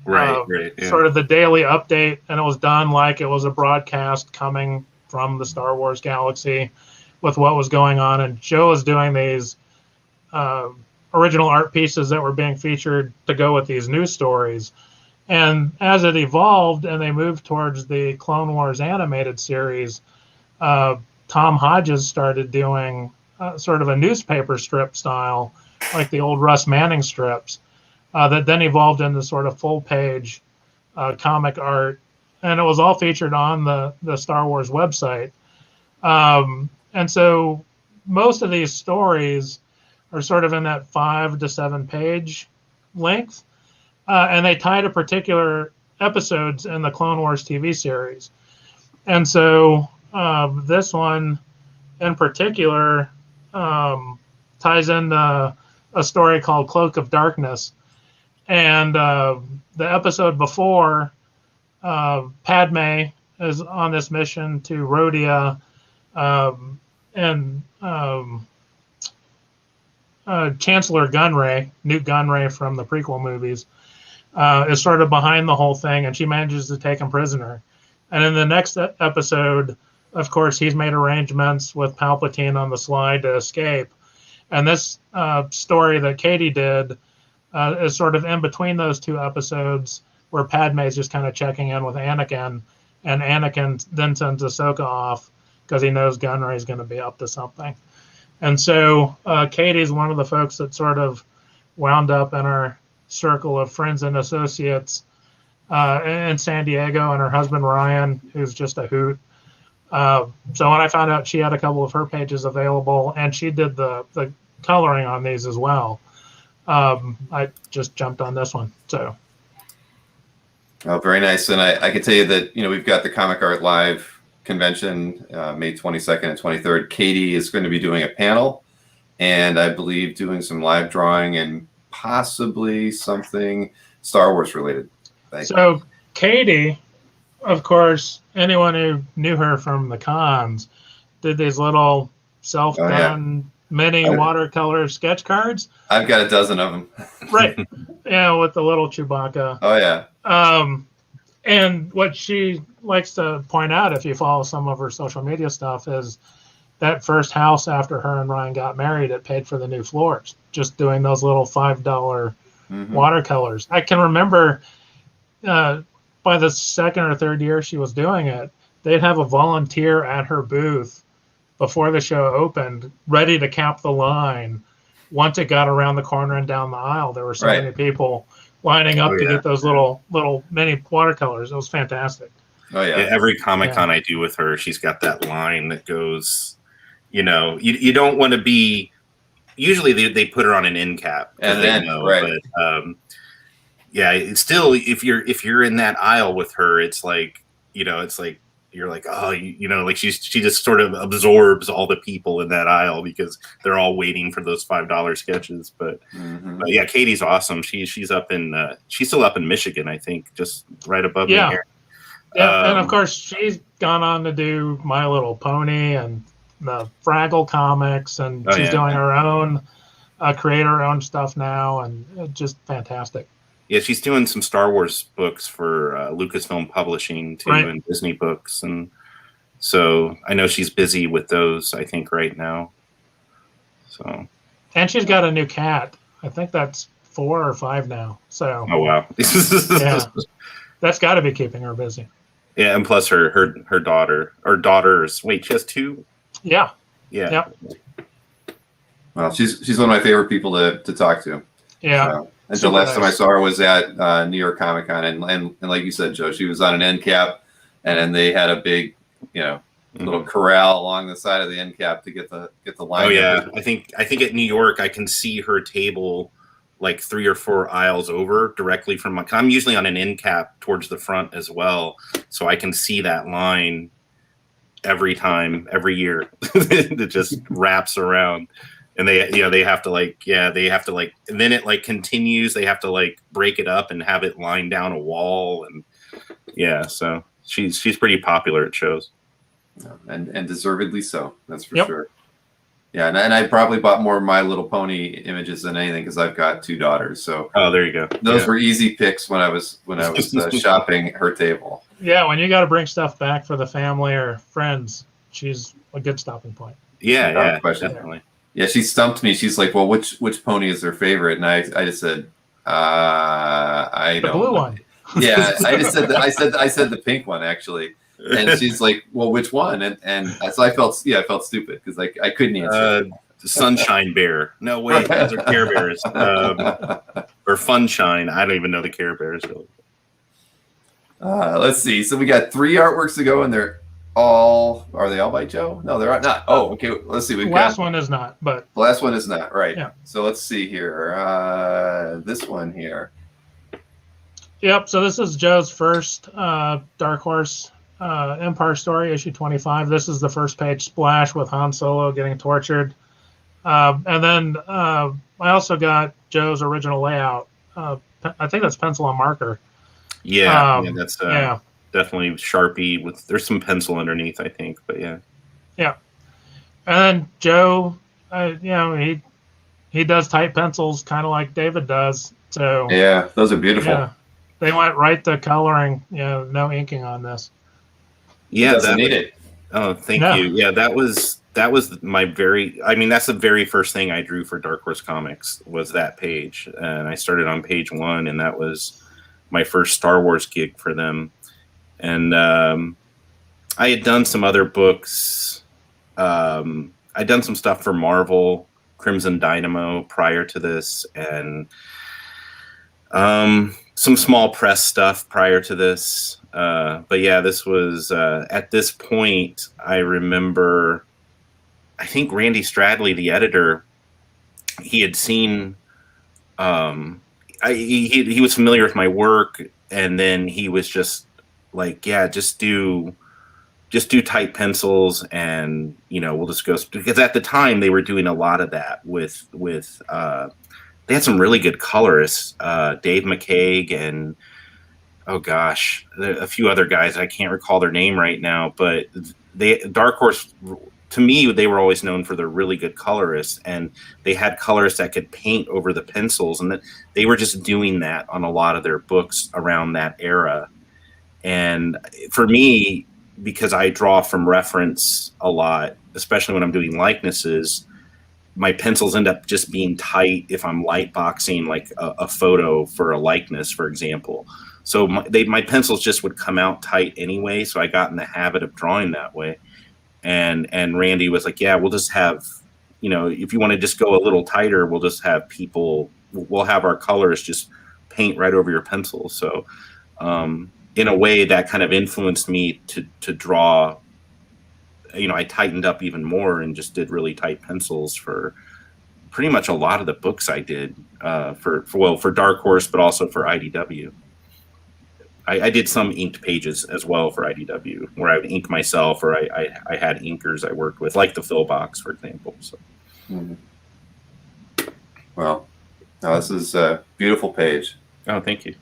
Right. Yeah. Sort of the daily update, and it was done like it was a broadcast coming from the Star Wars galaxy with what was going on. And Joe was doing these original art pieces that were being featured to go with these news stories. And as it evolved and they moved towards the Clone Wars animated series, Tom Hodges started doing sort of a newspaper strip style, like the old Russ Manning strips, that then evolved into sort of full-page comic art. And it was all featured on the Star Wars website. And so most of these stories are sort of in that 5 to 7 page length. And they tie to particular episodes in the Clone Wars TV series. And so this one in particular ties in a story called Cloak of Darkness. And the episode before, Padme is on this mission to Rhodia, and Chancellor Gunray, Newt Gunray from the prequel movies, is sort of behind the whole thing, and she manages to take him prisoner. And in the next episode, of course, he's made arrangements with Palpatine on the slide to escape. And this story that Katie did is sort of in between those two episodes, where Padme is just kind of checking in with Anakin, and Anakin then sends Ahsoka off because he knows Gunray is going to be up to something. And so Katie's one of the folks that sort of wound up in our circle of friends and associates in San Diego, and her husband Ryan, who's just a hoot. So when I found out she had a couple of her pages available, and she did the coloring on these as well, I just jumped on this one. So. Oh, very nice. And I can tell you that, we've got the Comic Art Live convention, May 22nd and 23rd. Katie is going to be doing a panel, and I believe doing some live drawing and possibly something Star Wars related. So Katie, of course, anyone who knew her from the cons, did these little self-done mini watercolor sketch cards. I've got a dozen of them. Right. Yeah, with the little Chewbacca. Oh, yeah. And what she likes to point out, if you follow some of her social media stuff, is that first house after her and Ryan got married, it paid for the new floors, just doing those little $5 watercolors. I can remember by the second or third year she was doing it, they'd have a volunteer at her booth before the show opened, ready to cap the line. Once it got around the corner and down the aisle, there were so many people lining up to get those little mini watercolors. It was fantastic. Oh yeah. Every Comic-Con I do with her, she's got that line that goes, you know, you don't want to be. Usually they put her on an end cap, and then but yeah, it's still if you're in that aisle with her, it's like, you know, it's like you're like, oh, you know, like she just sort of absorbs all the people in that aisle because they're all waiting for those $5 sketches. But, but yeah, Katie's awesome. She's still up in Michigan, I think, just right above me here. Yeah, and of course she's gone on to do My Little Pony and the Fraggle comics, and she's doing her own create her own stuff now, and just fantastic. Yeah, she's doing some Star Wars books for Lucasfilm Publishing too, and Disney books, and so I know she's busy with those, I think, right now. So, and she's got a new cat. I think that's 4 or 5 now. So, oh wow, yeah, that's got to be keeping her busy. Yeah, and plus her daughter or daughters. Wait, she has 2. Yeah. Yeah. Yep. Well, she's one of my favorite people to talk to. Yeah. And the last time I saw her was at New York Comic Con, and like you said, Joe, she was on an end cap, and then they had a big, you know, little corral along the side of the end cap to get the line. Oh yeah, I think at New York I can see her table like 3 or 4 aisles over directly from my. I'm usually on an end cap towards the front as well, so I can see that line every year that just wraps around. And they have to and then it like continues. They have to like break it up and have it line down a wall, and so she's pretty popular at shows, and deservedly so. That's for sure. Yeah, and I probably bought more My Little Pony images than anything because I've got 2 daughters. So there you go. Those were easy picks when I was shopping her table. Yeah, when you got to bring stuff back for the family or friends, she's a good stopping point. Yeah, definitely. Yeah, she stumped me. She's like, "Well, which pony is her favorite?" And I just said, "I don't." The blue one. Yeah, I just said I said the pink one actually. And she's like, "Well, which one?" And so I felt stupid because I couldn't answer. The Sunshine Bear. No, wait, those are Care Bears. Or Funshine. I don't even know the Care Bears really. Let's see. So we got 3 artworks to go, and are they all by Joe? No, they're not. Oh, okay. Let's see. The last one is not, but the last one is not, right? Yeah. So let's see here. This one here. Yep. So this is Joe's first Dark Horse Empire story, issue 25. This is the first page splash with Han Solo getting tortured, and then I also got Joe's original layout. I think that's pencil and marker. Yeah, that's definitely Sharpie there's some pencil underneath, I think, but yeah. And then Joe, he does tight pencils, kind of like David does. So yeah, those are beautiful. Yeah, they went right to coloring. No inking on this. Yeah, that's needed. Oh, thank you. Yeah, that was my that's the very first thing I drew for Dark Horse Comics was that page, and I started on page 1, and that was my first Star Wars gig for them. And I had done some other books. I'd done some stuff for Marvel, Crimson Dynamo prior to this, and some small press stuff prior to this. But yeah, this was at this point, I remember, I think Randy Stradley, the editor, he had seen, he was familiar with my work, and then he was just like, yeah, just do tight pencils, and we'll just go, because at the time they were doing a lot of that with they had some really good colorists, Dave McCaig and a few other guys. I can't recall their name right now, but Dark Horse, to me, they were always known for their really good colorists, and they had colorists that could paint over the pencils, and that they were just doing that on a lot of their books around that era. And for me, because I draw from reference a lot, especially when I'm doing likenesses, my pencils end up just being tight if I'm light boxing like a photo for a likeness, for example. So my pencils just would come out tight anyway. So I got in the habit of drawing that way. And Randy was like, yeah, we'll just have, if you want to just go a little tighter, we'll just have we'll have our colors just paint right over your pencils. So in a way that kind of influenced me to draw. I tightened up even more and just did really tight pencils for pretty much a lot of the books I did for Dark Horse, but also for IDW. I did some inked pages as well for IDW, where I would ink myself, or I had inkers I worked with, like the Fillbach, for example. So. Mm-hmm. Well, no, this is a beautiful page. Oh, thank you.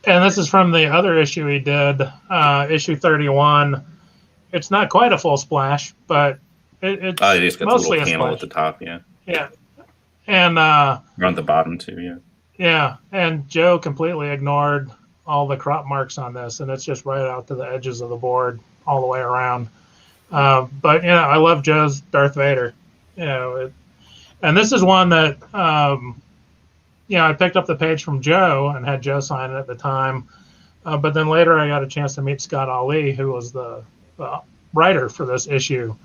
And this is from the other issue he did, issue 31. It's not quite a full splash, but it's it is got mostly the little panel a at the top, yeah. Yeah. And on the bottom too, yeah. Yeah, and Joe completely ignored all the crop marks on this, and it's just right out to the edges of the board all the way around. But I love Joe's Darth Vader. And this is one that I picked up the page from Joe and had Joe sign it at the time. But then later I got a chance to meet Scott Ali, who was the writer for this issue.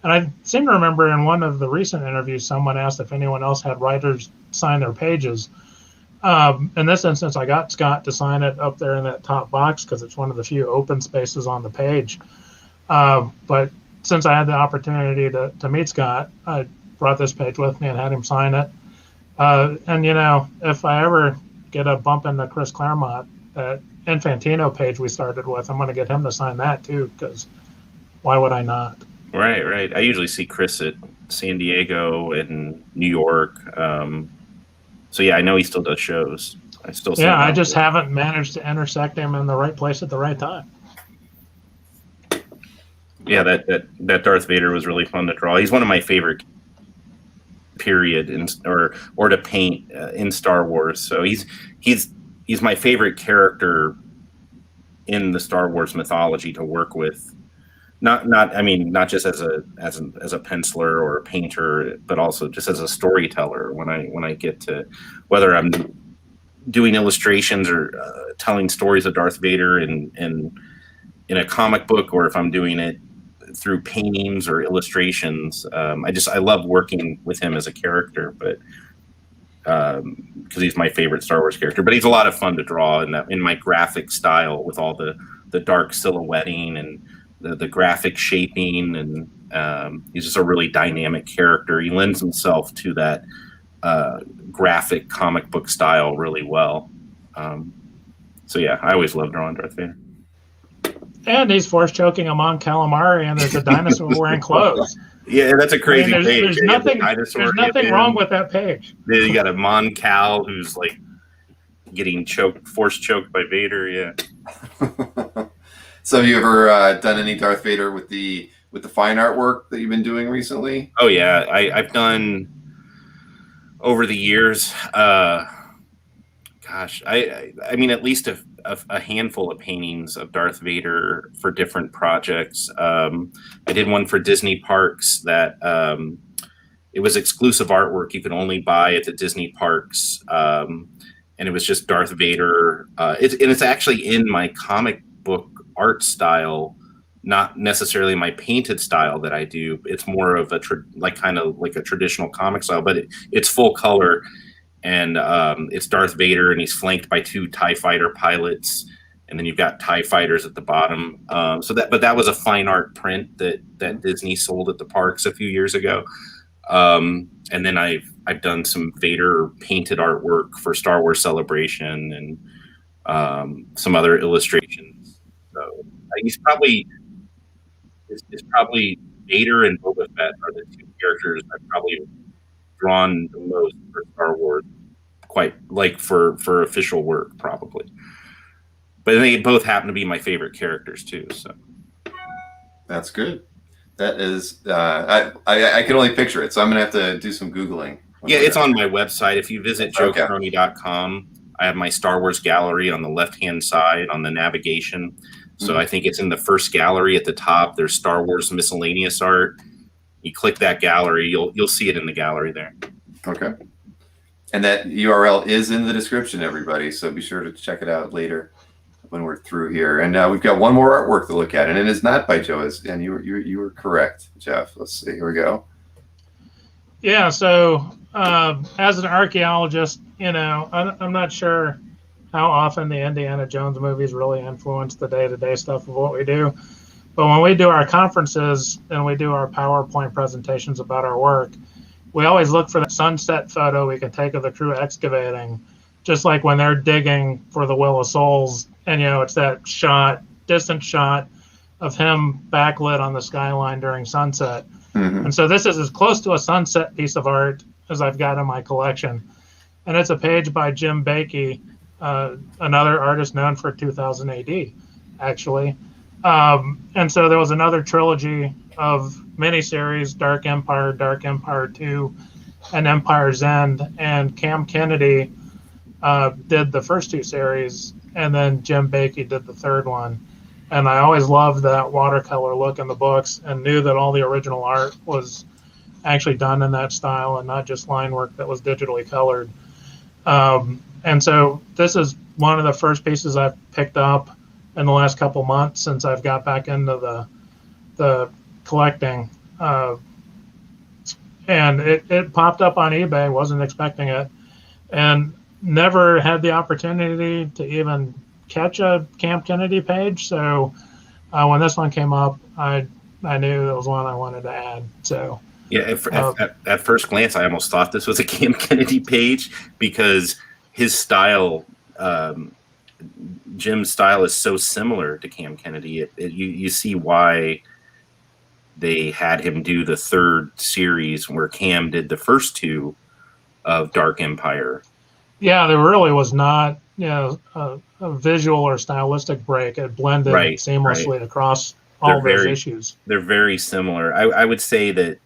And I seem to remember in one of the recent interviews, someone asked if anyone else had writers sign their pages. In this instance, I got Scott to sign it up there in that top box because it's one of the few open spaces on the page. But since I had the opportunity to meet Scott, I brought this page with me and had him sign it. And if I ever get a bump into Chris Claremont, that Infantino page we started with, I'm going to get him to sign that too, because why would I not? Right. I usually see Chris at San Diego and New York. So yeah, I know he still does shows. I still see him I out just there. haven't managed to intersect him in the right place at the right time. Yeah, that Darth Vader was really fun to draw. He's one of my favorite period or to paint in Star Wars. So he's my favorite character in the Star Wars mythology to work with. Not just as a penciler or a painter, but also just as a storyteller. When I get to, whether I'm doing illustrations or telling stories of Darth Vader in a comic book, or if I'm doing it through paintings or illustrations, I love working with him as a character, but because he's my favorite Star Wars character. But he's a lot of fun to draw in my graphic style with all the dark silhouetting and the graphic shaping, and he's just a really dynamic character. He lends himself to that graphic comic book style really well. So yeah, I always love drawing Darth Vader. And he's force choking a Mon Calamari, and there's a dinosaur wearing clothes. Yeah, that's a crazy page. There's nothing wrong with that page. Then you got a Mon Cal who's like getting force choked by Vader. Yeah. So have you ever done any Darth Vader with the fine artwork that you've been doing recently? Oh yeah, I've done over the years. I mean at least a handful of paintings of Darth Vader for different projects. I did one for Disney parks that it was exclusive artwork you could only buy at the Disney parks, and it was just Darth Vader. It's actually in my comic book art style, not necessarily my painted style that I do. It's more of kind of like a traditional comic style, but it's full color, and it's Darth Vader, and he's flanked by 2 TIE fighter pilots, and then you've got TIE fighters at the bottom. But that was a fine art print that Disney sold at the parks a few years ago. And then I've done some Vader painted artwork for Star Wars Celebration and some other illustrations. So it's probably Vader and Boba Fett are the 2 characters I've probably drawn the most for Star Wars, quite like for official work probably. But they both happen to be my favorite characters too. So that's good. That is, I can only picture it, so I'm gonna have to do some Googling. Yeah, it's on my website. If you visit joecorroney.com, I have my Star Wars gallery on the left-hand side on the navigation. So I think it's in the first gallery at the top. There's Star Wars miscellaneous art. You click that gallery, you'll see it in the gallery there. Okay. And that URL is in the description, everybody. So be sure to check it out later when we're through here. And we've got one more artwork to look at, and it is not by Joe. And you were correct, Jeff. Let's see. Here we go. Yeah. So as an archaeologist, I'm not sure how often the Indiana Jones movies really influence the day-to-day stuff of what we do. But when we do our conferences and we do our PowerPoint presentations about our work, we always look for that sunset photo we can take of the crew excavating, just like when they're digging for the Will of Souls. And, it's that distant shot of him backlit on the skyline during sunset. Mm-hmm. And so this is as close to a sunset piece of art as I've got in my collection. And it's a page by Jim Bakey, another artist known for 2000 AD, actually. And so there was another trilogy of miniseries, Dark Empire 2, and Empire's End. And Cam Kennedy did the first two series, and then Jim Bakey did the third one. And I always loved that watercolor look in the books and knew that all the original art was actually done in that style and not just line work that was digitally colored. And so this is one of the first pieces I've picked up in the last couple months since I've got back into the collecting. And it popped up on eBay, wasn't expecting it, and never had the opportunity to even catch a Camp Kennedy page. So when this one came up, I knew it was one I wanted to add. So yeah, at first glance, I almost thought this was a Camp Kennedy page because his style, Jim's style, is so similar to Cam Kennedy. You see why they had him do the third series where Cam did the first two of Dark Empire. Yeah, there really was not, a visual or stylistic break. It blended seamlessly across all those issues. They're very similar. I would say that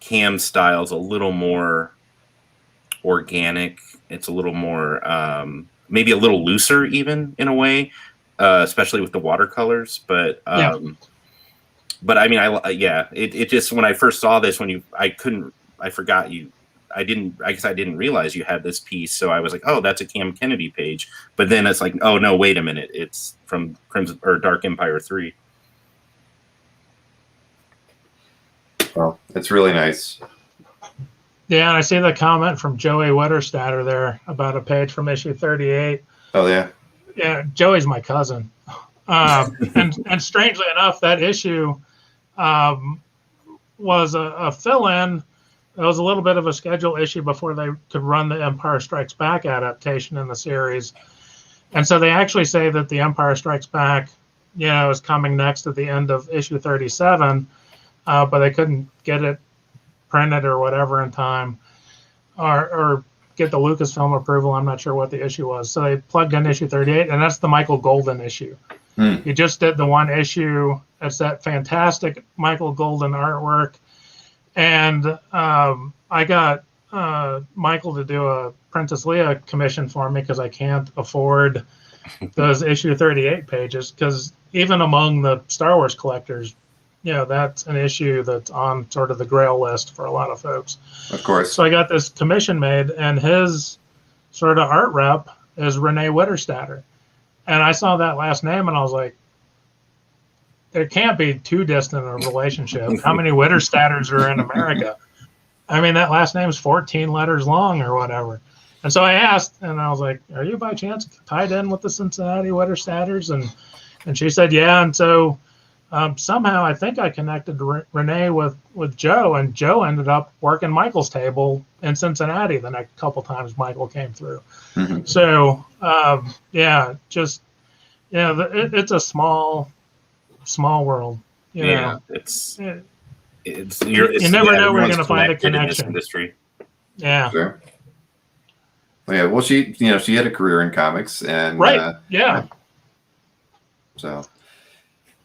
Cam's style is a little more organic. It's a little more, maybe a little looser even in a way, especially with the watercolors. But I mean, it just, when I first saw this, I guess I didn't realize you had this piece. So I was like, oh, that's a Cam Kennedy page. But then it's like, oh no, wait a minute. It's from Crimson or Dark Empire 3. Well, it's really nice. Yeah, and I see the comment from Joey Wetterstatter there about a page from issue 38. Oh, yeah. Yeah, Joey's my cousin. And strangely enough, that issue was a fill-in. It was a little bit of a schedule issue before they could run the Empire Strikes Back adaptation in the series. And so they actually say that the Empire Strikes Back, is coming next at the end of issue 37, but they couldn't get it printed or whatever in time, or get the Lucasfilm approval. I'm not sure what the issue was. So they plugged in issue 38, and that's the Michael Golden issue. He just did the one issue. It's that fantastic Michael Golden artwork. And I got Michael to do a Princess Leia commission for me because I can't afford those issue 38 pages, because even among the Star Wars collectors, that's an issue that's on sort of the grail list for a lot of folks. Of course. So I got this commission made, and his sort of art rep is Renee Witterstatter. And I saw that last name, and I was like, there can't be too distant a relationship. How many Witterstatters are in America? I mean, that last name is 14 letters long or whatever. And so I asked, and I was like, are you by chance tied in with the Cincinnati Witterstatters? And she said, yeah. And so somehow I think I connected Renee with Joe, and Joe ended up working Michael's table in Cincinnati the next couple times Michael came through. Mm-hmm. So, it's a small world. You know. It's you never know where you're going to find a connection. Industry. Yeah. Sure. Yeah. Well, she had a career in comics, and So,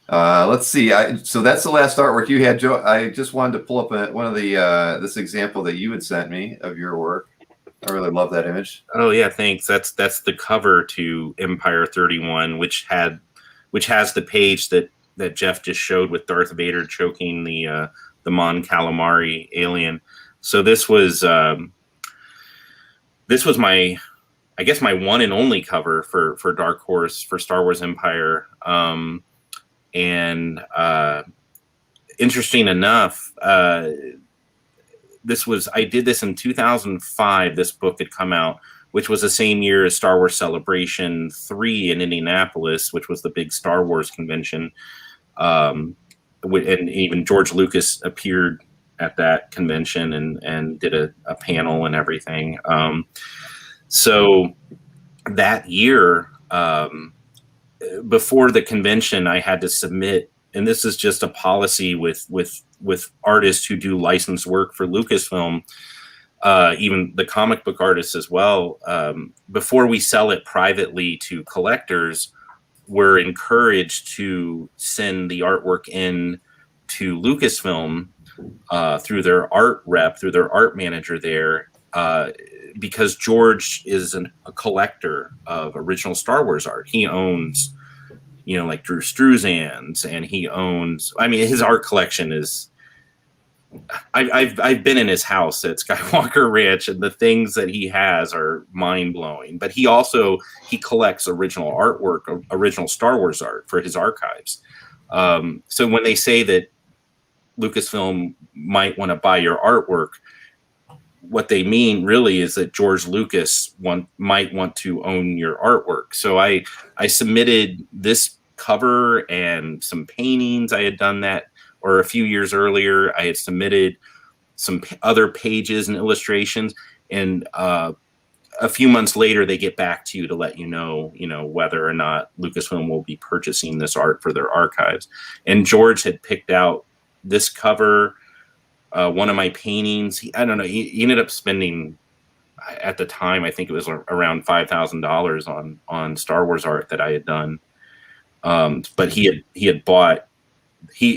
let's see. So that's the last artwork you had, Joe. I just wanted to pull up one of the this example that you had sent me of your work. I really love that image. Oh yeah, thanks. That's the cover to Empire 31, which has the page that Jeff just showed with Darth Vader choking the Mon Calamari alien. So this was this was my one and only cover for Dark Horse for Star Wars Empire. Interesting enough, I did this in 2005. This book had come out, which was the same year as Star Wars Celebration 3 in Indianapolis, which was the big Star Wars convention. And even George Lucas appeared at that convention and did a panel and everything. So that year, before the convention, I had to submit, and this is just a policy with artists who do licensed work for Lucasfilm, even the comic book artists as well. Before we sell it privately to collectors, we're encouraged to send the artwork in to Lucasfilm through their art rep, through their art manager there, because George is a collector of original Star Wars art. He owns, like Drew Struzan's, and he owns, his art collection is, I've been in his house at Skywalker Ranch, and the things that he has are mind blowing. But he collects original artwork, original Star Wars art for his archives. So when they say that Lucasfilm might want to buy your artwork, what they mean really is that George Lucas might want to own your artwork. So I submitted this cover and some paintings. I had done that, or a few years earlier, I had submitted some other pages and illustrations. And a few months later, they get back to you to let you know whether or not Lucasfilm will be purchasing this art for their archives. And George had picked out this cover, one of my paintings. He ended up spending, at the time, I think it was around $5,000 on Star Wars art that I had done. But he had bought.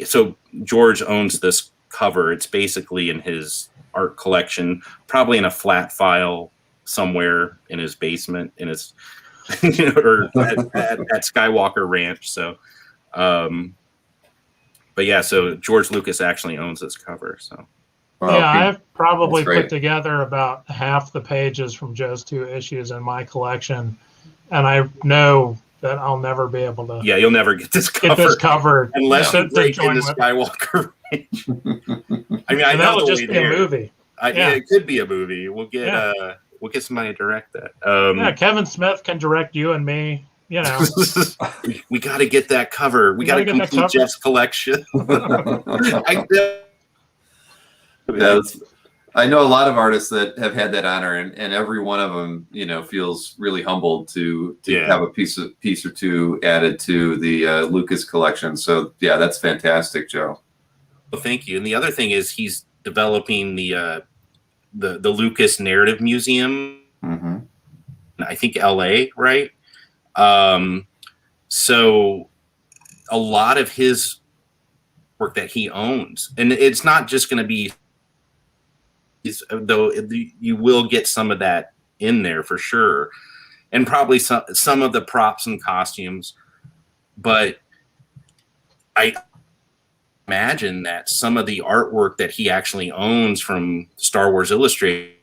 So George owns this cover. It's basically in his art collection, probably in a flat file somewhere in his basement, or at Skywalker Ranch. So, but yeah, so George Lucas actually owns this cover. So, I've probably put together about half the pages from Joe's 2 issues in my collection, and I know that I'll never be able to. Yeah, you'll never get this cover unless you break into Skywalker Ranch. I know that'll the just way be there. A movie. Yeah, it could be a movie. We'll get somebody to direct that. Kevin Smith can direct you and me. We got to get that cover. We got to complete Jeff's collection. I know a lot of artists that have had that honor, and every one of them, feels really humbled to have a piece or two added to the Lucas collection. So yeah, that's fantastic, Joe. Well, thank you. And the other thing is he's developing the Lucas Narrative Museum. Mm-hmm. I think LA, right? So a lot of his work that he owns, and it's not just going to be, though you will get some of that in there for sure, and probably some of the props and costumes, but I imagine that some of the artwork that he actually owns from Star Wars Illustrated,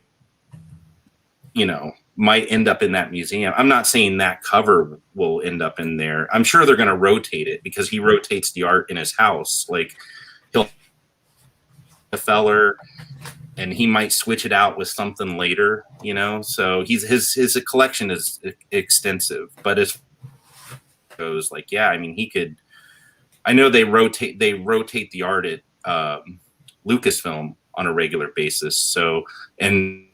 might end up in that museum. I'm not saying that cover will end up in there. I'm sure they're going to rotate it because he rotates the art in his house. Like he'll a feller, and he might switch it out with something later. So his collection is extensive. But as goes, he could. I know they rotate the art at Lucasfilm on a regular basis. So and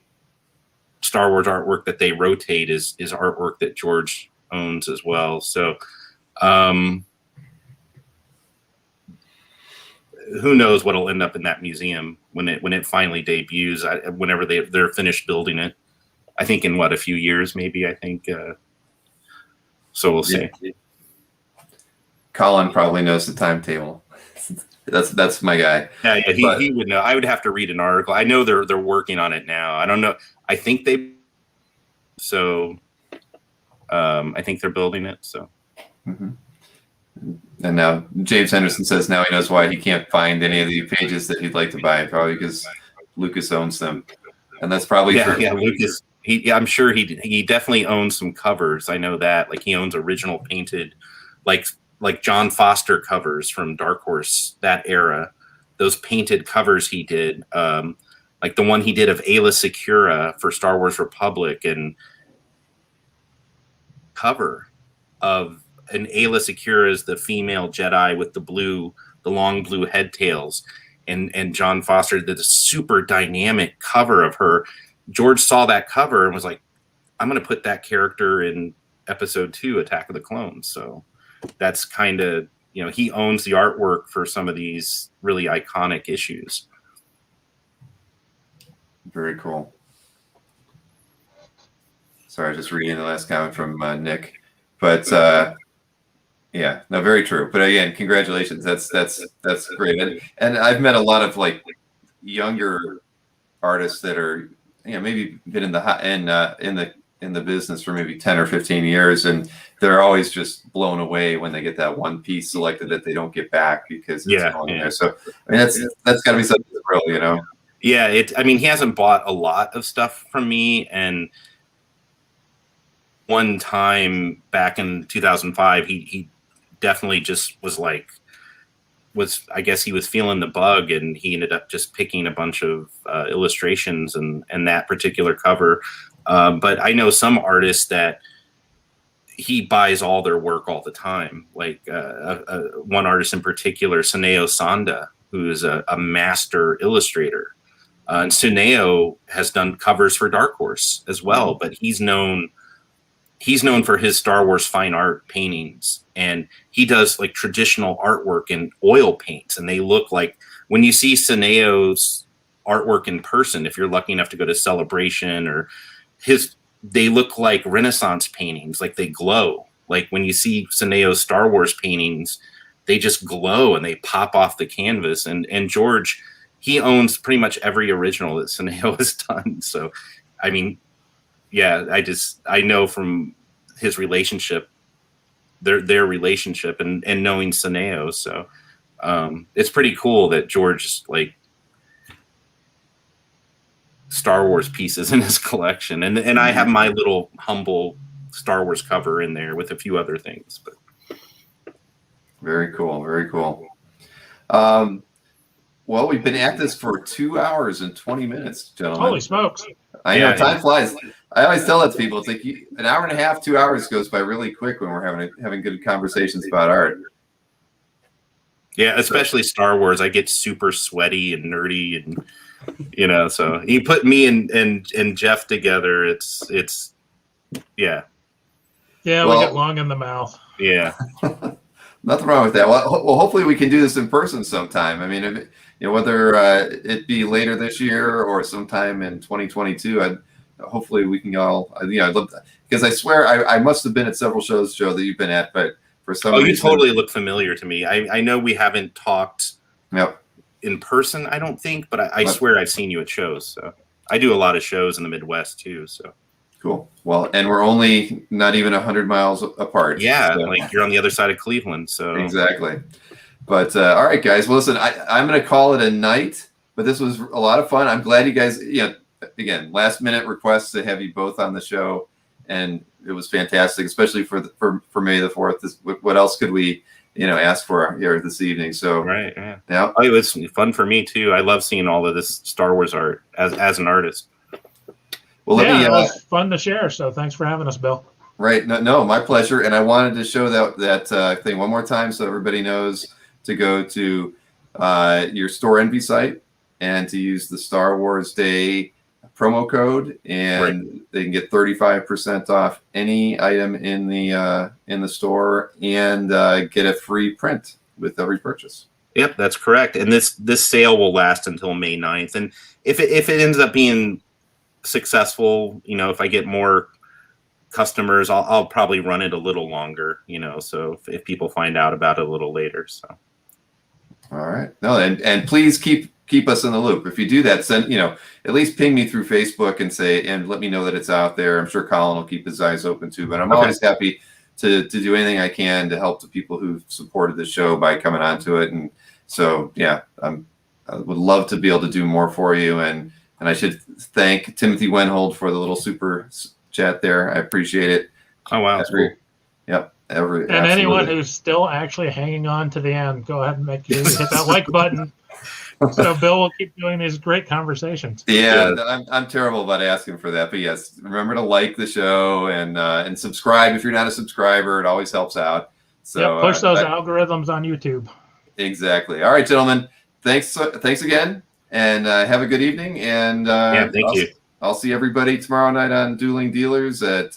Star Wars artwork that they rotate is artwork that George owns as well. So who knows what'll end up in that museum when it finally debuts, whenever they're finished building it. I think in a few years, maybe, I think. So we'll see. Yeah. Colin probably knows the timetable. That's my guy. Yeah, he would know. I would have to read an article. I know they're working on it now. I don't know. I think I think they're building it. So. Mm-hmm. And now James Henderson says now he knows why he can't find any of the pages that he'd like to buy, probably because Lucas owns them, and that's probably Lucas. I'm sure he definitely owns some covers. I know that. Like he owns original painted, like John Foster covers from Dark Horse, that era. Those painted covers he did, like the one he did of Aayla Secura for Star Wars Republic, and cover of an Aayla Secura is the female Jedi with the long blue head tails, and John Foster did a super dynamic cover of her. George saw that cover and was like, I'm going to put that character in episode 2, Attack of the Clones. So that's kind of, he owns the artwork for some of these really iconic issues. Very cool. Sorry, just reading the last comment from Nick, but yeah, no, very true. But again, congratulations. That's great. And I've met a lot of like younger artists that are, maybe been in the business for maybe 10 or 15 years, and they're always just blown away when they get that one piece selected that they don't get back because it's going there. So I mean, that's got to be something real, Yeah, he hasn't bought a lot of stuff from me, and one time back in 2005, he definitely just I guess he was feeling the bug, and he ended up just picking a bunch of illustrations and that particular cover. But I know some artists that he buys all their work all the time. Like one artist in particular, Suneo Sanda, who is a master illustrator. And Suneo has done covers for Dark Horse as well, but he's known for his Star Wars fine art paintings, and he does like traditional artwork in oil paints, and they look like, when you see Suneo's artwork in person, if you're lucky enough to go to Celebration or they look like Renaissance paintings, like they glow. Like when you see Suneo's Star Wars paintings, they just glow and they pop off the canvas. And George, he owns pretty much every original that Suneo has done. So, I mean, yeah, I know from his relationship, their relationship, and knowing Suneo. So it's pretty cool that George like Star Wars pieces in his collection, and I have my little humble Star Wars cover in there with a few other things. But very cool, very cool. Well, we've been at this for 2 hours and 20 minutes, gentlemen. Holy smokes! I know, time flies. I always tell that to people. It's like an hour and a half, 2 hours goes by really quick when we're having good conversations about art. Yeah, especially Star Wars. I get super sweaty and nerdy, and so you put me and Jeff together. It's yeah. Yeah, we get long in the mouth. Yeah. Nothing wrong with that. Well, hopefully we can do this in person sometime. I mean, whether it be later this year or sometime in 2022, hopefully we can all. I'd love that, because I swear I must have been at several shows, Joe, that you've been at, but for some reason, you totally look familiar to me. I know we haven't talked in person, I don't think, but I swear I've seen you at shows. So I do a lot of shows in the Midwest too. So. Cool. Well, and we're only not even 100 miles apart. Yeah, so. Like you're on the other side of Cleveland. So exactly. But all right, guys. Well, listen, I'm going to call it a night. But this was a lot of fun. I'm glad you guys. Again, last minute requests to have you both on the show, and it was fantastic, especially for May the 4th. What else could we ask for here this evening? So right. Yeah. It was fun for me too. I love seeing all of this Star Wars art as an artist. Well, it was fun to share. So thanks for having us, Bill. Right. No, my pleasure. And I wanted to show that thing one more time so everybody knows to go to your Store Envy site and to use the Star Wars Day promo code, and they can get 35% off any item in the store and get a free print with every purchase. Yep, that's correct. And this sale will last until May 9th. And if it ends up being successful, if I get more customers, I'll probably run it a little longer, so if people find out about it a little later. So all right. No, and please keep us in the loop. If you do that, send at least ping me through Facebook and let me know that it's out there. I'm sure Colin will keep his eyes open too, but I'm always happy to do anything I can to help the people who've supported the show by coming onto it. And so I would love to be able to do more for you, and And I should thank Timothy Wenhold for the little super chat there. I appreciate it. Oh, wow. That's cool. Yep. And anyone who's still actually hanging on to the end, go ahead and make sure you hit that like button. So Bill will keep doing these great conversations. Yeah, I'm terrible about asking for that, but yes, remember to like the show and subscribe if you're not a subscriber. It always helps out. So push those algorithms on YouTube. Exactly. All right, gentlemen. Thanks again, and have a good evening. And thank you. I'll see everybody tomorrow night on Dueling Dealers at